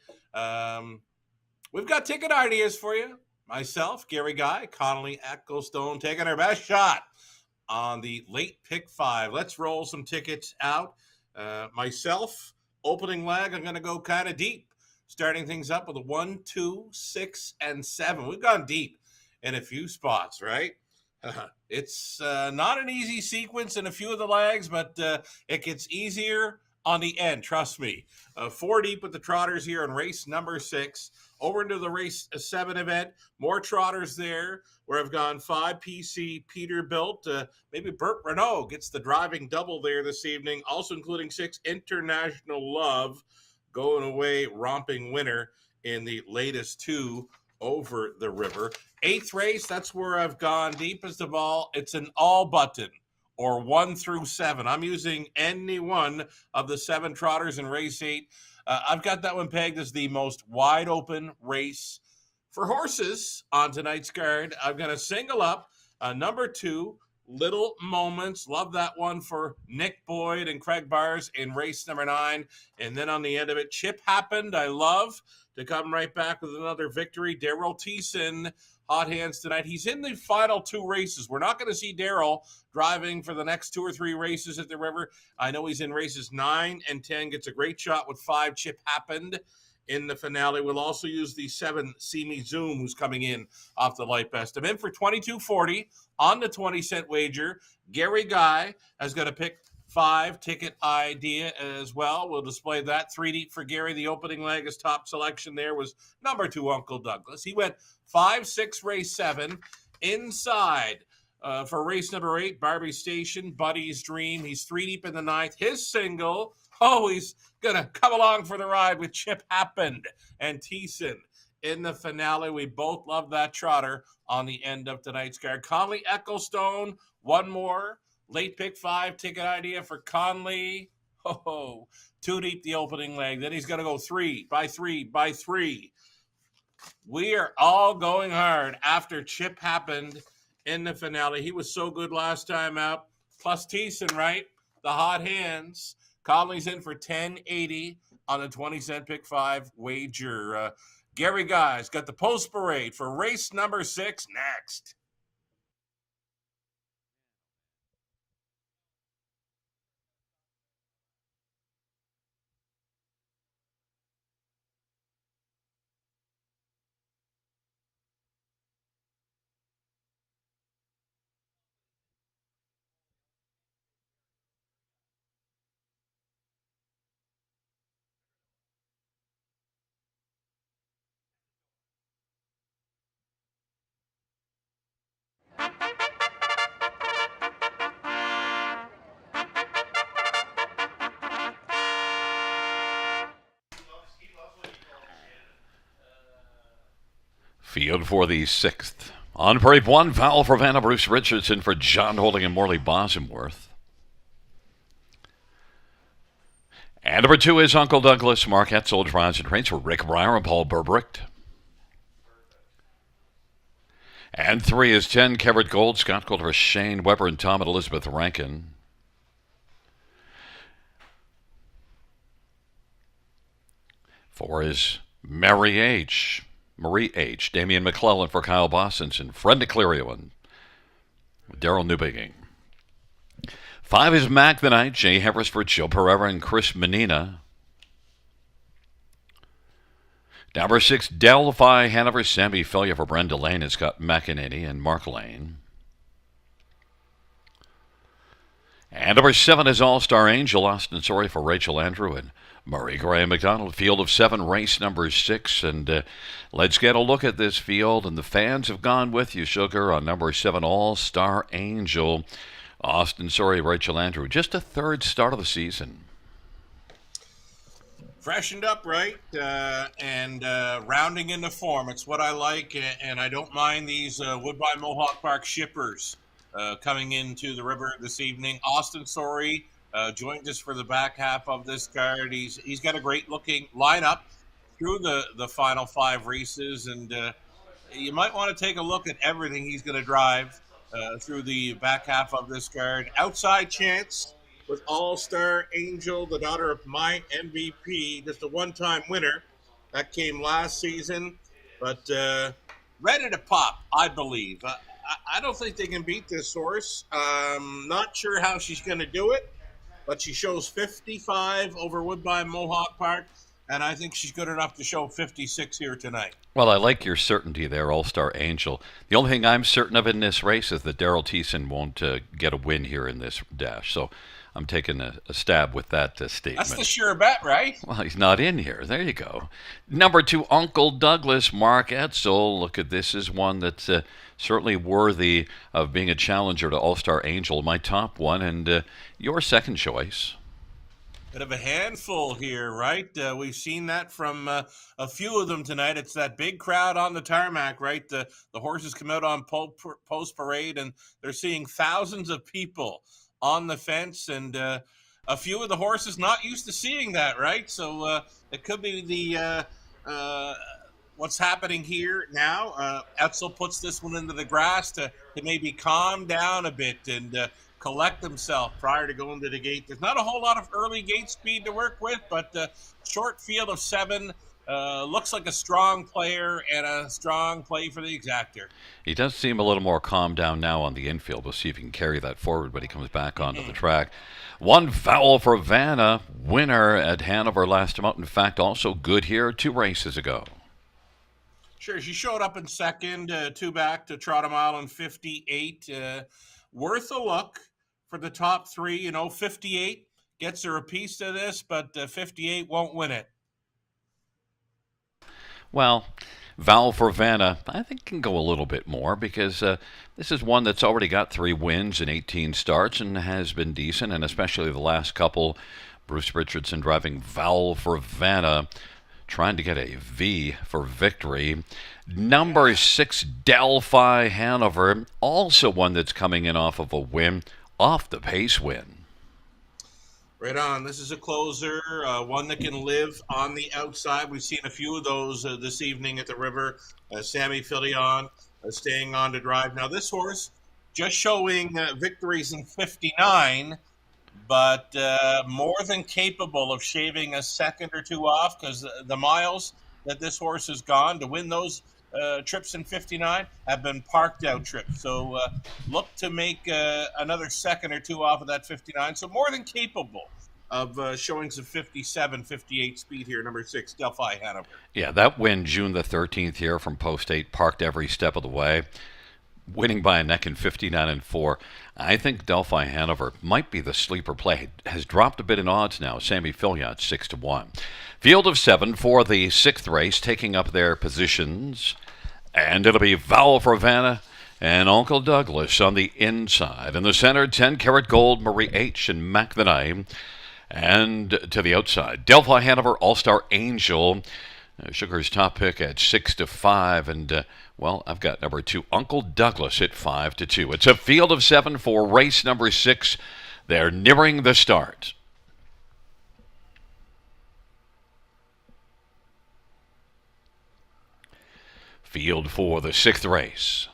We've got ticket ideas for you. Myself, Gary Guy, Connolly Ecclestone taking our best shot on the late pick five. Let's roll some tickets out. Myself, opening leg, I'm going to go kind of deep. Starting things up with a 1, 2, 6, and 7. We've gone deep in a few spots, right? It's not an easy sequence in a few of the legs, but it gets easier on the end, trust me. 4 deep with the Trotters here in race number 6. Over into the race 7 event. More Trotters there, where I've gone 5 PC Peterbilt. Maybe Burt Renault gets the driving double there this evening, also including 6 International Love. Going away, romping winner in the latest 2 over the river. 8th race, that's where I've gone deepest of all. It's an all button, or 1 through 7. I'm using any one of the 7 Trotters in race 8. I've got that one pegged as the most wide open race for horses on tonight's card. I'm going to single up number 2, Little Moments. Love that one for Nick Boyd and Craig Bars in race number 9. And then on the end of it, Chip Happened. I love to come right back with another victory. Daryl Thiessen, hot hands tonight. He's in the final 2 races. We're not going to see Daryl driving for the next 2 or 3 races at the river. I know he's in races 9 and 10. Gets a great shot with 5. Chip Happened in the finale. We'll also use the 7 See Me Zoom, who's coming in off the light best. I'm in for $22.40 on the 20-cent wager. Gary Guy has got a pick 5 ticket idea as well. We'll display that. 3 deep for Gary. The opening leg, his top selection there was number 2, Uncle Douglas. He went 5, 6, race 7 inside. For race number 8, Barbie Station, Buddy's Dream. He's 3 deep in the 9th. His single, he's going to come along for the ride with Chip Happened and Thiessen in the finale. We both love that trotter on the end of tonight's card. Conley Ecclestone, one more. Late pick 5 ticket idea for Conley. 2 deep the opening leg. Then he's going to go 3 by 3 by 3. We are all going hard after Chip Happened in the finale. He was so good last time out. Plus Thiessen, right? The hot hands. Conley's in for $10.80 on the 20-cent pick 5 wager. Gary Guy's got the post parade for race number 6 next. Field for the sixth. On parade one, foul for Vanna, Bruce Richardson for John Holding and Morley Bosworth. And number two is Uncle Douglas. Mark Etzel drives and trains for Rick Breyer and Paul Burbrecht. And three is 10, Kevert Gold, Scott Gold for Shane Weber and Tom and Elizabeth Rankin. Four is Marie H., Damian McClellan for Kyle Bostons and Fred DeClerio and Daryl Newbigging. Five is Mac the Knight, Jay Harris for Joe Pereira and Chris Menina. Number six, Delphi Hanover, Sammy Filia for Brenda Lane and Scott McEnany and Mark Lane. And number seven is All-Star Angel, Austin Sorry for Rachel Andrew and Murray Graham McDonald. Field of seven, race number six. And let's get a look at this field. And the fans have gone with you, Sugar, on number seven, All-Star Angel. Austin Sorry, Rachel Andrew. Just a third start of the season. Freshened up, right? And rounding into form. It's what I like, and I don't mind these Woodbine Mohawk Park shippers coming into the river this evening. Austin Sorry joined us for the back half of this card. He's got a great-looking lineup through the final five races, and you might want to take a look at everything he's going to drive through the back half of this card. Outside Chance with All-Star Angel, the daughter of my MVP, just a one-time winner. That came last season, but ready to pop, I believe. I don't think they can beat this horse. Not sure how she's going to do it, but she shows 55 over Woodbine Mohawk Park, and I think she's good enough to show 56 here tonight. Well, I like your certainty there, All-Star Angel. The only thing I'm certain of in this race is that Daryl Thiessen won't get a win here in this dash. So I'm taking a stab with that statement. That's the sure bet, right? Well, he's not in here. There you go. Number two, Uncle Douglas, Mark Etzel. Look at this is one that's certainly worthy of being a challenger to All-Star Angel, my top one, and your second choice. Bit of a handful here, right? We've seen that from a few of them tonight. It's that big crowd on the tarmac, right? The horses come out on post parade, and they're seeing thousands of people on the fence, and a few of the horses not used to seeing that, right? So it could be the what's happening here now. Etzel puts this one into the grass to maybe calm down a bit and collect himself prior to going to the gate. There's not a whole lot of early gate speed to work with, but short field of seven looks like a strong player and a strong play for the exactor. He does seem a little more calmed down now on the infield. We'll see if he can carry that forward when he comes back onto the track. One foul for Vanna, winner at Hanover last time out. In fact, also good here 2 races ago. Sure, she showed up in second, 2 back to Trottom Island 58. Worth a look for the top 3. 58 gets her a piece of this, but 58 won't win it. Well, Val for Vanna, I think can go a little bit more because this is one that's already got 3 wins in 18 starts and has been decent, and especially the last couple. Bruce Richardson driving Val for Vanna, trying to get a V for victory. Number 6, Delphi Hanover, also one that's coming in off of a win, off the pace win. Right on. This is a closer, one that can live on the outside. We've seen a few of those this evening at the river. Sammy Filion staying on to drive. Now, this horse just showing victories in 59, but more than capable of shaving a second or 2 off, because the miles that this horse has gone to win those trips in 59 have been parked out trips. So look to make another second or 2 off of that 59. So more than capable of showing some 57, 58 speed here, number 6, Delphi Hanover. Yeah, that win June the 13th here from Post 8, parked every step of the way, winning by a neck in 59-4. I think Delphi Hanover might be the sleeper play. Has dropped a bit in odds now. Sammy Filion 6-1. Field of 7 for the 6th race, taking up their positions. And it'll be Val for Vanna, And Uncle Douglas on the inside. In the center, 10 Karat Gold, Marie H. and Mac the Name. And to the outside, Delphi Hanover, All-Star Angel. Sugar's top pick at 6-5. And, well, I've got number 2, Uncle Douglas at 5-2. It's a field of 7 for race number 6. They're nearing the start. Field for the 6th race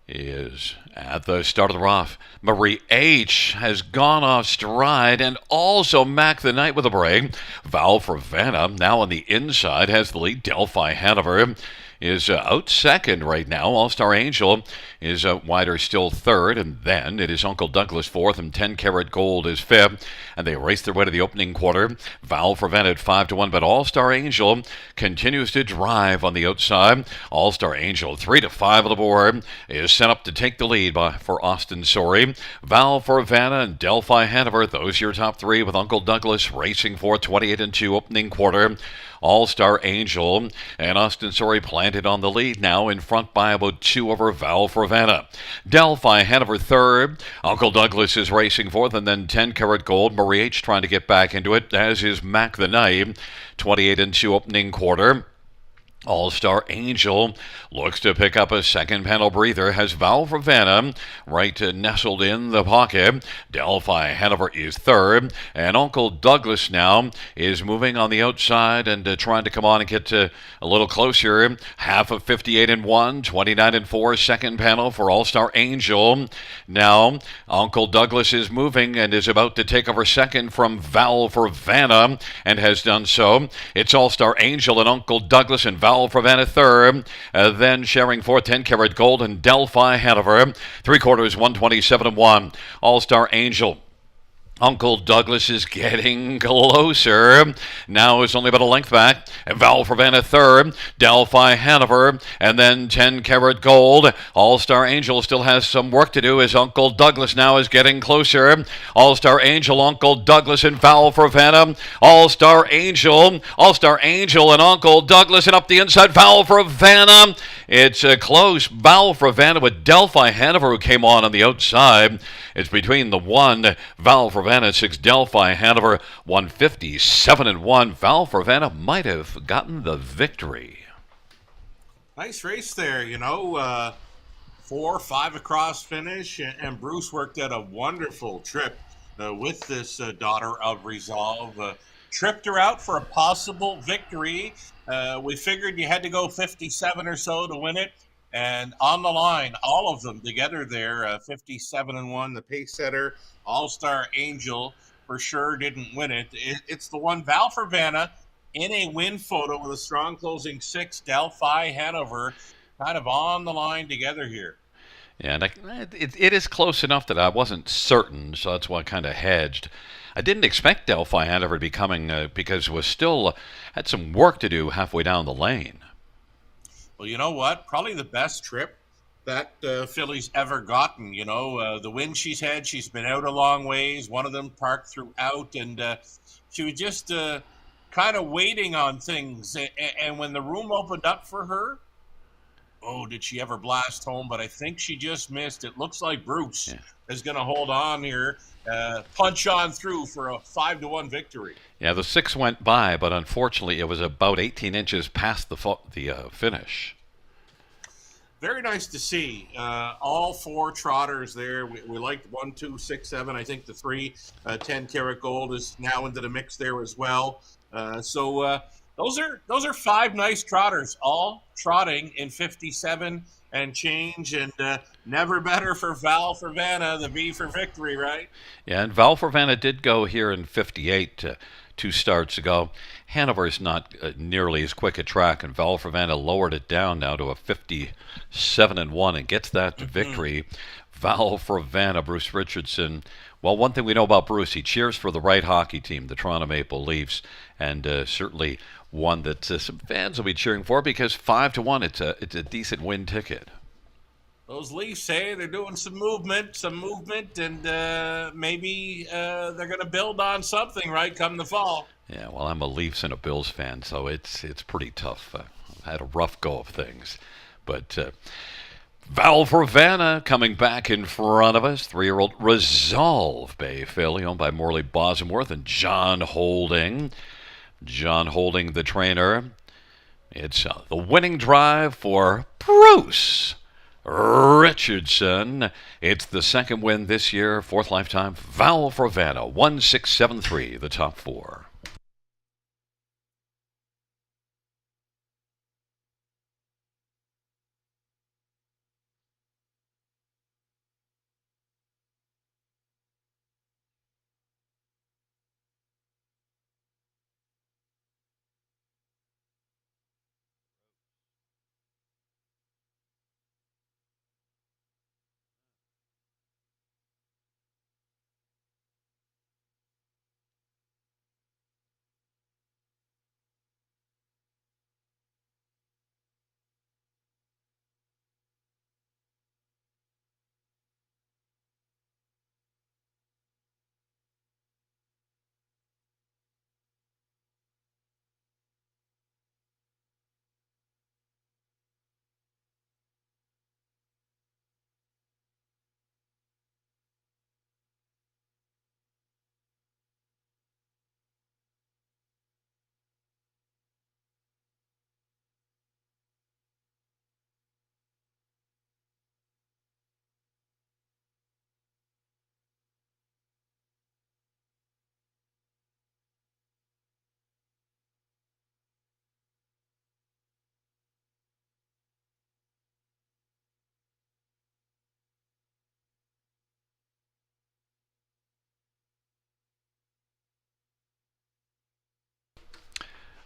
is at the start of the rough. Marie H. has gone off stride, and also Mac the Knight with a break. Val for Vanna now on the inside has the lead. Delphi Hanover is out second right now. All-Star Angel is wider still third, and then it is Uncle Douglas fourth, and 10 Karat Gold is fifth, and they race their way to the opening quarter. Val for Vanna at 5-1, but All-Star Angel continues to drive on the outside. All-Star Angel 3-5 on the board is set up to take the lead for Austin Sorry. Val for Vanna and Delphi Hanover, those are your top 3, with Uncle Douglas racing for 28-2 opening quarter. All-Star Angel and Austin Sorry planted on the lead now, in front by about 2 over Val for Vanna. Delphi Hanover third. Uncle Douglas is racing fourth, and then 10 Karat Gold. Marie H. trying to get back into it, as is Mac the Knight. 28-2 opening quarter. All-Star Angel looks to pick up a second panel breather, has Val for Vanna right nestled in the pocket. Delphi Hanover is third, and Uncle Douglas now is moving on the outside and trying to come on and get a little closer. Half of 58-1, 29-4, second panel for All-Star Angel. Now Uncle Douglas is moving and is about to take over second from Val for Vanna, and has done so. It's All-Star Angel and Uncle Douglas and Val for Vanna third, then sharing for 10 Karat Gold and Delphi Hanover. 3/4, 127-1. All-Star Angel. Uncle Douglas is getting closer. Now is only about a length back. And Val for Vanna third, Delphi Hanover, and then 10 Karat Gold. All-Star Angel still has some work to do, as Uncle Douglas now is getting closer. All-Star Angel, Uncle Douglas, and Val for Vanna. All-Star Angel, and Uncle Douglas, and up the inside, Val for Vanna. It's close. Val for Vanna with Delphi Hanover, who came on the outside. It's between the 1, Val for Vanna, 6, Delphi Hanover, 157-1. Val for Vanna might have gotten the victory. Nice race there, 4, 5 across finish, and Bruce worked out a wonderful trip with this Daughter of Resolve. Tripped her out for a possible victory. We figured you had to go 57 or so to win it. And on the line, all of them together there, 57-1, the pace setter. All-Star Angel for sure didn't win it. It's the one, Val for Vanna, in a win photo with a strong closing 6, Delphi Hanover, kind of on the line together here. Yeah, and it is close enough that I wasn't certain, so that's why I kind of hedged. I didn't expect Delphi Hanover to be coming because it was still had some work to do halfway down the lane. Well, you know what? Probably the best trip that filly's ever gotten. The win she's had, she's been out a long ways. One of them parked throughout, and she was just kind of waiting on things. And when the room opened up for her, did she ever blast home? But I think she just missed. It looks like Bruce is going to hold on here, punch on through for a 5-1 victory. Yeah, the 6 went by, but unfortunately it was about 18 inches past the finish. Very nice to see. All 4 trotters there. We liked 1, 2, 6, 7. I think the 3, 10 Karat Gold is now into the mix there as well. So those are 5 nice trotters, all trotting in 57 and change, and never better for Val for Vanna, the V for victory, right? Yeah, and Val for Vanna did go here in 58 2 starts ago. Hanover's not nearly as quick a track, and Val for Vanna lowered it down now to a 57-1 and gets that victory. Val for Vanna, Bruce Richardson. Well, one thing we know about Bruce, he cheers for the right hockey team, the Toronto Maple Leafs, and certainly one that some fans will be cheering for, because 5-1, it's a decent win ticket. Those Leafs say they're doing some movement, and maybe they're going to build on something right come the fall. Yeah, well, I'm a Leafs and a Bills fan, so it's pretty tough had a rough go of things. But Val Vanna coming back in front of us. 3-year-old Resolve Bay filly owned by Morley Bosworth and John Holding. John Holding, the trainer. It's the winning drive for Bruce Richardson. It's the second win this year, fourth lifetime. Val Vanna, 1673, the top four.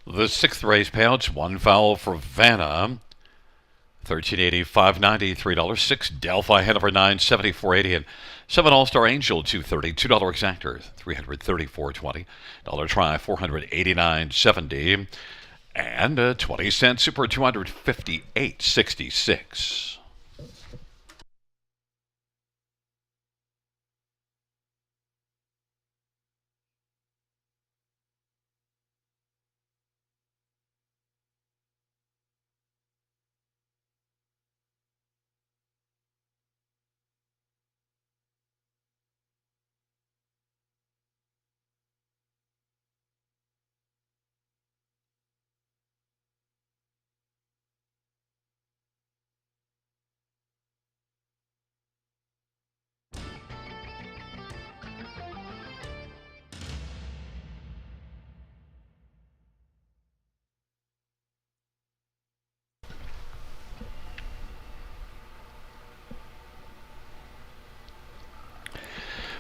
The sixth race payouts, one foul for Vanna, $13.80, $5.90, $3, 6 Delphi Hanover 970, $4.80, and 7 All-Star Angel $2.30, $2 exactor $334.20, dollar try $489.70, and a 20-cent super $258.66.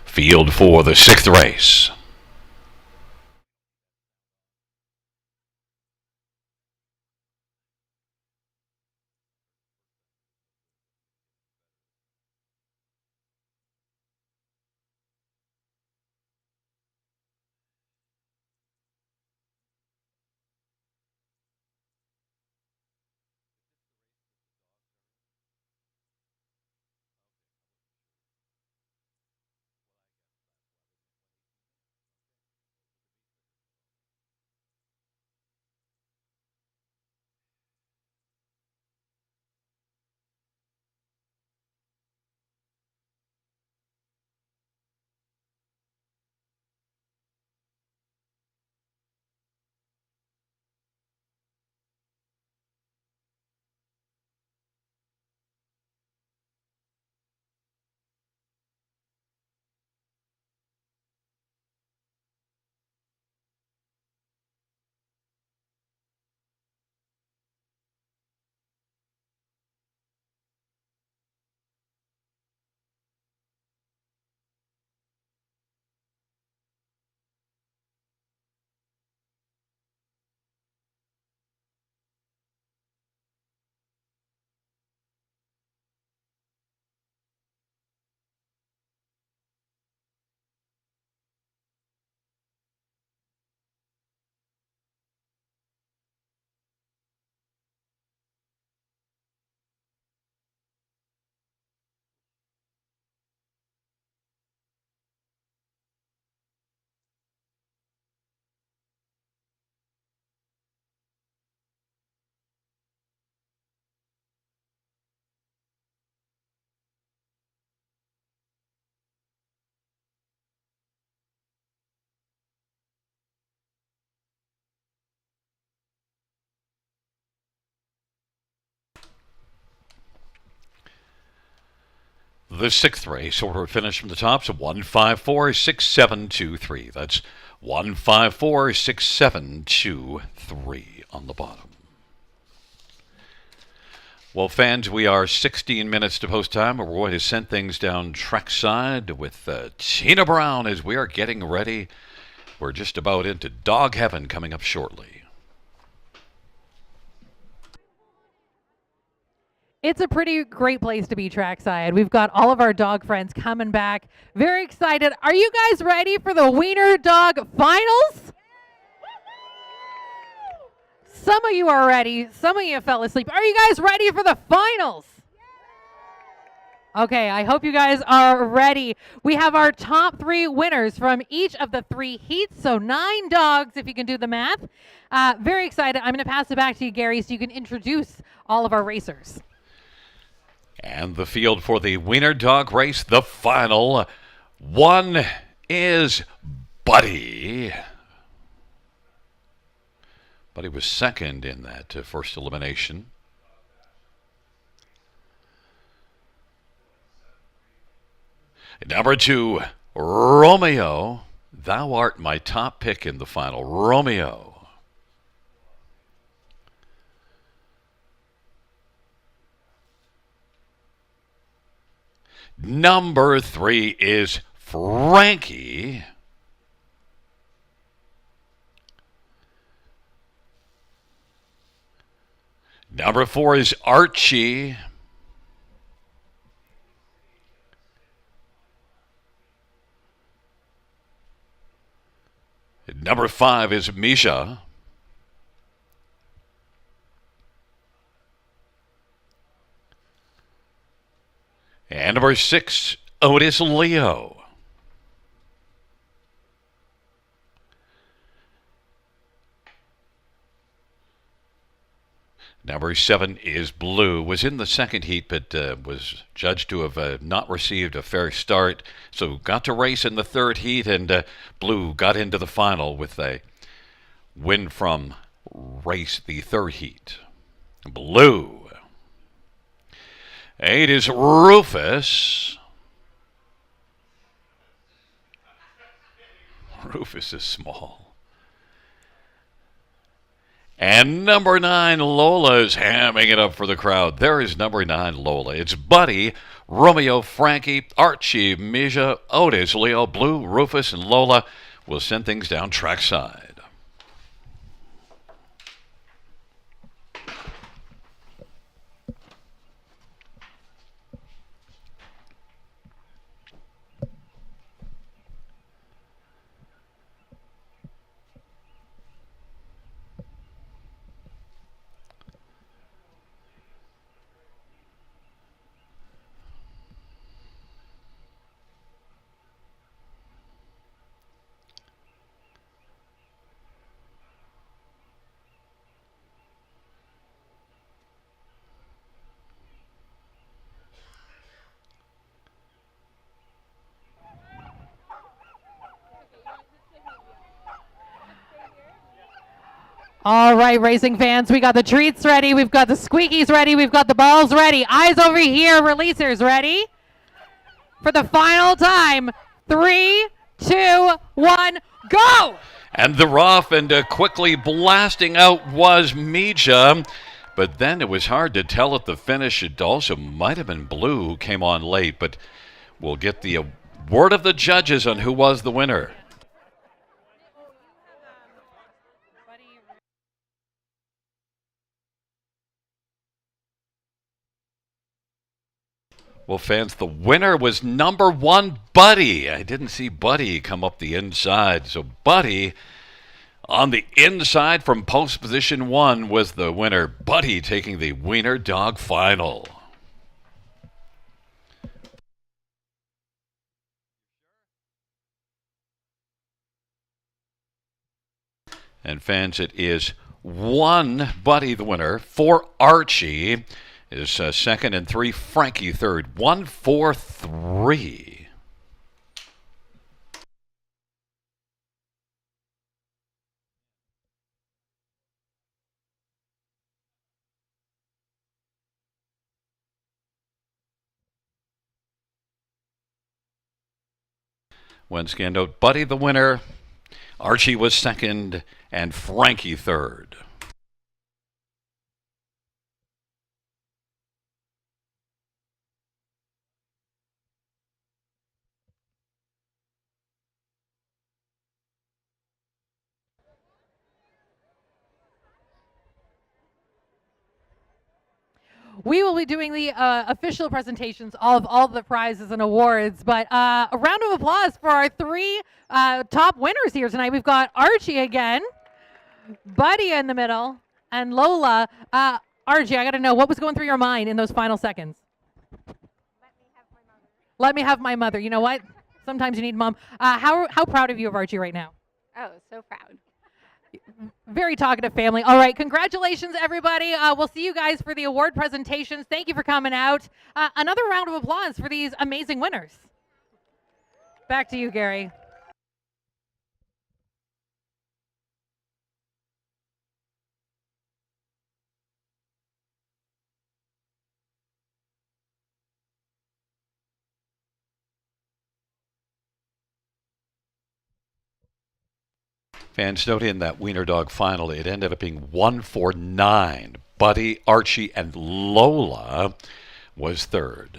Field for the sixth race. The sixth race, order of finish from the top, so 1546723. That's 1546723 on the bottom. Well, fans, we are 16 minutes to post time. We're going to send things down trackside with Tina Brown as we are getting ready. We're just about into dog heaven coming up shortly. It's a pretty great place to be trackside. We've got all of our dog friends coming back. Very excited. Are you guys ready for the Wiener Dog Finals? Some of you are ready. Some of you fell asleep. Are you guys ready for the finals? Okay, I hope you guys are ready. We have our top 3 winners from each of the 3 heats, so 9 dogs if you can do the math. Very excited. I'm going to pass it back to you, Gary, so you can introduce all of our racers. And the field for the Wiener Dog race, the final one is Buddy. Buddy was second in that first elimination. Number 2, Romeo. Thou art my top pick in the final, Romeo. Number 3 is Frankie. Number 4 is Archie. Number 5 is Misha. And number 6, Otis Leo. Number 7 is Blue. Was in the second heat, but was judged to have not received a fair start. So got to race in the third heat, and Blue got into the final with a win from race the third heat. Blue. 8 is Rufus. Rufus is small. And number 9, Lola, is hamming it up for the crowd. There is number 9, Lola. It's Buddy, Romeo, Frankie, Archie, Misha, Otis, Leo, Blue, Rufus, and Lola will send things down trackside. All right, racing fans, we got the treats ready. We've got the squeakies ready. We've got the balls ready. Eyes over here, releasers ready? For the final time, 3, 2, 1, go! And the rough and quickly blasting out was Misha. But then it was hard to tell at the finish. It also might have been Blue who came on late, but we'll get the word of the judges on who was the winner. Well, fans, the winner was number 1, Buddy. I didn't see Buddy come up the inside. So Buddy on the inside from post position 1 was the winner. Buddy taking the Wiener Dog Final. And fans, it is 1, Buddy the winner, 4, Archie is second, and 3, Frankie third. 1, 4, 3. when scanned out. Buddy the winner, Archie was second, and Frankie third. We will be doing the official presentations of all the prizes and awards, but a round of applause for our three top winners here tonight. We've got Archie again, Buddy in the middle, and Lola. Archie, I got to know, what was going through your mind in those final seconds? Let me have my mother. You know what? Sometimes you need mom. How proud of you of Archie right now? Oh, so proud. Very talkative family. All right, congratulations, everybody. We'll see you guys for the award presentations. Thank you for coming out. Another round of applause for these amazing winners. Back to you, Gary. Fans, note in that Wiener Dog final, it ended up being 1-4-9. Buddy, Archie, and Lola was third.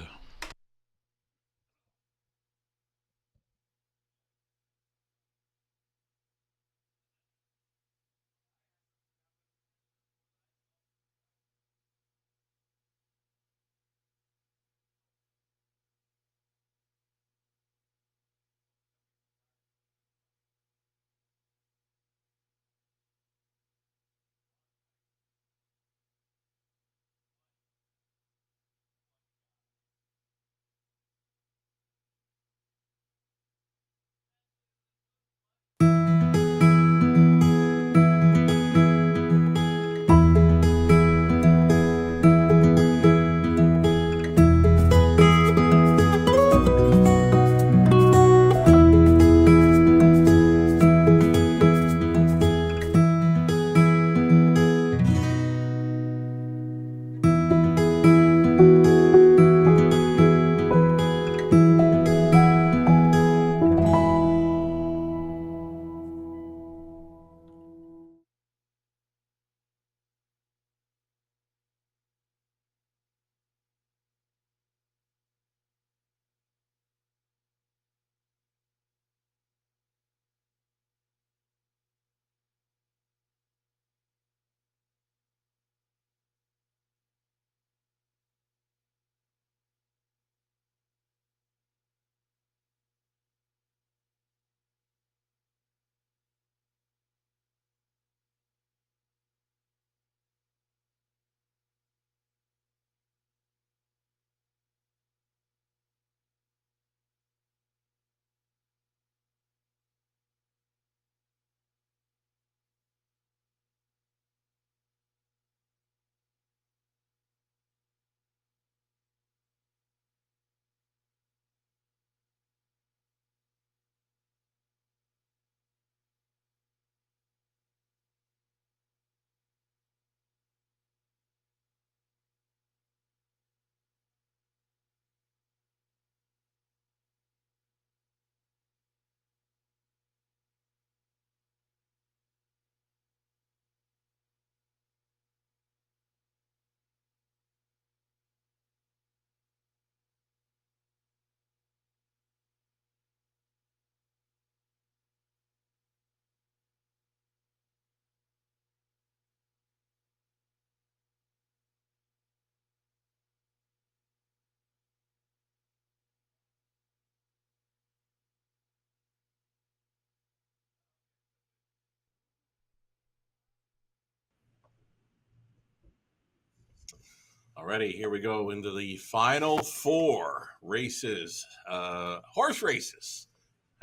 Alrighty, here we go into the final four races, horse races.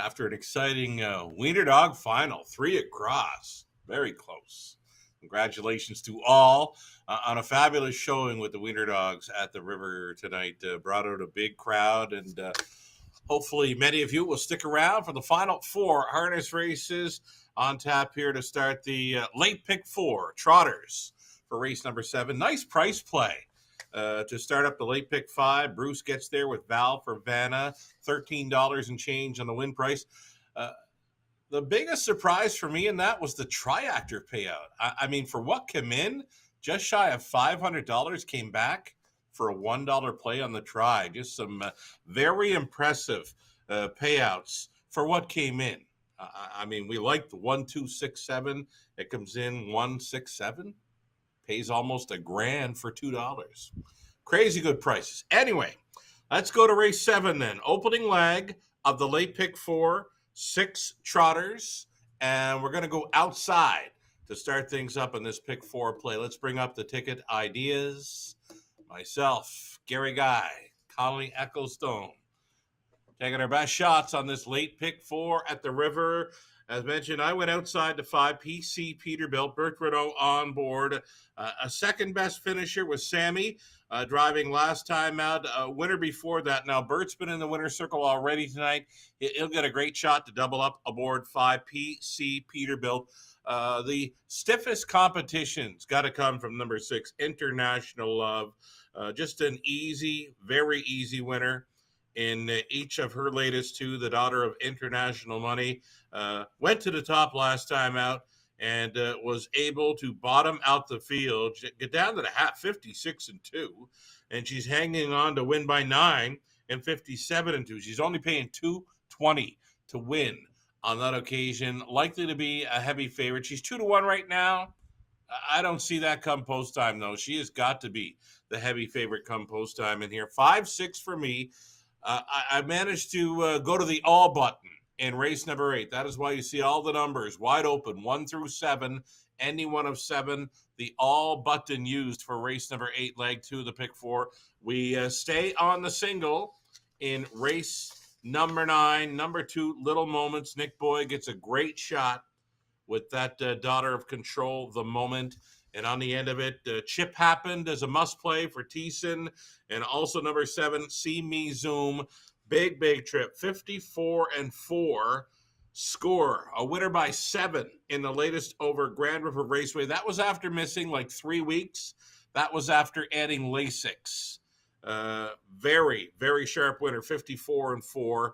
After an exciting Wiener Dog final, 3 across, very close. Congratulations to all on a fabulous showing with the Wiener Dogs at the river tonight. Brought out a big crowd, and hopefully many of you will stick around for the final 4 harness races on tap here to start the late pick 4 trotters for race number 7. Nice price play. to start up the late pick 5. Bruce gets there with Val for Vanna, $13 and change on the win price. The biggest surprise for me in that was the Triactor payout. I mean, for what came in, just shy of $500 came back for a $1 play on the try. Just some very impressive payouts for what came in. I mean, we like the 1-2-6-7. It comes in 1-6-7, pays almost $1,000 for $2. Crazy good prices. Anyway, let's go to race 7 then. Opening leg of the late pick 4, 6 trotters, and we're going to go outside to start things up in this pick 4 play. Let's bring up the ticket ideas. Myself, Gary Guy, Collie Ecclestone, taking our best shots on this late pick 4 at the river. As mentioned, I went outside to 5, PC Peterbilt, Bert Renault on board. A second best finisher was Sammy, driving last time out. Winner before that. Now, Bert's been in the winner's circle already tonight. He'll get a great shot to double up aboard 5, PC Peterbilt. The stiffest competition's got to come from number 6, International Love. Just an easy, very easy winner in each of her latest 2. The daughter of International Money went to the top last time out and was able to bottom out the field, get down to the hat 56-2, and she's hanging on to win by 9 and 57-2. She's only paying $220 to win on that occasion. Likely to be a heavy favorite. She's 2-1 right now. I don't see that come post time though. She has got to be the heavy favorite come post time in here. 5-6 for me. I managed to go to the all button in race number 8. That is why you see all the numbers wide open, 1 through 7, any one of 7. The all button used for race number 8, leg 2 of the pick 4. We stay on the single in race number 9, number 2, Little Moments. Nick Boyd gets a great shot with that daughter of control, The Moment. And on the end of it, Chip Happened as a must play for Thiessen. And also number 7, See Me Zoom. Big trip. 54-4 score. A winner by 7 in the latest over Grand River Raceway. That was after missing like 3 weeks. That was after adding Lasix. Very, very sharp winner. 54-4.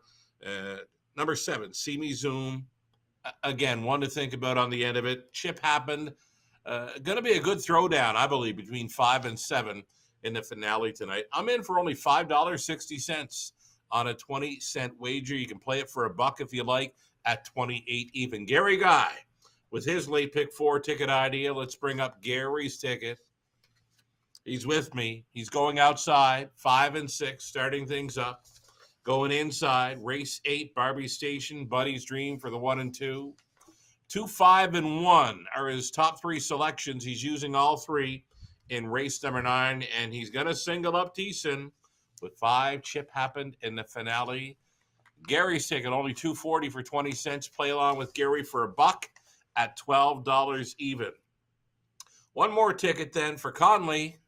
Number 7, See Me Zoom. Again, one to think about on the end of it. Chip Happened. Going to be a good throwdown, I believe, between 5 and 7 in the finale tonight. I'm in for only $5.60 on a 20-cent wager. You can play it for $1 if you like at 28 even. Gary Guy with his late pick 4 ticket idea. Let's bring up Gary's ticket. He's with me. He's going outside, 5 and 6, starting things up. Going inside, race 8, Barbie Station, Buddy's Dream for the 1 and 2. 2, 5, and 1 are his top 3 selections. He's using all 3 in race number 9, and he's going to single up Thiessen with 5. Chip Happened in the finale. Gary's ticket, only $2.40 for 20 cents. Play along with Gary for $1 at $12 even. One more ticket then for Conley.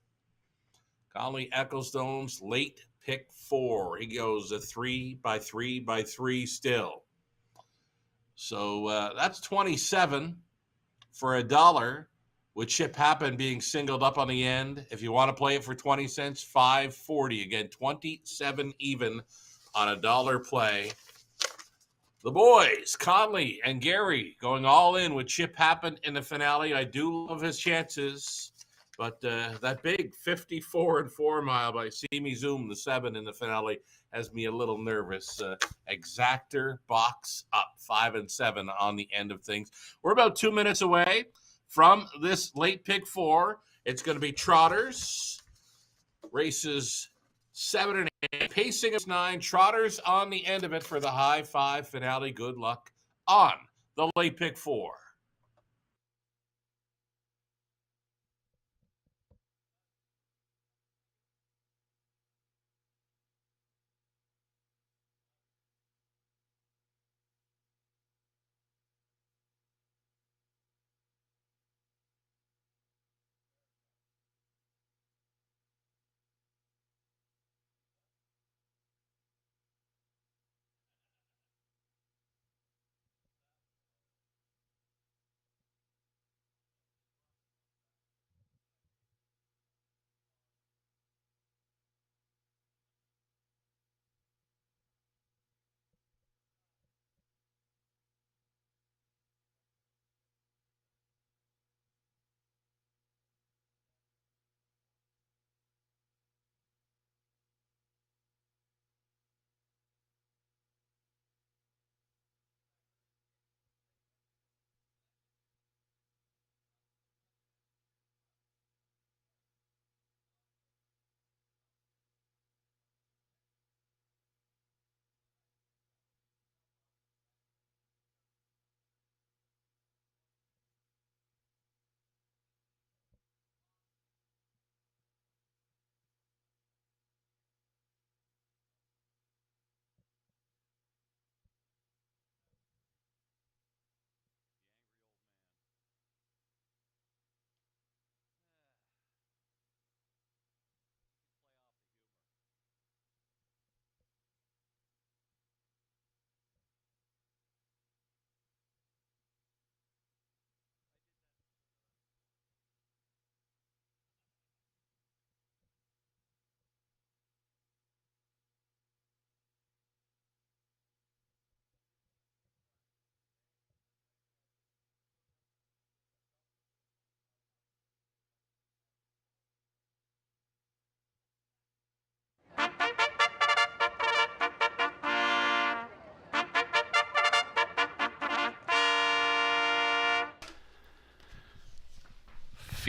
Conley Ecclestone's late pick 4. He goes a 3x3x3 still. So that's 27 for $1 with Chip Happen being singled up on the end. If you want to play it for 20 cents, $5.40. Again, 27 even on $1 play. The boys, Conley and Gary, going all in with Chip Happen in the finale. I do love his chances, but that big 54-4 mile by See Me Zoom, the 7 in the finale, has me a little nervous. Exactor box up, 5 and 7 on the end of things. We're about 2 minutes away from this late pick 4. It's going to be trotters, races 7 and 8, pacing is 9, trotters on the end of it for the high 5 finale. Good luck on the late pick 4.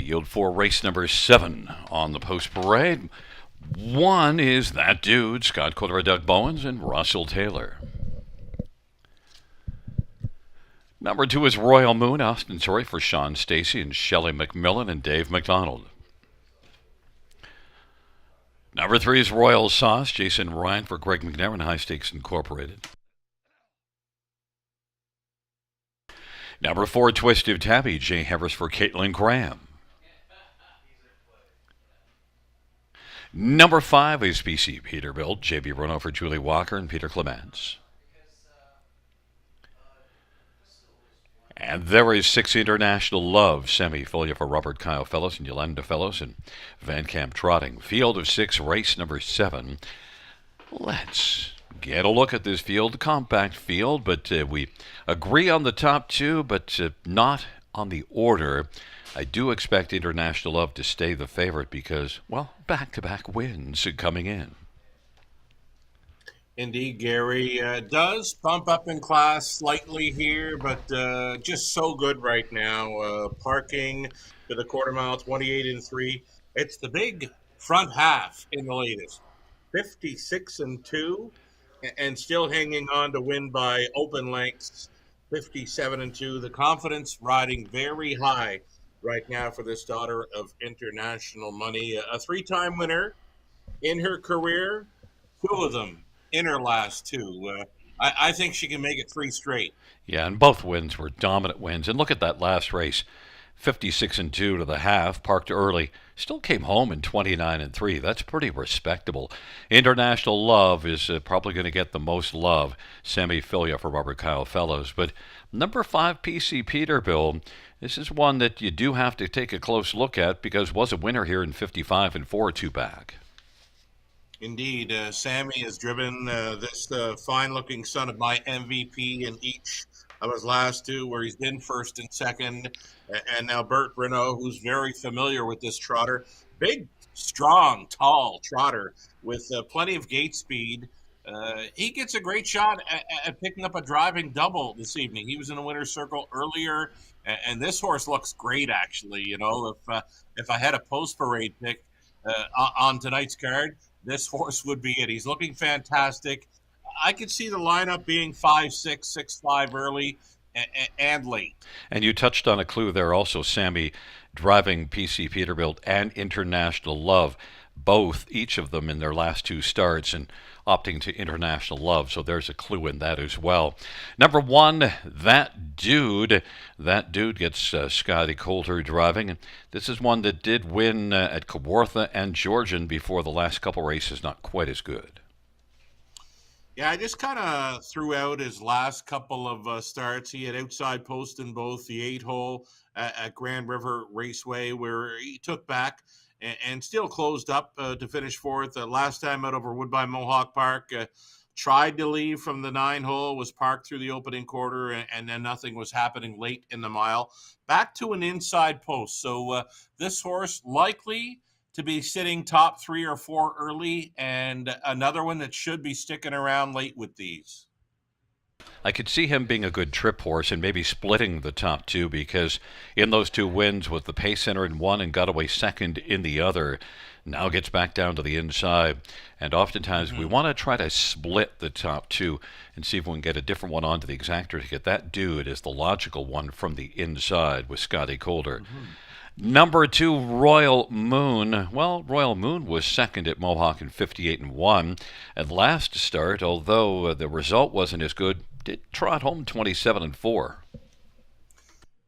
yield for race number 7 on the post parade. 1 is That Dude, Scott Coulter, Doug Bowens, and Russell Taylor. Number 2 is Royal Moon, Austin Torrey for Sean Stacy and Shelley McMillan and Dave McDonald. Number 3 is Royal Sauce, Jason Ryan for Greg McNair and High Stakes Incorporated. Number 4, Twisted Tabby, Jay Harris for Caitlin Graham. Number 5 is BC Peterbilt, JB Bruno for Julie Walker and Peter Clements. And there is 6 International Love, Sammy Foley for Robert Kyle Fellows and Yolanda Fellows and Van Camp Trotting. Field of 6, race number 7. Let's get a look at this field, compact field, but we agree on the top 2, but not on the order. I do expect International Love to stay the favorite because, well, back-to-back wins coming in. Indeed, Gary does bump up in class slightly here, but just so good right now. Parking to the quarter mile, 28-3. It's the big front half in the latest, 56-2, and still hanging on to win by open lengths, 57-2. The confidence riding very high right now for this daughter of international money. A 3-time winner in her career, 2 of them in her last 2. I think she can make it 3 straight. Yeah, and both wins were dominant wins. And look at that last race, 56-2 to the half, parked early, still came home in 29-3. That's pretty respectable. International Love is probably going to get the most love. Sammy Filia for Robert Kyle Fellows. But number 5, PC Peterbilt, this is one that you do have to take a close look at because was a winner here in 55-4 2-back. Indeed, Sammy has driven this fine-looking son of my MVP in each of his last 2, where he's been first and second. And now Bert Renault, who's very familiar with this trotter. Big, strong, tall trotter with plenty of gate speed. He gets a great shot at picking up a driving double this evening. He was in the winner's circle earlier, and this horse looks great, actually. You know, if I had a post-parade pick on tonight's card, this horse would be it. He's looking fantastic. I could see the lineup being 5-6, 6-5 early and late. And you touched on a clue there also, Sammy, driving PC Peterbilt and International Love, both, each of them in their last 2 starts, and opting to International Love. So there's a clue in that as well. Number 1, That Dude. That Dude gets Scotty Coulter driving. And this is one that did win at Kawartha and Georgian before the last couple races, not quite as good. Yeah, I just kind of threw out his last couple of starts. He had outside post in both the 8-hole at Grand River Raceway, where he took back and still closed up to finish 4th. Last time out over Woodbine Mohawk Park, tried to leave from the 9-hole, was parked through the opening quarter, and then nothing was happening late in the mile. Back to an inside post. So this horse likely to be sitting top 3 or 4 early, and another one that should be sticking around late with these. I could see him being a good trip horse and maybe splitting the top 2 because in those 2 wins with the pace center in one and got away second in the other, now gets back down to the inside. And oftentimes we want to try to split the top 2 and see if we can get a different one onto the exactor to get That Dude as the logical one from the inside with Scotty Coulter. Number 2, Royal Moon. Well, Royal Moon was second at Mohawk in 58-1. At last start, although the result wasn't as good, did trot home 27-4.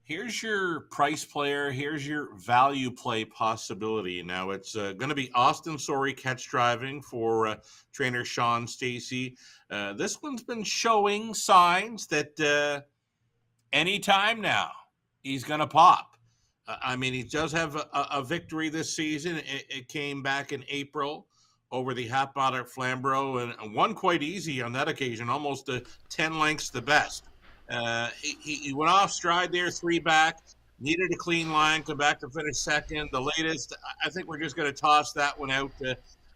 Here's your price player. Here's your value play possibility. Now it's going to be Austin Sorey catch driving for trainer Sean Stacy. This one's been showing signs that anytime now he's going to pop. I mean, he does have a victory this season. It came back in April over the half mile at Flamborough and won quite easy on that occasion, almost 10 lengths the best. He went off stride there, 3 back, needed a clean line, come back to finish second. The latest, I think we're just going to toss that one out.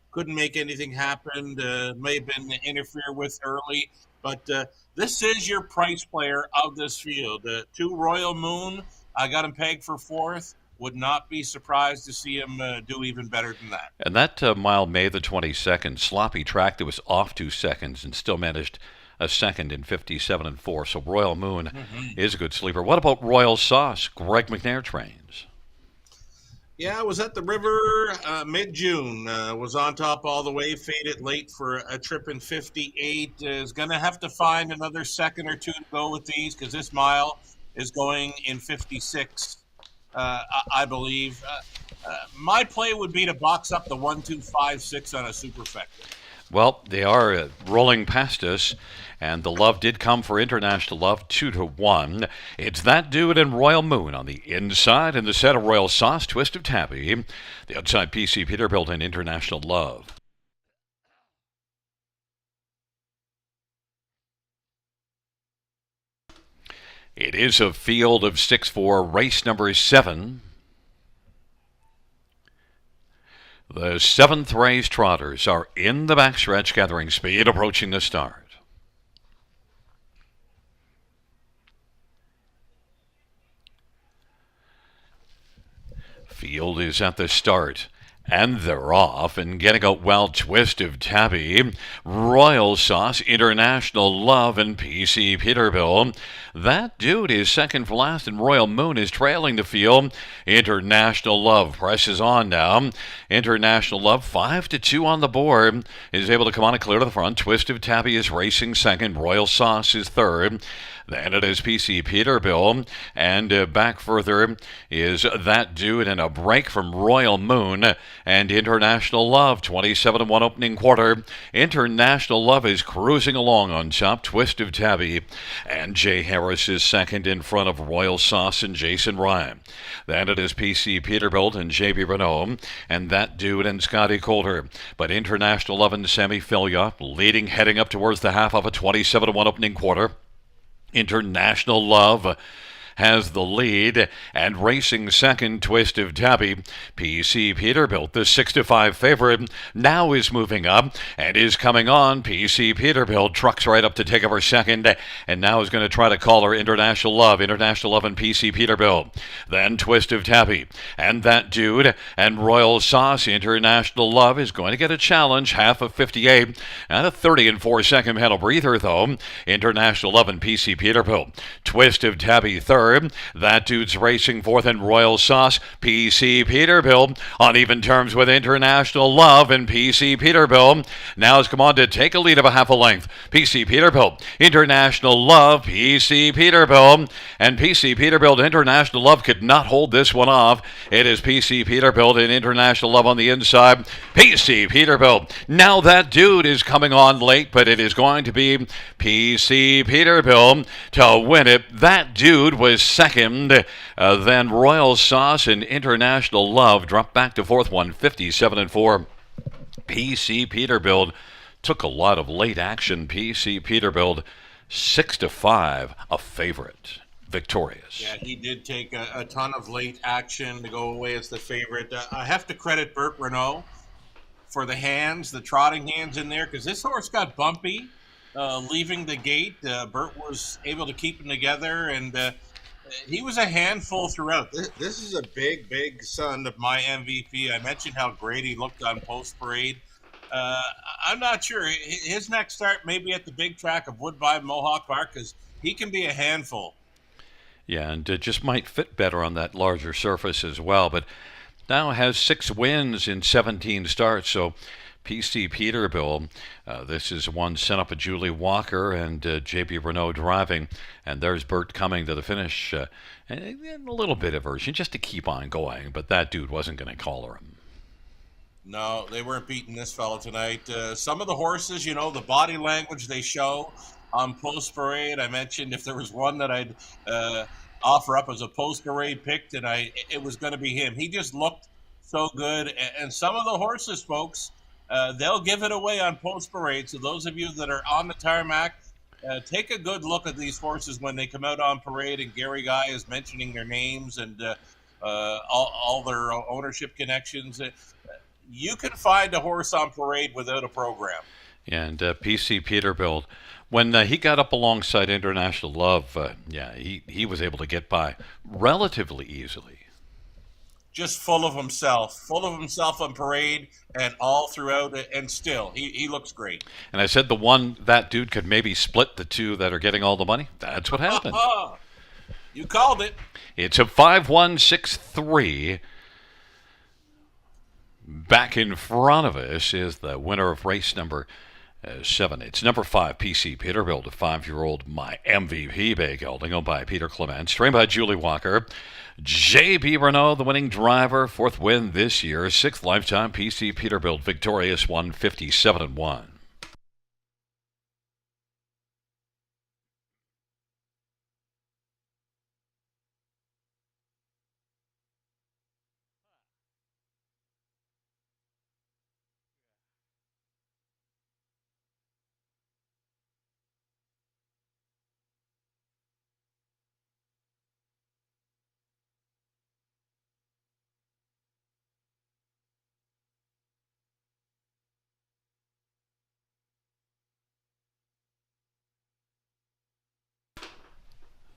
Couldn't make anything happen. May have been interfered with early. But this is your price player of this field. 2 Royal Moon. I got him pegged for 4th would not be surprised to see him do even better than that. And that mile, May the 22nd, sloppy track that was off 2 seconds and still managed a second in 57 and 4. So Royal Moon is a good sleeper. What about Royal Sauce? Greg McNair trains. Yeah, I was at the river mid-June. Was on top all the way. Faded late for a trip in 58. Is going to have to find another second or two to go with these because this mile is going in 56, I believe. My play would be to box up the 1-2-5-6 on a superfecta. Well, they are rolling past us, and the love did come for International Love 2-1. It's That Dude and Royal Moon on the inside, and the set of Royal Sauce, Twist of Tabby. The outside, PC Peterbilt and International Love. It is a field of 6-4, race number 7. The 7th race trotters are in the backstretch, gathering speed, approaching the start. Field is at the start. And they're off and getting out well. Twist of Tabby, Royal Sauce, International Love, and PC Peterbilt. That Dude is second for last, and Royal Moon is trailing the field. International Love presses on now. International Love 5-2 on the board, is able to come on and clear to the front. Twist of Tabby is racing second. Royal Sauce is third. Then it is PC Peterbilt, and back further is That Dude, and a break from Royal Moon and International Love. 27-1 opening quarter. International Love is cruising along on top. Twist of Tabby and Jay Harris is second in front of Royal Sauce and Jason Ryan. Then it is PC Peterbilt and JB Renault and That Dude and Scotty Coulter. But International Love and Sammy Filia leading, heading up towards the half of a 27-1 opening quarter. International Love has the lead, and racing second, Twist of Tabby. PC Peterbilt, the 6-5 favorite, now is moving up and is coming on. PC Peterbilt trucks right up to take over second, and now is going to try to call her International Love. International Love and PC Peterbilt. Then Twist of Tabby and That Dude and Royal Sauce. International Love is going to get a challenge, half of 58 and a 30-4 second pedal breather though. International Love and PC Peterbilt. Twist of Tabby third. That Dude's racing fourth, and Royal Sauce. PC Peterbilt on even terms with International Love, and PC Peterbilt now has come on to take a lead of a half a length. PC Peterbilt, International Love, PC Peterbilt, and PC Peterbilt. International Love could not hold this one off. It is PC Peterbilt and International Love on the inside. PC Peterbilt. Now That Dude is coming on late, but it is going to be PC Peterbilt to win it. That Dude was second. Then Royal Sauce and International Love dropped back to fourth, 157-4. PC Peterbilt took a lot of late action. PC Peterbilt 6-5, a favorite. Victorious. Yeah, he did take a ton of late action to go away as the favorite. I have to credit Bert Renault for the hands, the trotting hands in there, because this horse got bumpy leaving the gate. Bert was able to keep them together, and he was a handful throughout. This is a big, big son of my MVP. I mentioned how great he looked on post parade. I'm not sure. His next start may be at the big track of Woodbine Mohawk Park, because he can be a handful. Yeah, and it just might fit better on that larger surface as well. But now has 6 wins in 17 starts, so PC Peterbilt, this is one sent up a Julie Walker and JP Renault driving, and there's Bert coming to the finish, and a little bit of urgency just to keep on going, but That Dude wasn't going to collar him. No, they weren't beating this fella tonight. Some of the horses, you know, the body language they show on post parade. I mentioned if there was one that I'd offer up as a post parade pick, and it was going to be him. He just looked so good, and some of the horses, folks, they'll give it away on post parade. So those of you that are on the tarmac, take a good look at these horses when they come out on parade, and Gary Guy is mentioning their names and all their ownership connections. You can find a horse on parade without a program. And PC Peterbilt, when he got up alongside International Love, he was able to get by relatively easily. just full of himself on parade and all throughout it, and still he looks great. And I said that dude could maybe split the two that are getting all the money. That's what happened. You called it. It's a 5-1-6-3. Back in front of us is the winner of race number 7. It's number 5, PC Peterbilt, a 5-year-old My MVP bay gelding owned by Peter Clements, trained by Julie Walker. J.B. Renault, the winning driver, 4th win this year, 6th lifetime PC Peterbilt, victorious, 157-1.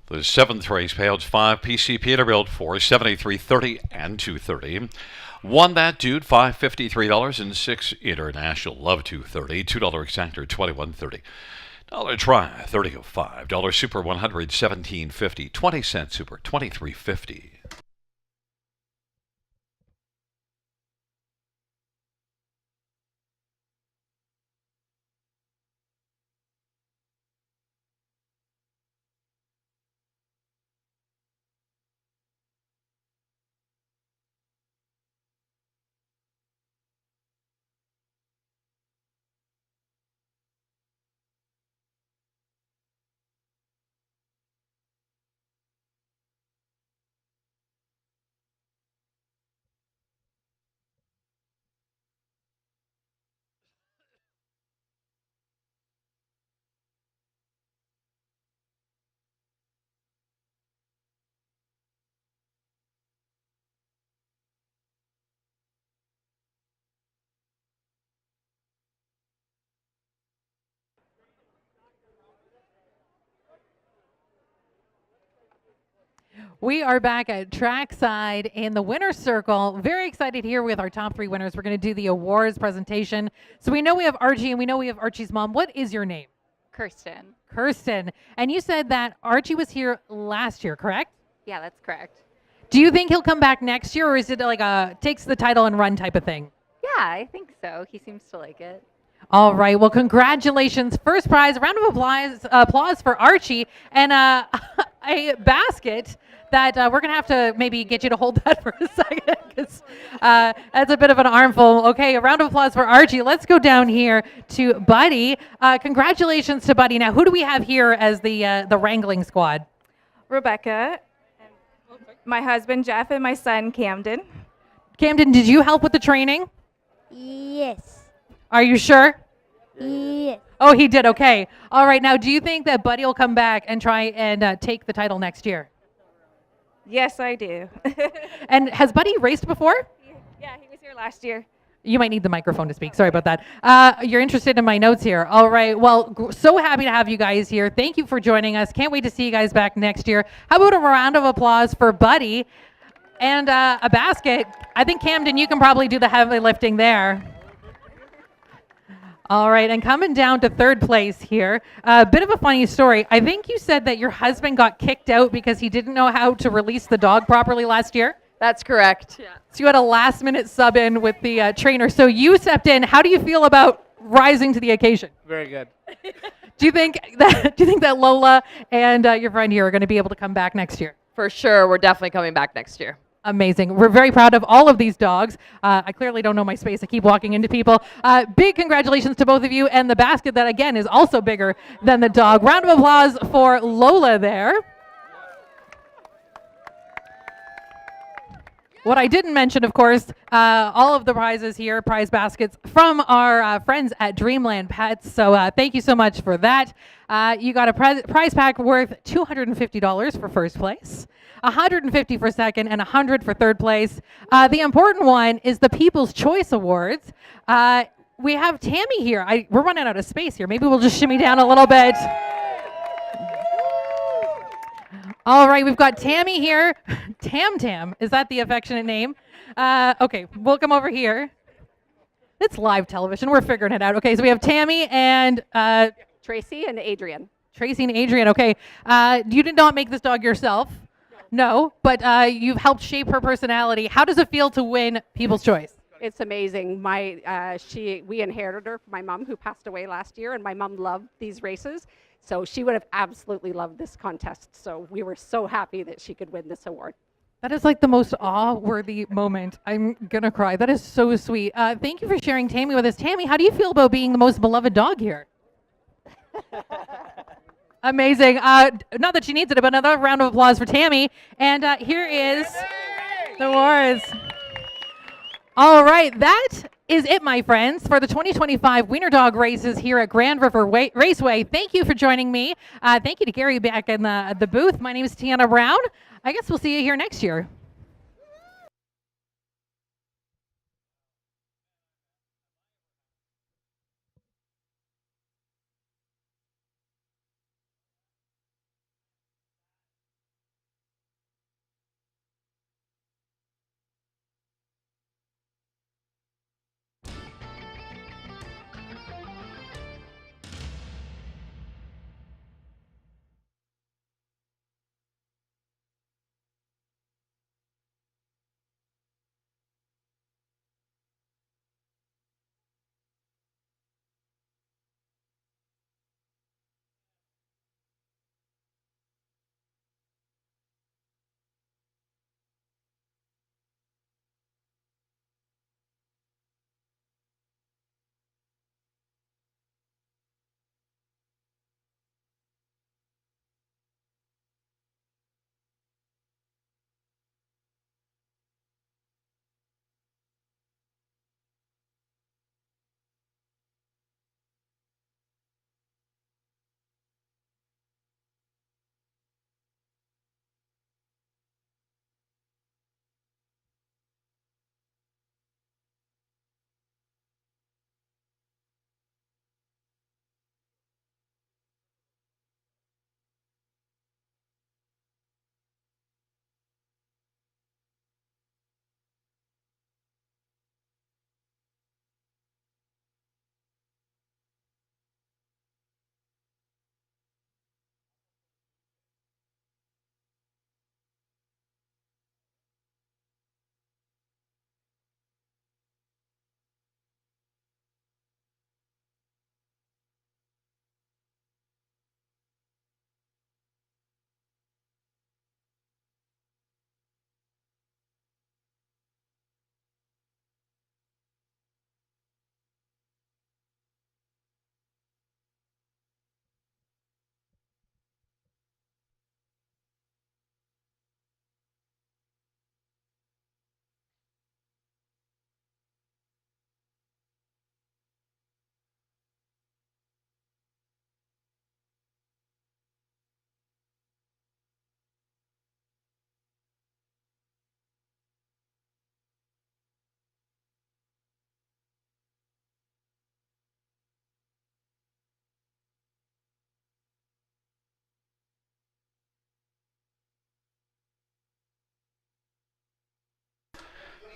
The 7th race payouts 5 PC Peterbilt for $73.30 and $2.30. Won that dude $553 and 6 International Love $2.30, $2 exactor $21.30. Dollar try $30.05. Dollar super $117.50. 20-cent super $23.50. We are back at trackside in the winner's circle. Very excited here with our top 3 winners. We're going to do the awards presentation. So we know we have Archie and we know we have Archie's mom. What is your name? Kirsten. Kirsten. And you said that Archie was here last year, correct? Yeah, that's correct. Do you think he'll come back next year, or is it like a takes the title and run type of thing? Yeah, I think so. He seems to like it. All right. Well, congratulations. First prize, a round of applause for Archie, and a basket that we're going to have to maybe get you to hold that for a second, because that's a bit of an armful. Okay, a round of applause for Archie. Let's go down here to Buddy. Congratulations to Buddy. Now, who do we have here as the wrangling squad? Rebecca, my husband Jeff, and my son Camden. Camden, did you help with the training? Yes. Are you sure? Yes. Oh, he did. Okay. All right. Now, do you think that Buddy will come back and try and take the title next year? Yes, I do. And has Buddy raced before? Yeah, he was here last year. You might need the microphone to speak. Sorry about that. You're interested in my notes here. All right. Well, so happy to have you guys here. Thank you for joining us. Can't wait to see you guys back next year. How about a round of applause for Buddy and a basket? I think, Camden, you can probably do the heavy lifting there. All right, and coming down to 3rd place here, a bit of a funny story. I think you said that your husband got kicked out because he didn't know how to release the dog properly last year? That's correct. Yeah. So you had a last-minute sub in with the trainer. So you stepped in. How do you feel about rising to the occasion? Very good. Do you think that Lola and your friend here are going to be able to come back next year? For sure, we're definitely coming back next year. Amazing. We're very proud of all of these dogs. I clearly don't know my space. I keep walking into people. Big congratulations to both of you, and the basket that, again, is also bigger than the dog. Round of applause for Lola there. What I didn't mention, of course, all of the prizes here, prize baskets from our friends at Dreamland Pets. So thank you so much for that. You got a prize pack worth $250 for first place, $150 for second, and $100 for third place. The important one is the People's Choice Awards. We have Tammy here. We're running out of space here. Maybe we'll just shimmy down a little bit. All right, we've got Tammy here. Tam Tam, is that the affectionate name? Okay, we'll come over here. It's live television. We're figuring it out. Okay, so we have Tammy and Tracy and Adrian. Tracy and Adrian. Okay, you did not make this dog yourself. No, but you've helped shape her personality. How does it feel to win People's Choice? It's amazing. We inherited her from my mom, who passed away last year, and my mom loved these races. So she would have absolutely loved this contest. So we were so happy that she could win this award. That is like the most awe-worthy moment. I'm gonna cry. That is so sweet. Thank you for sharing Tammy with us. Tammy, how do you feel about being the most beloved dog here? Amazing. Not that she needs it, but another round of applause for Tammy. And here is the awards. All right, that is it, my friends, for the 2025 Wiener Dog races here at Grand River Raceway. Thank you for joining me. Thank you to Gary back in the booth. My name is Tiana Brown. I guess we'll see you here next year.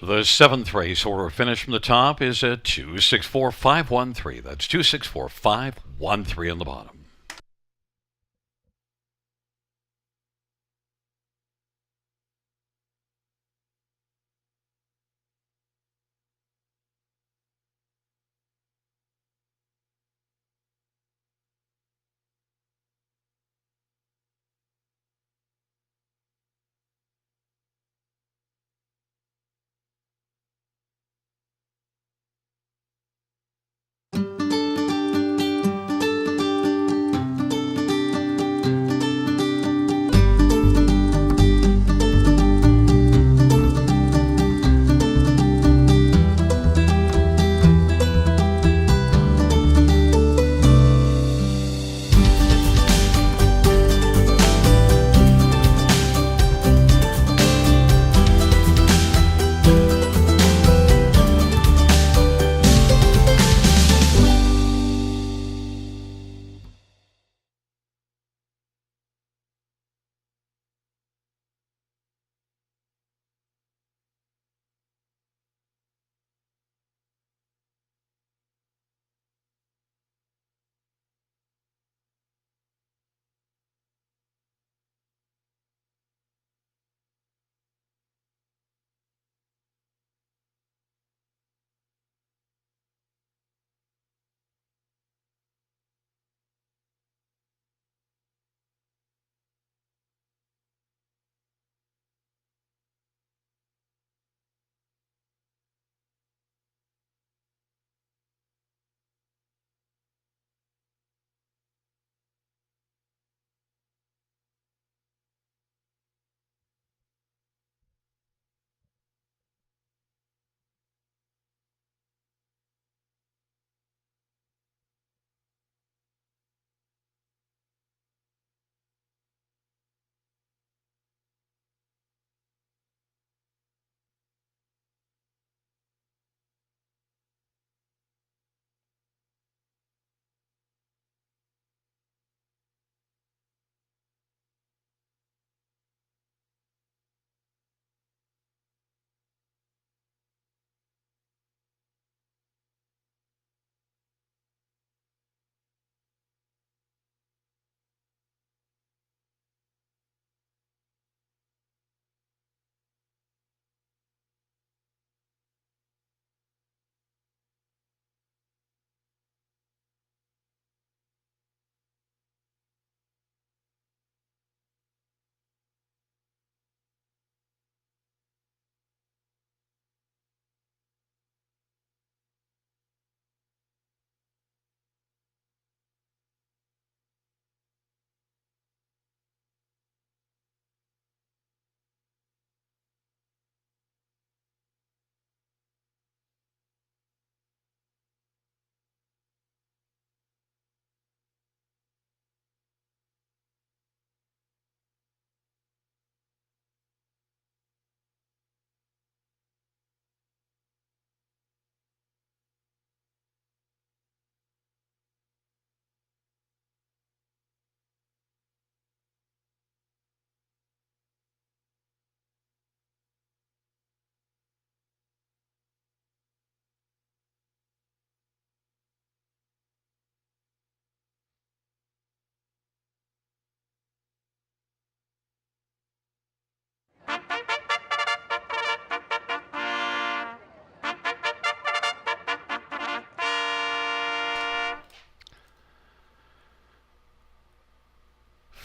The seventh race order finish from the top is at 264.513. That's 264.513 on the bottom.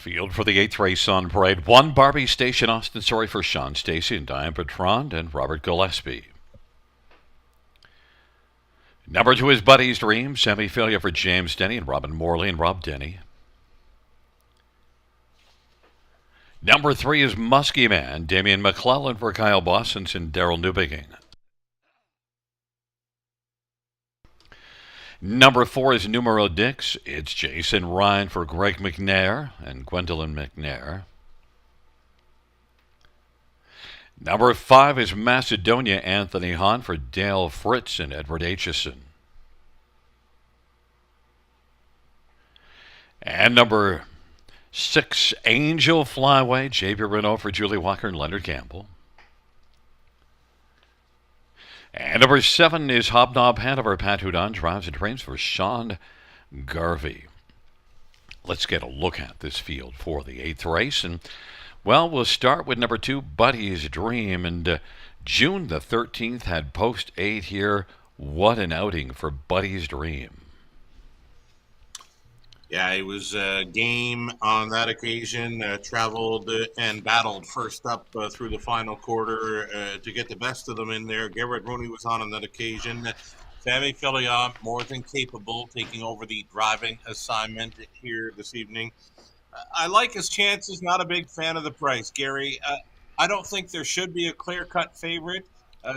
Field for the 8th race on parade. 1 Barbie Station, Austin Story for Sean Stacy and Diane Bertrand and Robert Gillespie. Number 2 is Buddy's Dream, semi-failure for James Denny and Robin Morley and Rob Denny. Number 3 is Muskie Man, Damian McClellan for Kyle Bossens and Daryl Newbegin. Number 4 is Numero Dix. It's Jason Ryan for Greg McNair and Gwendolyn McNair. Number 5 is Macedonia, Anthony Hahn for Dale Fritz and Edward Aitchison. And number 6, Angel Flyway, J.B. Renault for Julie Walker and Leonard Campbell. And number 7 is Hobnob Hanover, Pat Houdon, drives and trains for Sean Garvey. Let's get a look at this field for the 8th race. And, well, we'll start with number 2, Buddy's Dream. And June the 13th had post 8 here. What an outing for Buddy's Dream. Yeah, it was game on that occasion. Traveled and battled first up through the final quarter to get the best of them in there. Garrett Rooney was on that occasion. Sammy Fillion, more than capable, taking over the driving assignment here this evening. I like his chances, not a big fan of the price, Gary. I don't think there should be a clear-cut favorite,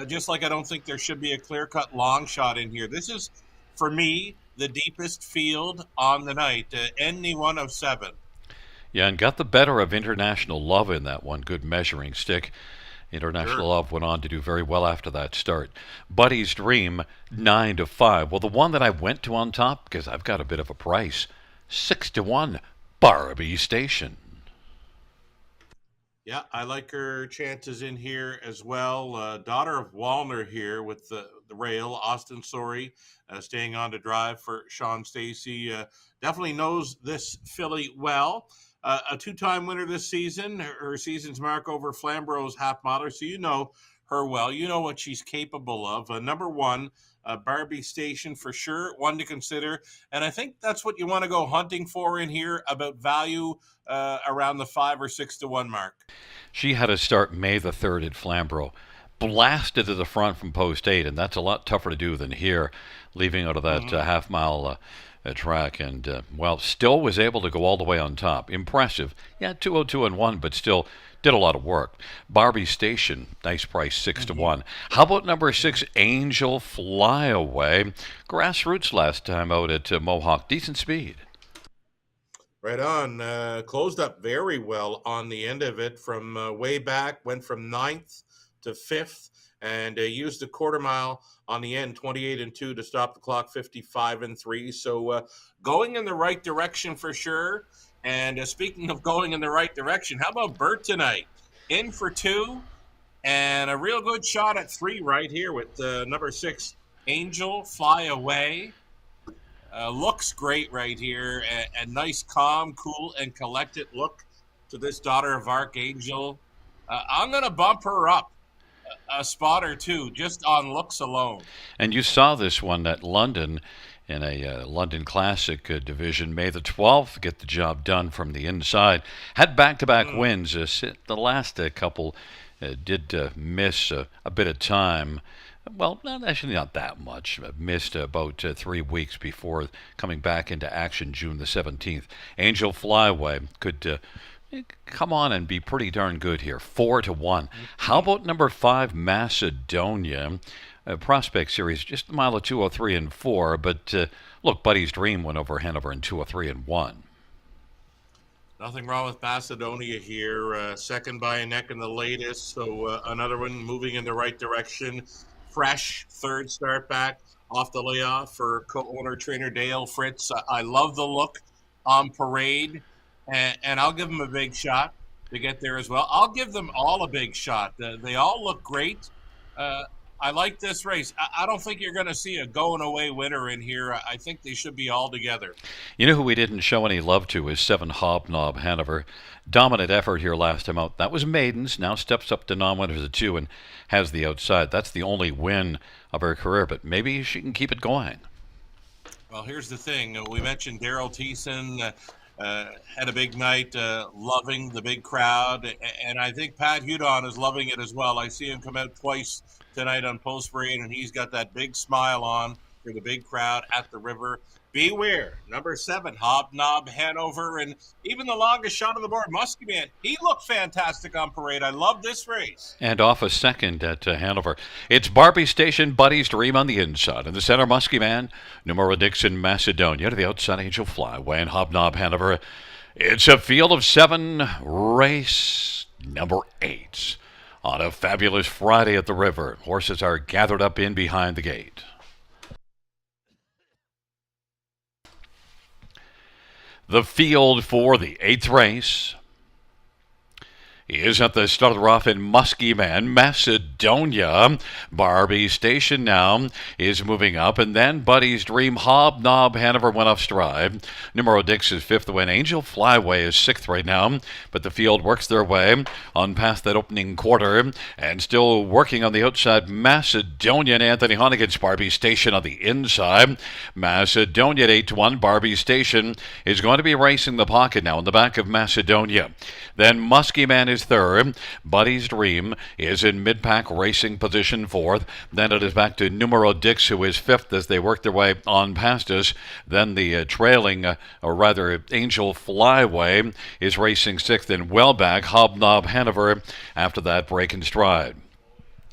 just like I don't think there should be a clear-cut long shot in here. This is, for me, the deepest field on the night, any one of 7. Yeah, and got the better of International Love in that one. Good measuring stick. International Love went on to do very well after that start. Buddy's Dream, 9-5. Well, the one that I went to on top, because I've got a bit of a price, 6-1, Barbie Station. Yeah, I like her chances in here as well. Daughter of Wallner here with the rail. Austin Sorey staying on to drive for Sean Stacy. Definitely knows this filly well. A 2-time winner this season. Her season's mark over Flamboro's half miler, so you know her well. You know what she's capable of. Number 1, Barbie Station for sure, one to consider. And I think that's what you want to go hunting for in here, about value around the 5 or 6-1 mark. She had a start May the 3rd at Flamborough. Blasted to the front from post 8, and that's a lot tougher to do than here, leaving out of that half-mile track. And, well, still was able to go all the way on top. Impressive. Yeah, 202-1, but still did a lot of work. Barbie Station, nice price, 6-1. How about number 6, Angel Flyaway? Grassroots last time out at Mohawk. Decent speed. Right on. Closed up very well on the end of it from way back. Went from 9th to 5th and used a quarter mile on the end, 28-2 to stop the clock, 55-3. So going in the right direction for sure. And speaking of going in the right direction, how about Bert tonight? In for 2 and a real good shot at 3 right here with number 6, Angel Fly Away. Looks great right here. A nice, calm, cool, and collected look to this Daughter of Archangel. I'm going to bump her up a spot or 2 just on looks alone. And you saw this one at London in a London Classic division. May the 12th get the job done from the inside. Had back-to-back wins. The last couple did miss a bit of time. Well, actually not that much. Missed about 3 weeks before coming back into action June the 17th. Angel Flyway could come on and be pretty darn good here. 4-1. How about number 5, Macedonia? Prospect Series, just a mile of 203-4. But look, Buddy's Dream went over Hanover in 203-1. Nothing wrong with Macedonia here. Second by a neck in the latest. So another one moving in the right direction. Fresh 3rd start back off the layoff for co-owner trainer Dale Fritz. I love the look on parade, and I'll give them a big shot to get there as well. I'll give them all a big shot. They all look great. I like this race. I don't think you're going to see a going-away winner in here. I think they should be all together. You know who we didn't show any love to is 7 Hobnob Hanover. Dominant effort here last time out. That was maidens. Now steps up to non-winners at 2 and has the outside. That's the only win of her career, but maybe she can keep it going. Well, here's the thing. We mentioned Daryl Thiessen. had a big night, loving the big crowd, and I think Pat Hudon is loving it as well. I see him come out twice tonight on Post Parade, and he's got that big smile on for the big crowd at the river. Beware, number 7, Hobnob Hanover, and even the longest shot on the board, Muskie Man. He looked fantastic on Parade. I love this race. And off a second at Hanover. It's Barbie Station, Buddy's Dream on the inside. In the center, Muskie Man, Numero Dixon, Macedonia. To the outside, Angel Flyway and Hobnob Hanover. It's a field of 7, race number 8. On a fabulous Friday at the river. Horses are gathered up in behind the gate. The field for the 8th race is at the start of the rough in Muskie Man, Macedonia. Barbie Station now is moving up, and then Buddy's Dream, Hobnob Hanover went off stride. Numero Dix is 5th win. Angel Flyway is 6th right now, but the field works their way on past that opening quarter, and still working on the outside, Macedonia and Anthony Honnigan's Barbie Station on the inside. Macedonia at 8-1. Barbie Station is going to be racing the pocket now in the back of Macedonia. Then Muskie Man is 3rd. Buddy's Dream is in mid-pack racing position 4th. Then it is back to Numero Dix, who is 5th as they work their way on past us. Then the trailing, or rather Angel Flyway, is racing 6th, and well back Hobnob Hanover after that break in stride.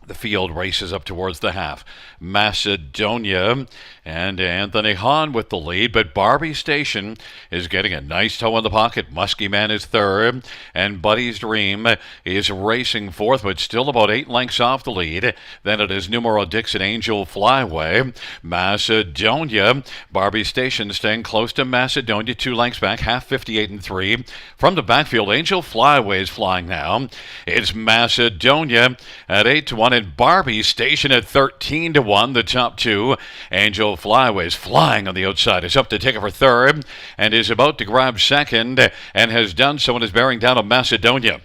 The field races up towards the half. Macedonia and Anthony Hahn with the lead, but Barbie Station is getting a nice toe in the pocket. Muskie Man is 3rd, and Buddy's Dream is racing 4th, but still about 8 lengths off the lead. Then it is Numero Dixon, Angel Flyway. Macedonia, Barbie Station staying close to Macedonia, 2 lengths back, half 58 3. From the backfield, Angel Flyway is flying now. It's Macedonia at 8-1, and Barbie Station at 13-1, the top 2. Angel Flyway is flying on the outside, is up to take it for 3rd, and is about to grab 2nd, and has done so and is bearing down on Macedonia.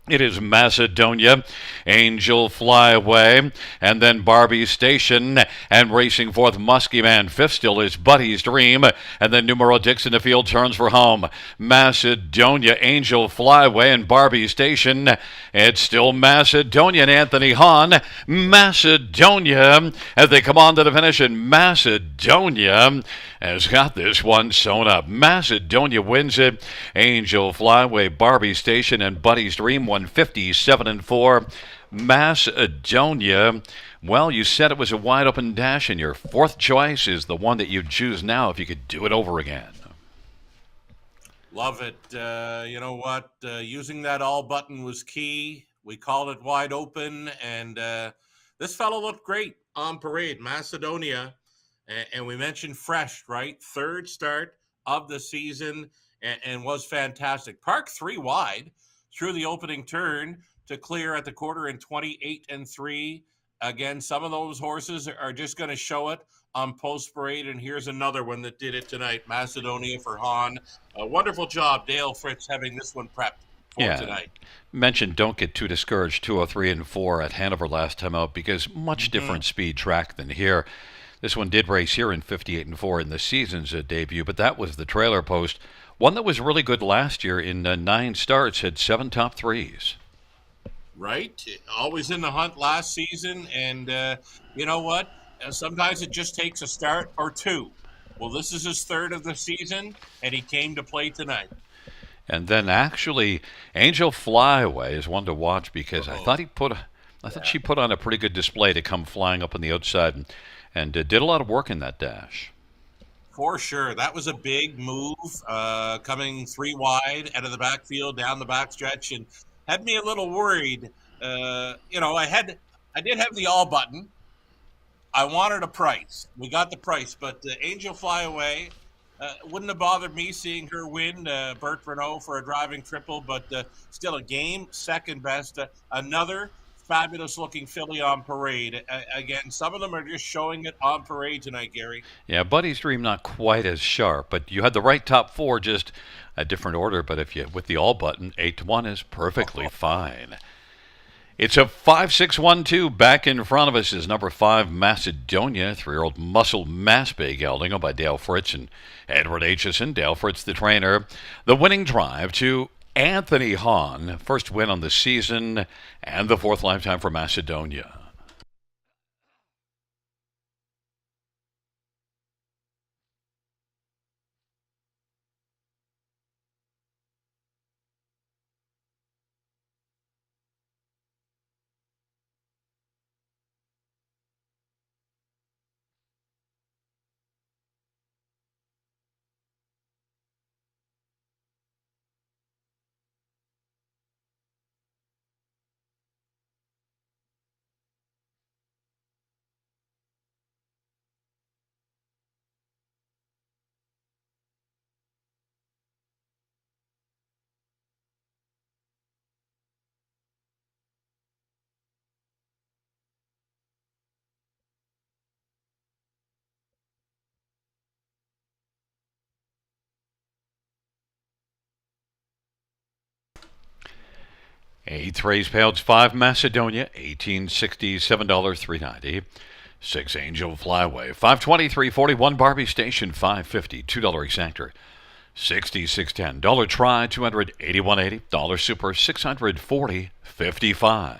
It is Macedonia, Angel Flyway, and then Barbie Station, and racing 4th, Muskie Man. 5th still is Buddy's Dream, and then Numero Dix in the field turns for home. Macedonia, Angel Flyway, and Barbie Station. It's still Macedonia and Anthony Hahn. Macedonia, as they come on to the finish, and Macedonia has got this one sewn up. Macedonia wins it. Angel Flyway, Barbie Station, and Buddy's Dream 157-4. Macedonia, well, you said it was a wide open dash, and your 4th choice is the one that you'd choose now if you could do it over again. Love it. You know what? Using that all button was key. We called it wide open, and this fellow looked great on Parade. Macedonia, and we mentioned fresh, right? 3rd start of the season, and was fantastic. Park 3 wide through the opening turn to clear at the quarter in 28 3. Again, some of those horses are just going to show it on Post Parade, and here's another one that did it tonight. Macedonia for Hahn. A wonderful job, Dale Fritz, having this one prepped for tonight. Mentioned don't get too discouraged 203 and 4 at Hanover last time out, because much different speed track than here. This one did race here in 58 and 4 in the season's debut, but that was the trailer post. One that was really good last year in 9 starts, had 7 top 3s. Right? Always in the hunt last season, and you know what? Sometimes it just takes a start or 2. Well, this is his 3rd of the season, and he came to play tonight. And then actually, Angel Flyway is one to watch, because I thought she put on a pretty good display to come flying up on the outside, and did a lot of work in that dash. For sure. That was a big move, coming 3 wide out of the backfield, down the backstretch, and had me a little worried. You know, I did have the all button. I wanted a price. We got the price, but Angel Flyaway wouldn't have bothered me seeing her win. Bert Renault for a driving triple, but still a game second best. Another fabulous looking filly on Parade. Again, some of them are just showing it on Parade tonight, Gary. Yeah, Buddy's Dream not quite as sharp, but you had the right top 4, just a different order. But if you with the all button, 8-1 is perfectly fine. It's a 5-6-1-2. Back in front of us is number 5, Macedonia, 3-year-old muscle mass big gelding owned by Dale Fritz and Edward Aitchison. Dale Fritz, the trainer. The winning drive to Anthony Hahn. First win on the season and the 4th lifetime for Macedonia. Eighth race, Pales 5, Macedonia, $18.60, $7.390. 6 Angel Flyway, $523.41. Barbie Station, $5.50, $2 exactor, $66.10. Dollar Try, $281.80. Dollar Super, $640.55.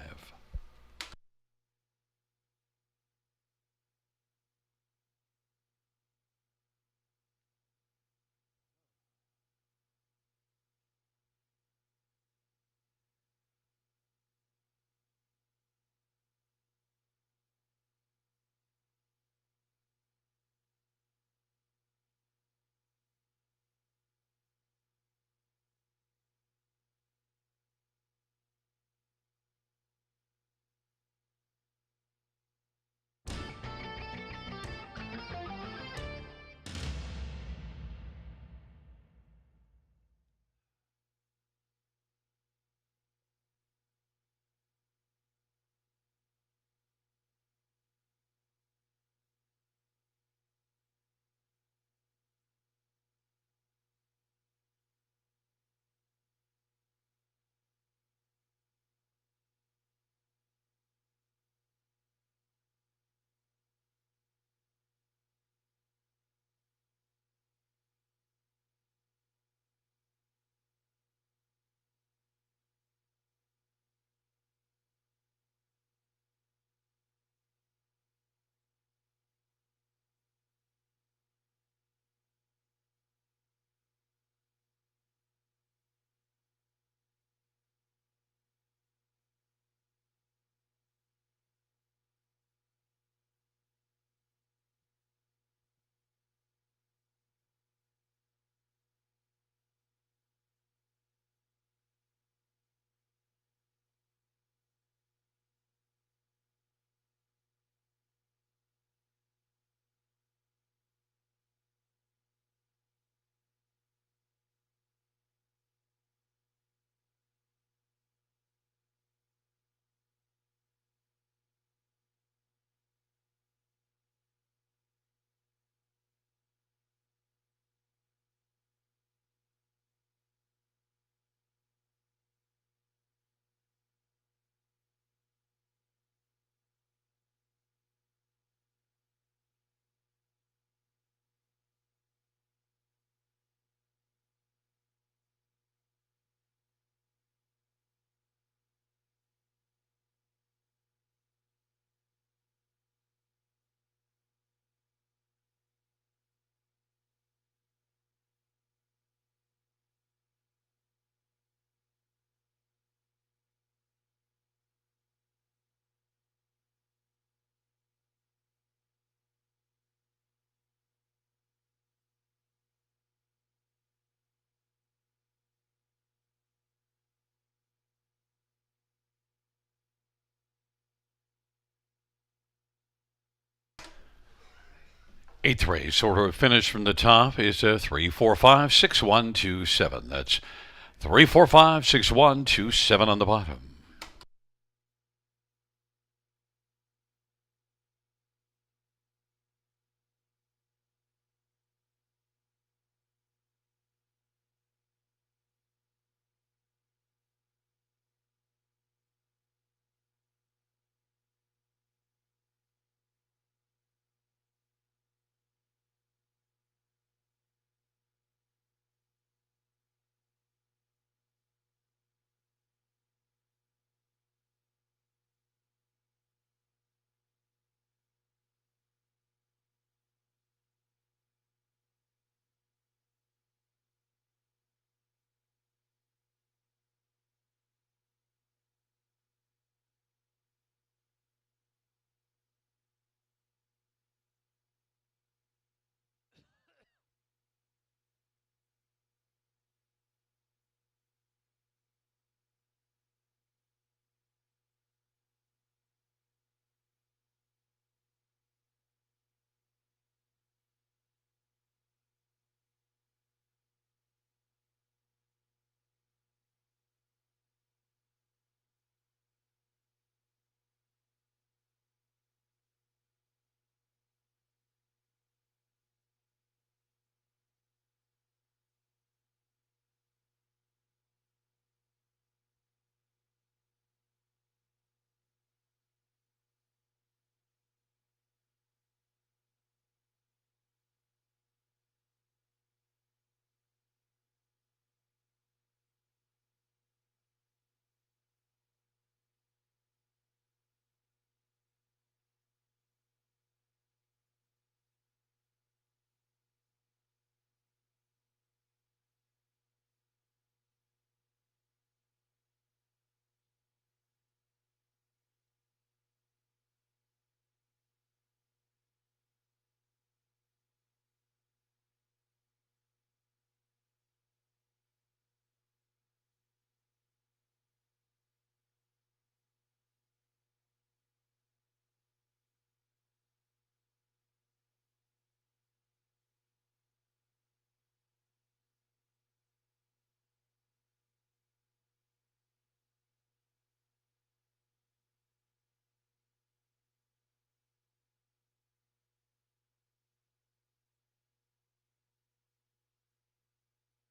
Eighth race, order of finish from the top is 3-4-5-6-1-2-7. That's 3-4-5-6-1-2-7 on the bottom.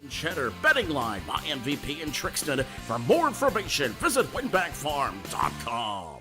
Cheddar betting line by MVP in Trixton. For more information, visit winbackfarm.com.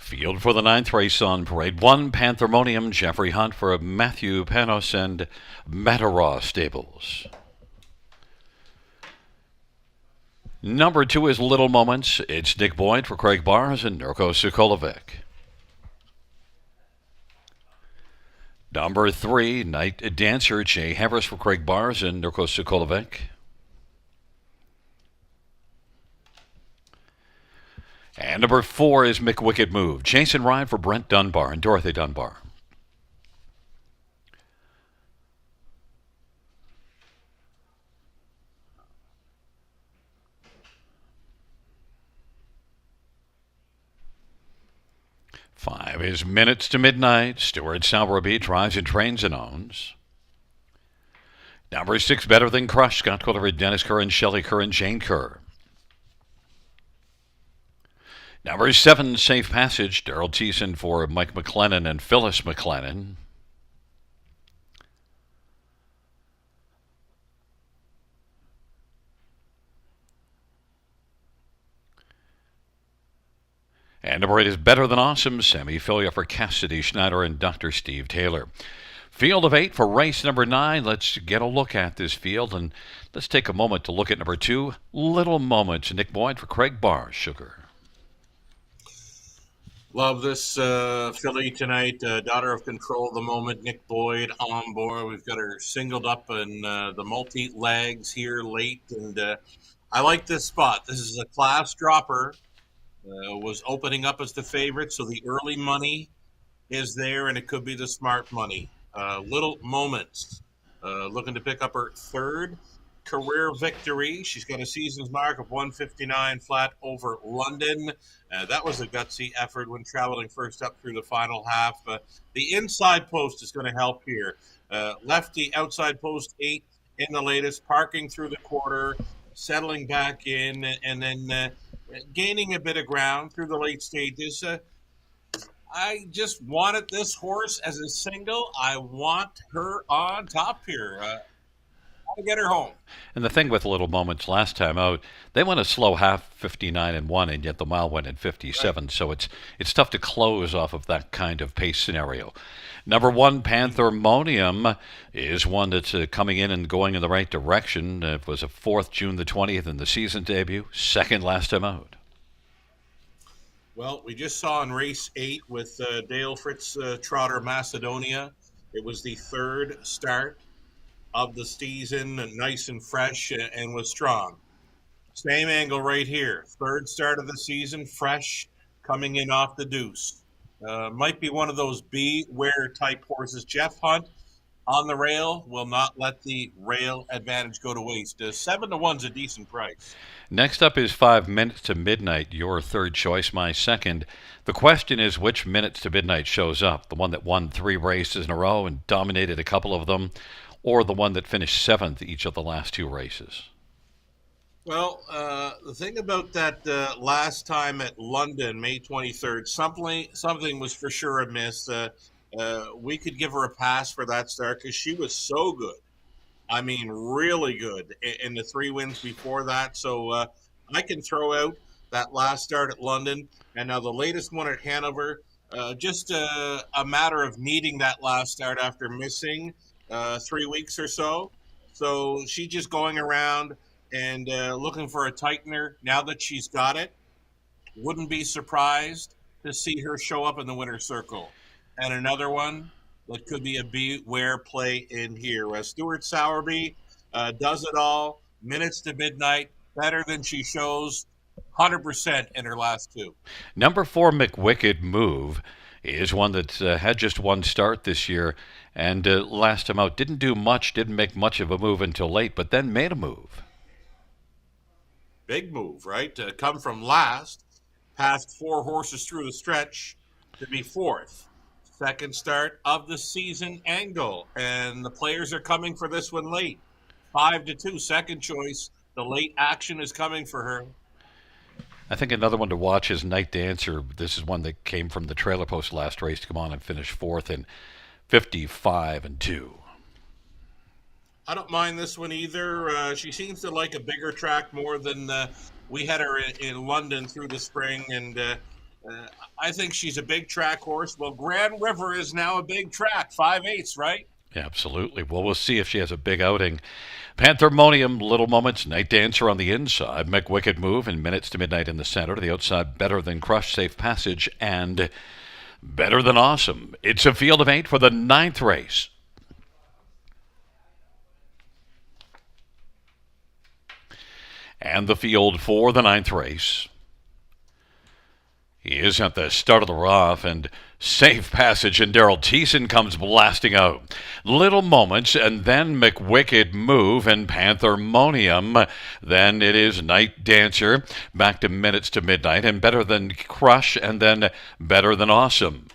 Field for the 9th race on Parade 1, Panthermonium, Jeffrey Hunt for Matthew Panos and Mataraw Stables. Number 2 is Little Moments. It's Nick Boyd for Craig Bars and Nurko Sokolovic. Number 3, Night Dancer, Jay Havers for Craig Bars and Nurko Sokolovic. And number 4 is McWicked Move, Jason Ryan for Brent Dunbar and Dorothy Dunbar. Five is Minutes to Midnight. Stuart Salverby drives and trains and owns. Number 6, Better Than Crush. Scott Coleridge, Dennis Kerr, and Shelley Kerr, and Jane Kerr. Number 7, Safe Passage. Daryl Thiessen for Mike McLennan and Phyllis McLennan. And number 8 is Better Than Awesome, Semi-Filia for Cassidy Schneider and Dr. Steve Taylor. Field of 8 for race number 9. Let's get a look at this field, and let's take a moment to look at number 2, Little Moments. Nick Boyd for Craig Barr, Sugar. Love this filly tonight. Daughter of Control, the moment. Nick Boyd on board. We've got her singled up in the multi-legs here late, and I like this spot. This is a class dropper. Was opening up as the favorite, so the early money is there, and it could be the smart money. Little Moments, looking to pick up her third career victory. She's got a season's mark of 159 flat over London. That was a gutsy effort when traveling first up through the final half. The inside post is going to help here. Lefty outside post 8 in the latest, parking through the quarter, settling back in, and then gaining a bit of ground through the late stages. I just wanted this horse as a single. I want her on top here. I want to get her home. And the thing with Little Moments last time out, they went a slow half, 59-1, and yet the mile went in 57. Right. So it's tough to close off of that kind of pace scenario. Number 1, Panthermonium, is one that's coming in and going in the right direction. It was a 4th, June the 20th in the season debut, second last time out. Well, we just saw in race 8 with Dale Fritz Trotter Macedonia. It was the third start of the season, nice and fresh and was strong. Same angle right here. Third start of the season, fresh, coming in off the deuce. Might be one of those beware type horses. Jeff Hunt on the rail will not let the rail advantage go to waste. 7-1's a decent price. Next up is 5 Minutes to Midnight, your third choice, my second. The question is which Minutes to Midnight shows up, the one that won 3 races in a row and dominated a couple of them, or the one that finished 7th each of the last 2 races? Well, the thing about that last time at London, May 23rd, something was for sure amiss. We could give her a pass for that start because she was so good. I mean, really good in the 3 wins before that. So I can throw out that last start at London and now the latest one at Hanover. Just a matter of needing that last start after missing 3 weeks or so. So she's just going around and looking for a tightener now that she's got it. Wouldn't be surprised to see her show up in the winner's circle. And another one that could be a beware play in here. Stuart Sowerby does it all. Minutes to Midnight, better than she shows. 100% in her last 2. Number 4, McWicked Move, is one that had just one start this year. And last time out, didn't do much, didn't make much of a move until late, but then made a move. Big move, right? Come from last, past 4 horses through the stretch to be 4th. Second start of the season angle, and the players are coming for this one late. 5-2, second choice. The late action is coming for her. I think another one to watch is Night Dancer. This is one that came from the trailer post last race to come on and finish 4th in 55-2. I don't mind this one either. She seems to like a bigger track more than we had her in London through the spring, and I think she's a big track horse. Well, Grand River is now a big track, 5/8, right? Absolutely. Well, we'll see if she has a big outing. Panthermonium, Little Moments, Night Dancer on the inside, McWicked Move, and Minutes to Midnight in the center. To the outside, Better Than Crush, Safe Passage, and Better Than Awesome. It's a field of 8 for the 9th race. And the field for the 9th race is at the start of the rough, and Safe Passage, and Daryl Thiessen comes blasting out. Little Moments, and then McWicked Move and Panthermonium. Then it is Night Dancer, back to Minutes to Midnight, and Better Than Crush, and then Better Than Awesome.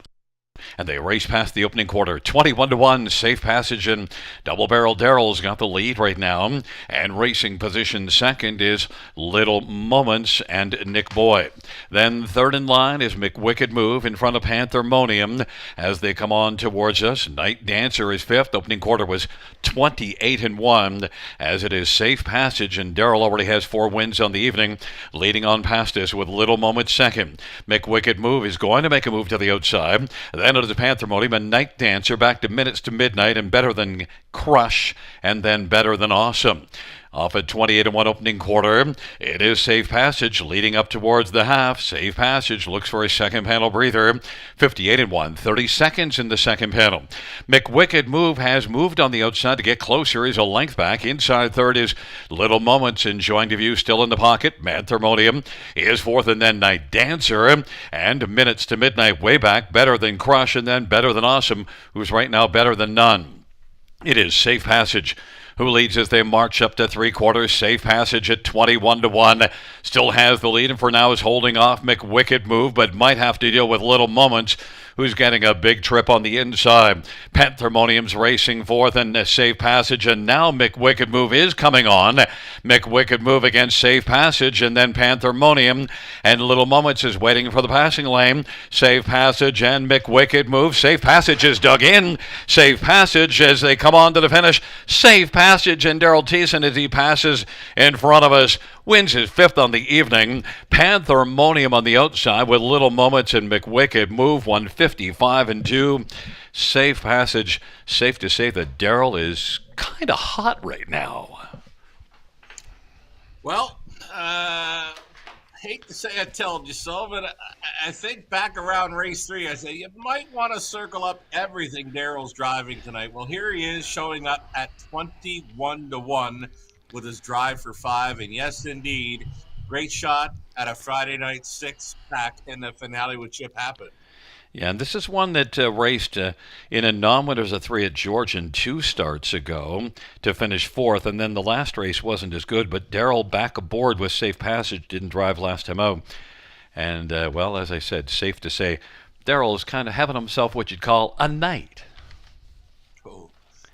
and they race past the opening quarter. 21-1, Safe Passage, and Double Barrel Daryl's got the lead right now. And racing position second is Little Moments and Nick Boyd. Then third in line is McWicked Move in front of Panthermonium as they come on towards us. Night Dancer is fifth. Opening quarter was 28-1, as it is Safe Passage, and Daryl already has 4 wins on the evening, leading on past us with Little Moments second. McWicked Move is going to make a move to the outside. Then it is Panthermonium and Night Dancer back to Minutes to Midnight and Better Than Crush, and then Better Than Awesome. Off at 28-1 opening quarter, it is Safe Passage leading up towards the half. Safe Passage looks for a second panel breather. 58-1, 30 seconds in the second panel. McWicked Move has moved on the outside to get closer. Is a length back. Inside third is Little Moments, enjoying the view, still in the pocket. Panthermonium is fourth, and then Night Dancer. And Minutes to Midnight way back. Better Than Crush, and then Better Than Awesome, who's right now better than none. It is Safe Passage who leads as they march up to three quarters. Safe Passage at 21-1 still has the lead, and for now is holding off McWicked Move, but might have to deal with Little Moments, who's getting a big trip on the inside. Panthermonium's racing fourth, and Safe Passage, and now McWicked Move is coming on. McWicked Move against Safe Passage, and then Panthermonium, and Little Moments is waiting for the passing lane. Safe Passage and McWicked Move. Safe Passage is dug in. Safe Passage as they come on to the finish. Safe Passage, and Daryl Thiessen, as he passes in front of us, wins his fifth on the evening. Panthermonium on the outside with Little Moments and McWicked Move, 155-2. Safe Passage, safe to say that Daryl is kind of hot right now. Well, hate to say I told you so, but I think back around race 3, I say you might want to circle up everything Daryl's driving tonight. Well, here he is showing up at 21-1 with his drive for 5, and yes, indeed, great shot at a Friday night 6-pack in the finale with Chip Happen. Yeah, and this is one that raced in a non-winners of 3 at Georgian 2 starts ago to finish 4th, and then the last race wasn't as good, but Daryl back aboard with Safe Passage, didn't drive last time out. And, well, as I said, safe to say, Daryl is kind of having himself what you'd call a night. Oh,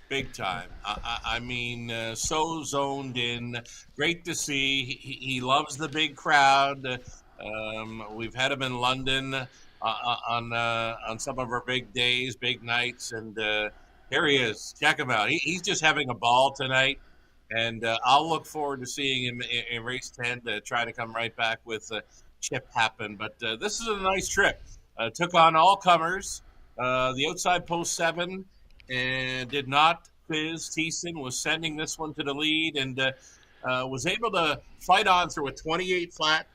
big time. I mean, so zoned in. Great to see. He loves the big crowd. We've had him in London on some of our big days, big nights, and here he is. Check him out. He's just having a ball tonight, and I'll look forward to seeing him in race 10 to try to come right back with Chip Happen. But this is a nice trip. Took on all comers. The outside post 7 and did not fizz. Thiessen was sending this one to the lead and was able to fight on through a 28 flat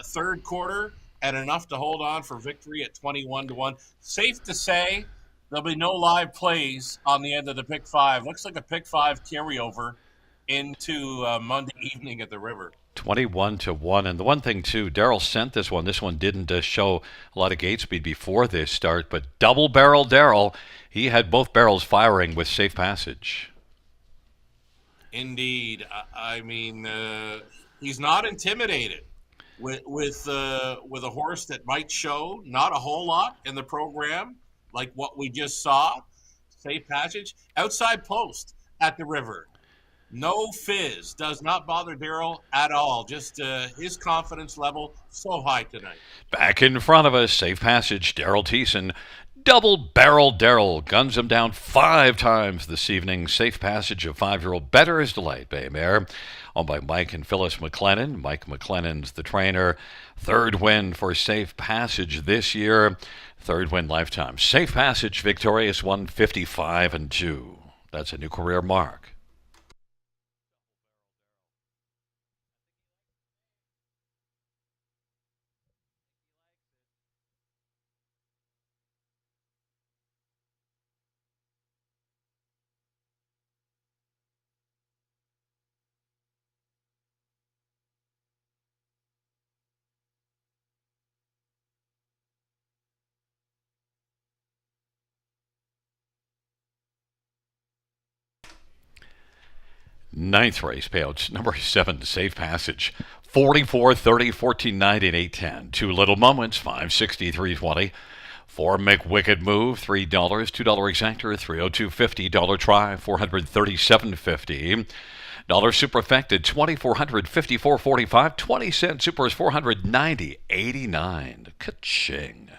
third quarter, and enough to hold on for victory at 21-1. Safe to say there'll be no live plays on the end of the Pick 5. Looks like a Pick 5 carryover into Monday evening at the River. 21-1, and the one thing too, Daryl sent this one. This one didn't show a lot of gate speed before this start, but double barrel Daryl, he had both barrels firing with Safe Passage. Indeed. I mean, he's not intimidated with a horse that might show not a whole lot in the program, like what we just saw. Safe Passage, outside post at the River. No fizz, does not bother Daryl at all. Just his confidence level so high tonight. Back in front of us, Safe Passage, Daryl Thiessen. Double barrel Daryl guns him down 5 times this evening. Safe Passage, a 5-year-old, Better Is Delight Bay mare, owned by Mike and Phyllis McLennan. Mike McLennan's the trainer. 3rd win for Safe Passage this year. 3rd win lifetime. Safe Passage victorious, 155-2. That's a new career mark. Ninth race payouts, number 7, Safe Passage, 44-30, 14-9, and 8-10. 2 Little Moments, 5-63-20. 4 McWicked Move, $3, $2 exactor, 302.50, dollar try, 437.50. Dollar Superfected, 2,454.45. 20-cent Super is 490.89. Ka-ching.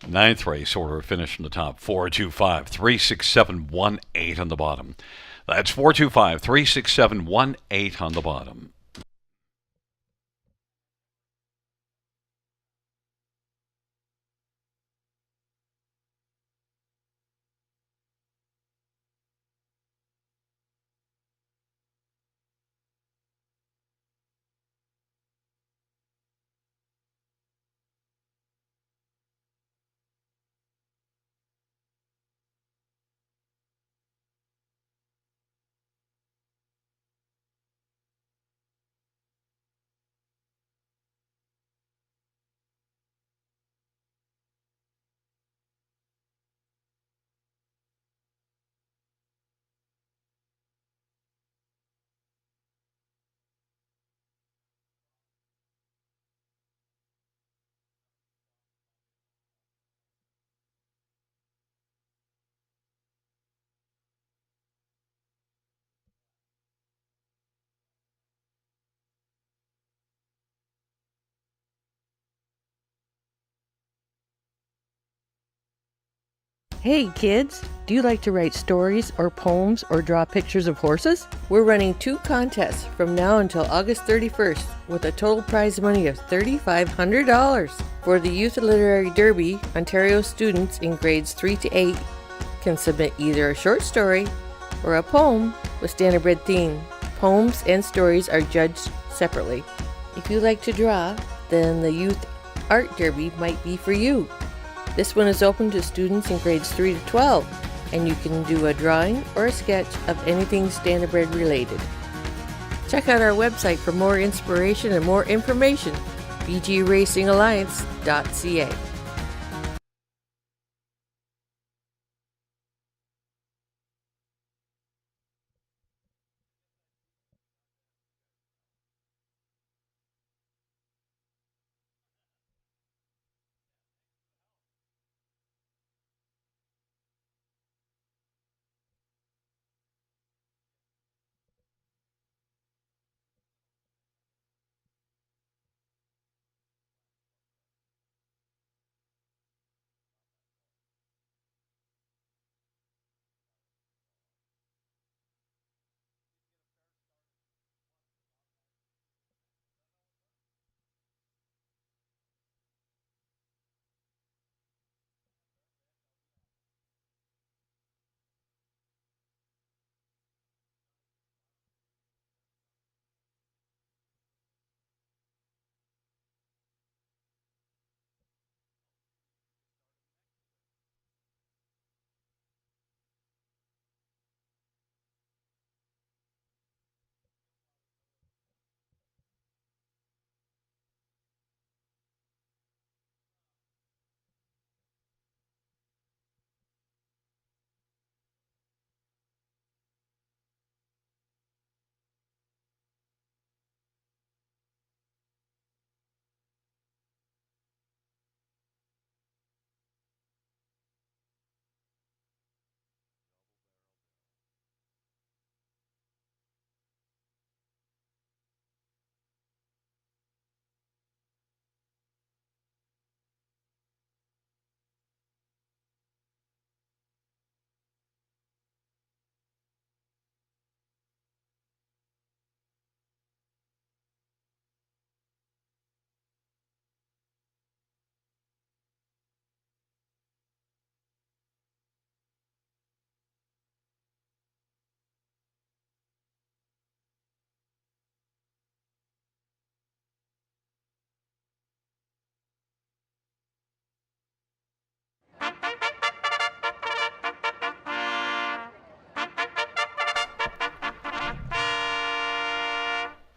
Ninth race order finished in the top. 425 367 18 on the bottom. That's 425 367 18 on the bottom. Hey kids, do you like to write stories or poems or draw pictures of horses? We're running 2 contests from now until August 31st with a total prize money of $3,500. For the Youth Literary Derby, Ontario students in grades 3 to 8 can submit either a short story or a poem with standardbred theme. Poems and stories are judged separately. If you like to draw, then the Youth Art Derby might be for you. This one is open to students in grades 3 to 12, and you can do a drawing or a sketch of anything standardbred related. Check out our website for more inspiration and more information, bgracingalliance.ca.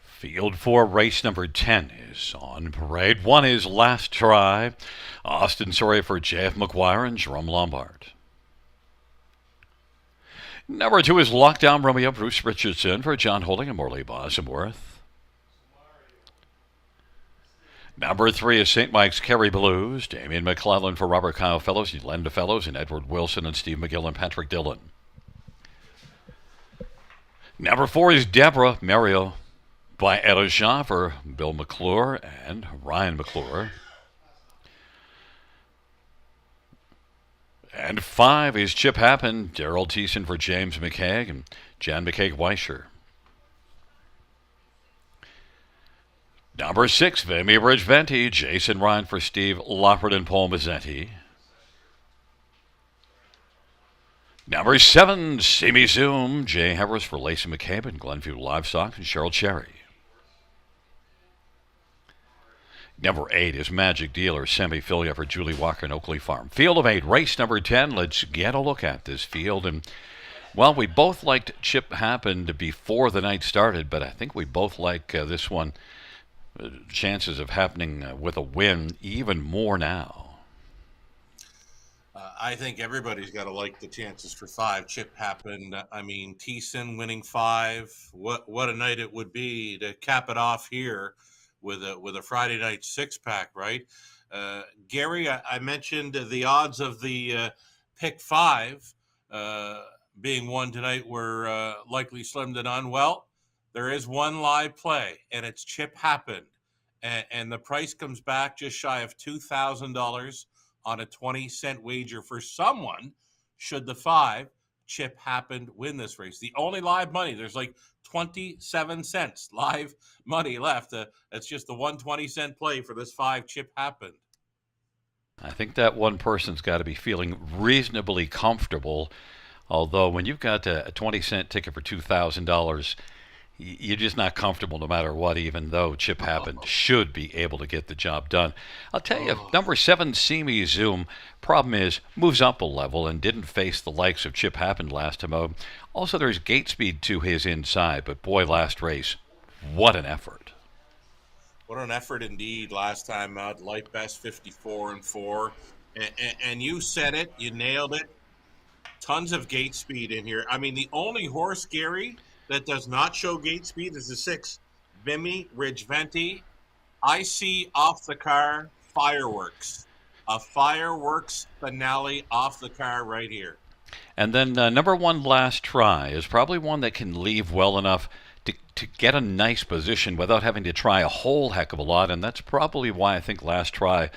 Field 4, race number 10 is on parade. 1 is Last Try. Austin Soria for J.F. McGuire and Jerome Lombard. Number 2 is Lockdown Romeo, Bruce Richardson for John Holding and Morley Bosworth. Number 3 is St. Mike's Kerry Blues, Damian McClellan for Robert Kyle Fellows, Lenda Fellows, and Edward Wilson and Steve McGill and Patrick Dillon. Number 4 is Deborah Mario by Etta Shaw for Bill McClure and Ryan McClure. And 5 is Chip Happen, Daryl Thiessen for James McCaig and Jan McCaig-Weischer. Number 6, Vimy Bridge Venti, Jason Ryan for Steve Lockford and Paul Mazzetti. Number 7, See Me Zoom, Jay Harris for Lacey McCabe and Glenview Livestock and Cheryl Cherry. Number 8 is Magic Dealer, Sammy Filia for Julie Walker and Oakley Farm. Field of 8, race number 10. Let's get a look at this field. And, well, we both liked Chip Happened before the night started, but I think we both like this one. Chances of happening with a win even more now. I think everybody's got to like the chances for 5. Chip Happened. I mean, Thiessen winning 5. What a night it would be to cap it off here with a Friday night 6-pack, right? Gary, I mentioned the odds of the pick 5 being won tonight were likely slim to none. Well, there is one live play, and it's Chip Happened, and the price comes back just shy of $2,000 on a 20-cent wager for someone should the 5, Chip Happened, win this race. The only live money, there's like 27 cents live money left. It's just the 120-cent play for this 5, Chip Happened. I think that one person's got to be feeling reasonably comfortable, although when you've got a 20-cent ticket for $2,000, you're just not comfortable no matter what, even though Chip Happened should be able to get the job done. I'll tell you, number 7, See Zoom, problem is, moves up a level and didn't face the likes of Chip Happened last time. Also, there's gate speed to his inside, but boy, last race, what an effort. What an effort indeed last time out. Light best 54-4. And you said it, you nailed it. Tons of gate speed in here. I mean, the only horse, Gary, that does not show gate speed is the 6, Vimy Ridgeventi. I see off the car fireworks. A fireworks finale off the car right here. And then number 1, Last Try, is probably one that can leave well enough to get a nice position without having to try a whole heck of a lot, and that's probably why I think Last Try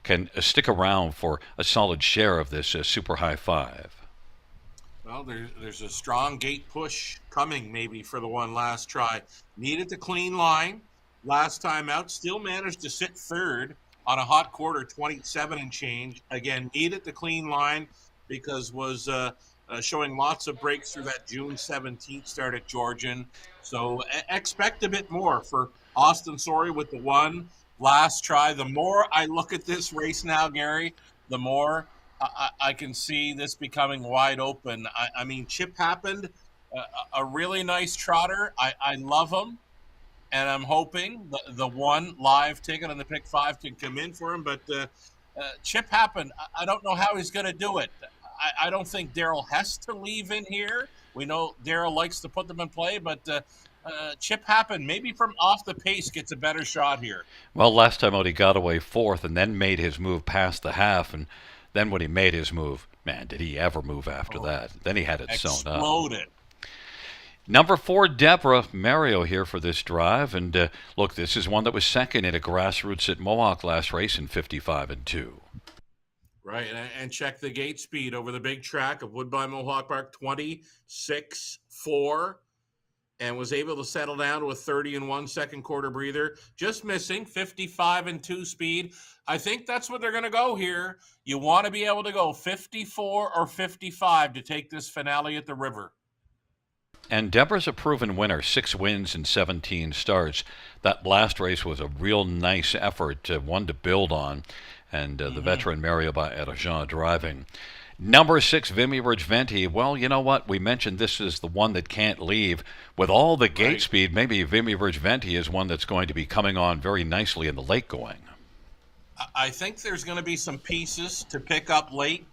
can stick around for a solid share of this Super High 5. Well, there's a strong gate push coming maybe for the 1, Last Try. Needed the clean line last time out. Still managed to sit 3rd on a hot quarter, 27 and change. Again, needed the clean line because was showing lots of breaks through that June 17th start at Georgian. So expect a bit more for Austin Sorry with the 1, Last Try. The more I look at this race now, Gary, the more I can see this becoming wide open. I mean, Chip Happened, a really nice trotter. I love him, and I'm hoping the 1 live ticket on the pick 5 can come in for him. But Chip Happened, I don't know how he's going to do it. I don't think Daryl has to leave in here. We know Daryl likes to put them in play, but Chip Happened, maybe from off the pace, gets a better shot here. Well, last time out he got away 4th and then made his move past the half, and then when he made his move, man, did he ever move after that. Then he had it sewn up. Exploded. Number 4, Deborah Mario here for this drive. And look, this is one that was second in a grassroots at Mohawk last race in 55-2. Right, and check the gate speed over the big track of Woodbine Mohawk Park, 26-4. And was able to settle down to a 30-1 second quarter breather. Just missing 55-2 speed. I think that's what they're going to go here. You want to be able to go 54 or 55 to take this finale at the River. And Deborah's a proven winner, 6 wins and 17 starts. That last race was a real nice effort, one to build on. And the veteran Mario Baerjean driving. Number 6, Vimy Ridgeventi. Well, you know what? We mentioned this is the one that can't leave. With all the gate speed, maybe Vimy Ridgeventi is one that's going to be coming on very nicely in the late going. I think there's going to be some pieces to pick up late,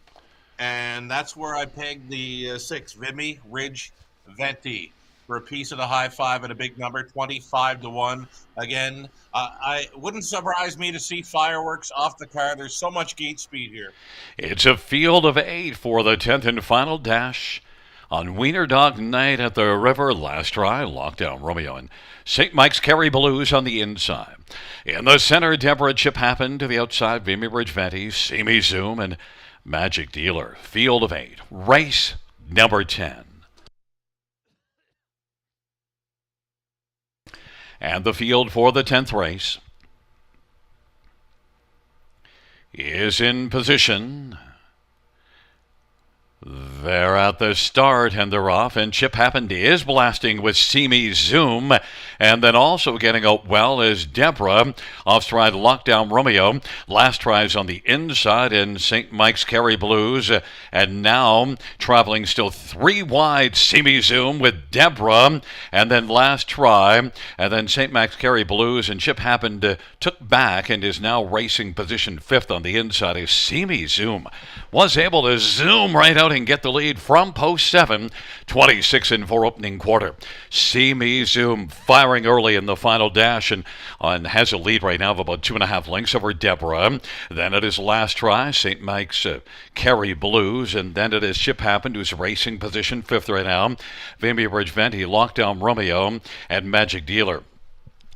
and that's where I pegged the 6, Vimy Ridgeventi, for a piece of the high 5 at a big number, 25-1. Again, I wouldn't surprise me to see fireworks off the car. There's so much gate speed here. It's a field of 8 for the 10th and final dash on Wiener Dog Night at the River. Last Try, Lockdown Romeo, and St. Mike's Kerry Blues on the inside. In the center, Deborah Chip Happened. To the outside, Vimy Ridgeventi, See Zoom, and Magic Dealer. Field of 8. Race number 10. And the field for the 10th race is in position. They're at the start and they're off, and Chip Happened is blasting with See Zoom, and then also getting out well is Deborah off stride Lockdown Romeo. Last Try's on the inside in St. Mike's Kerry Blues, and now traveling still 3 wide See Zoom with Deborah, and then Last Try, and then St. Mike's Kerry Blues, and Chip Happened took back and is now racing position 5th on the inside is See Zoom. Was able to zoom right out and get the lead from post 7, 26-4 opening quarter. See Zoom firing early in the final dash and has a lead right now of about 2.5 lengths over Deborah. Then it is Last Try, St. Mike's Kerry Blues, and then it is Chip Happened, who's racing position 5th right now. Vimy Ridgeventi, Lockdown Romeo, and Magic Dealer.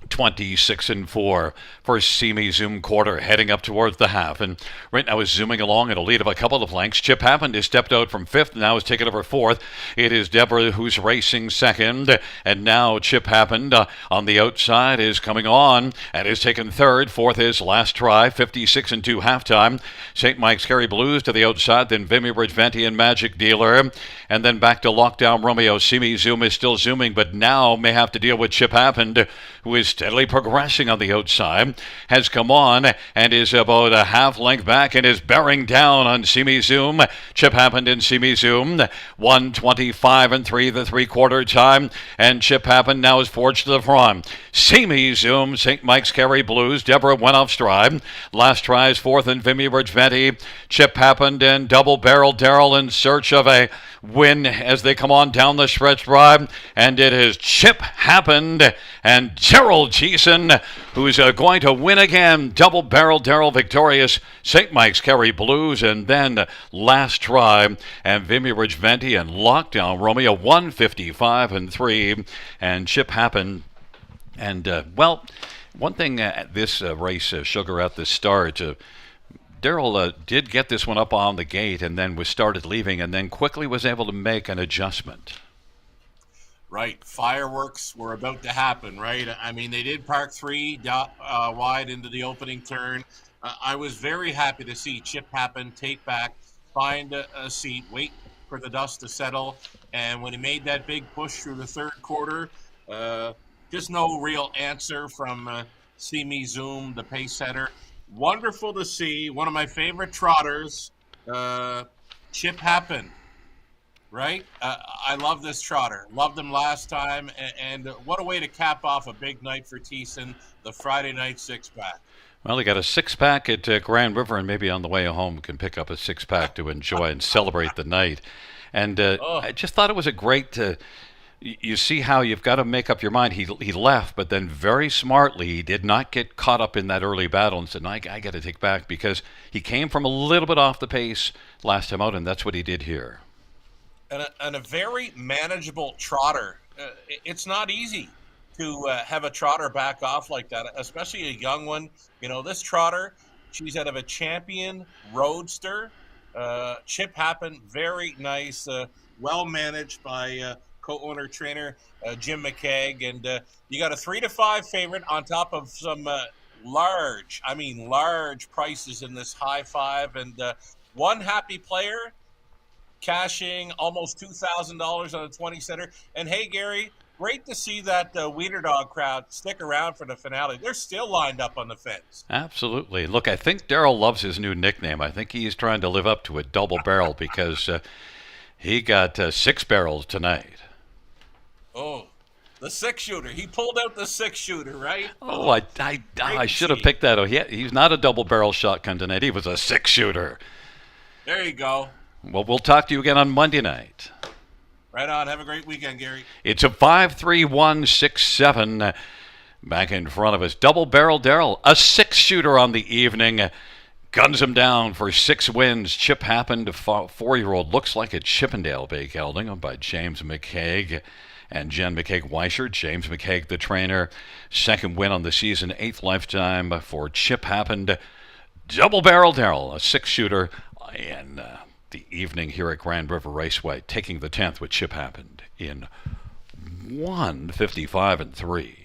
26-4 for Simi Zoom quarter, heading up towards the half. And right now is zooming along at a lead of a couple of lengths. Chip Happened has stepped out from fifth, now has taken over fourth. It is Deborah who's racing second, and now Chip Happened on the outside is coming on and is taken third. Fourth is Last Try, 56-2 halftime. St. Mike's Kerry Blues to the outside, then Vimy Bridge Venti and Magic Dealer, and then back to Lockdown Romeo. Simi Zoom is still zooming, but now may have to deal with Chip Happened, who is steadily progressing on the outside, has come on and is about a half length back and is bearing down on Simi Zoom. Chip Happened in Simi Zoom, 1:25-3 the three-quarter time, and Chip Happened now is forged to the front. Simi Zoom, St. Mike's Kerry Blues, Deborah went off stride. Last Try is fourth in Vimy Bridge Venti. Chip Happened and Double Barrel Daryl in search of a win as they come on down the stretch drive, and it is Chip Happened and Gerald Cheeson who's going to win again. Double Barrel Daryl victorious, St. Mike's Kerry Blues, and then Last Try and Vimy Ridge Venti and Lockdown Romeo, 1:55-3, and Chip Happened. And well, one thing at this race, Sugar, at the start, Daryl did get this one up on the gate and then was started leaving and then quickly was able to make an adjustment. Right. Fireworks were about to happen, right? I mean, they did park three wide into the opening turn. I was very happy to see Chip Happen take back, find a seat, wait for the dust to settle. And when he made that big push through the third quarter, just no real answer from Simi Zoom, the pace setter. Wonderful to see. One of my favorite trotters, Chip Happen. Right? I love this trotter. Loved him last time. And what a way to cap off a big night for Thiessen, the Friday night six-pack. Well, he got a six-pack at Grand River, and maybe on the way home can pick up a six-pack to enjoy and celebrate the night. And I just thought it was a great... you see how you've got to make up your mind. He left, but then very smartly, he did not get caught up in that early battle and said, I got to take back, because he came from a little bit off the pace last time out, and that's what he did here. And a very manageable trotter. It's not easy to have a trotter back off like that, especially a young one. You know, this trotter, she's out of a champion roadster. Chip Happen, very nice, well managed by co-owner trainer Jim McKeag. And you got a 3-5 favorite on top of some large prices in this high five. And one happy player cashing almost $2,000 on a 20-center. And hey, Gary, great to see that Wiener Dog crowd stick around for the finale. They're still lined up on the fence. Absolutely. Look, I think Daryl loves his new nickname. I think he's trying to live up to it, Double Barrel, because he got 6 barrels tonight. Oh, the six-shooter. He pulled out the six-shooter, right? Oh, I should have picked that. He's not a double barrel shotgun tonight. He was a six-shooter. There you go. Well, we'll talk to you again on Monday night. Right on. Have a great weekend, Gary. It's a 5-3-1-6-7 back in front of us. Double Barrel Daryl, a six-shooter on the evening. Guns him down for 6 wins. Chip Happened, a 4-year-old. Looks like a Chippendale Bay gelding by James McKeag and Jen McKeag-Weischer. James McKeag, the trainer. Second win on the season, 8th lifetime for Chip Happened. Double Barrel Daryl, a six-shooter. And the evening here at Grand River Raceway, taking the 10th with Chip Happened in 1:55-3.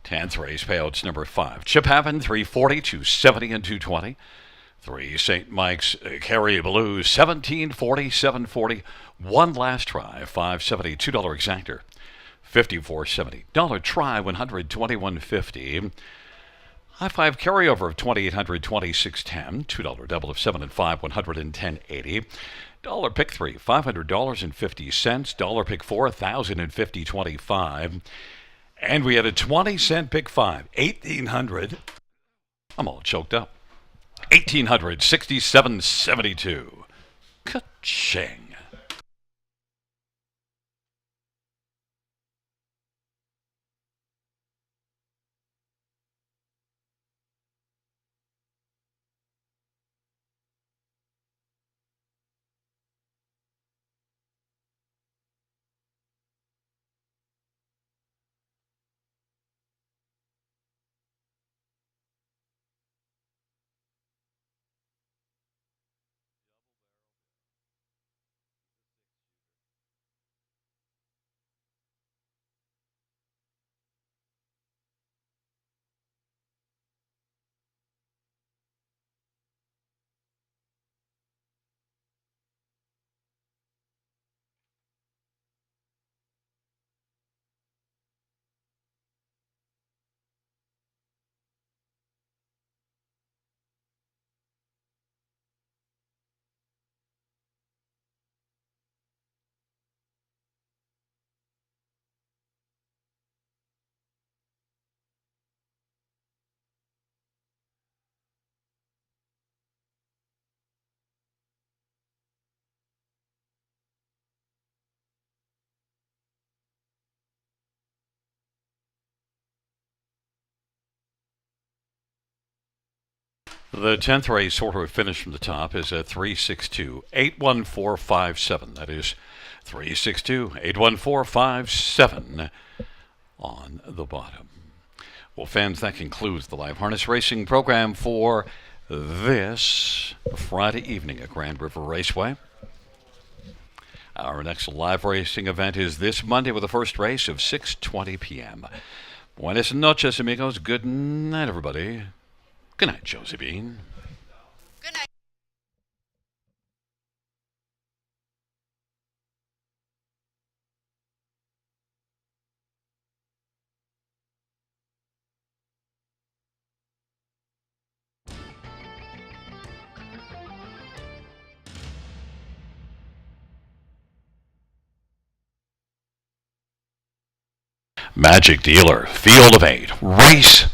Tenth race, payouts number 5. Chip Happen, 340, 270, and 220. 3 St. Mike's Kerry Blue, 1740, 740. One last try, $5.70, $2 exactor, $54.70. Dollar try, $121.50. High five carryover of 2,800, 2610. $2 double of 7 and 5, $110.80. Dollar pick 3, $500.50. Dollar pick 4, $1,050.25. And we had a 20-cent pick 5, 1,800. I'm all choked up. 1,867.72. Ka-ching. The 10th race sort of finish from the top is at 362 81457. That is 362 81457 on the bottom. Well, fans, that concludes the live harness racing program for this Friday evening at Grand River Raceway. Our next live racing event is this Monday with the first race of 6:20 p.m. Buenas noches, amigos. Good night, everybody. Good night, Josephine. Good night. Magic Dealer, Field of 8, Race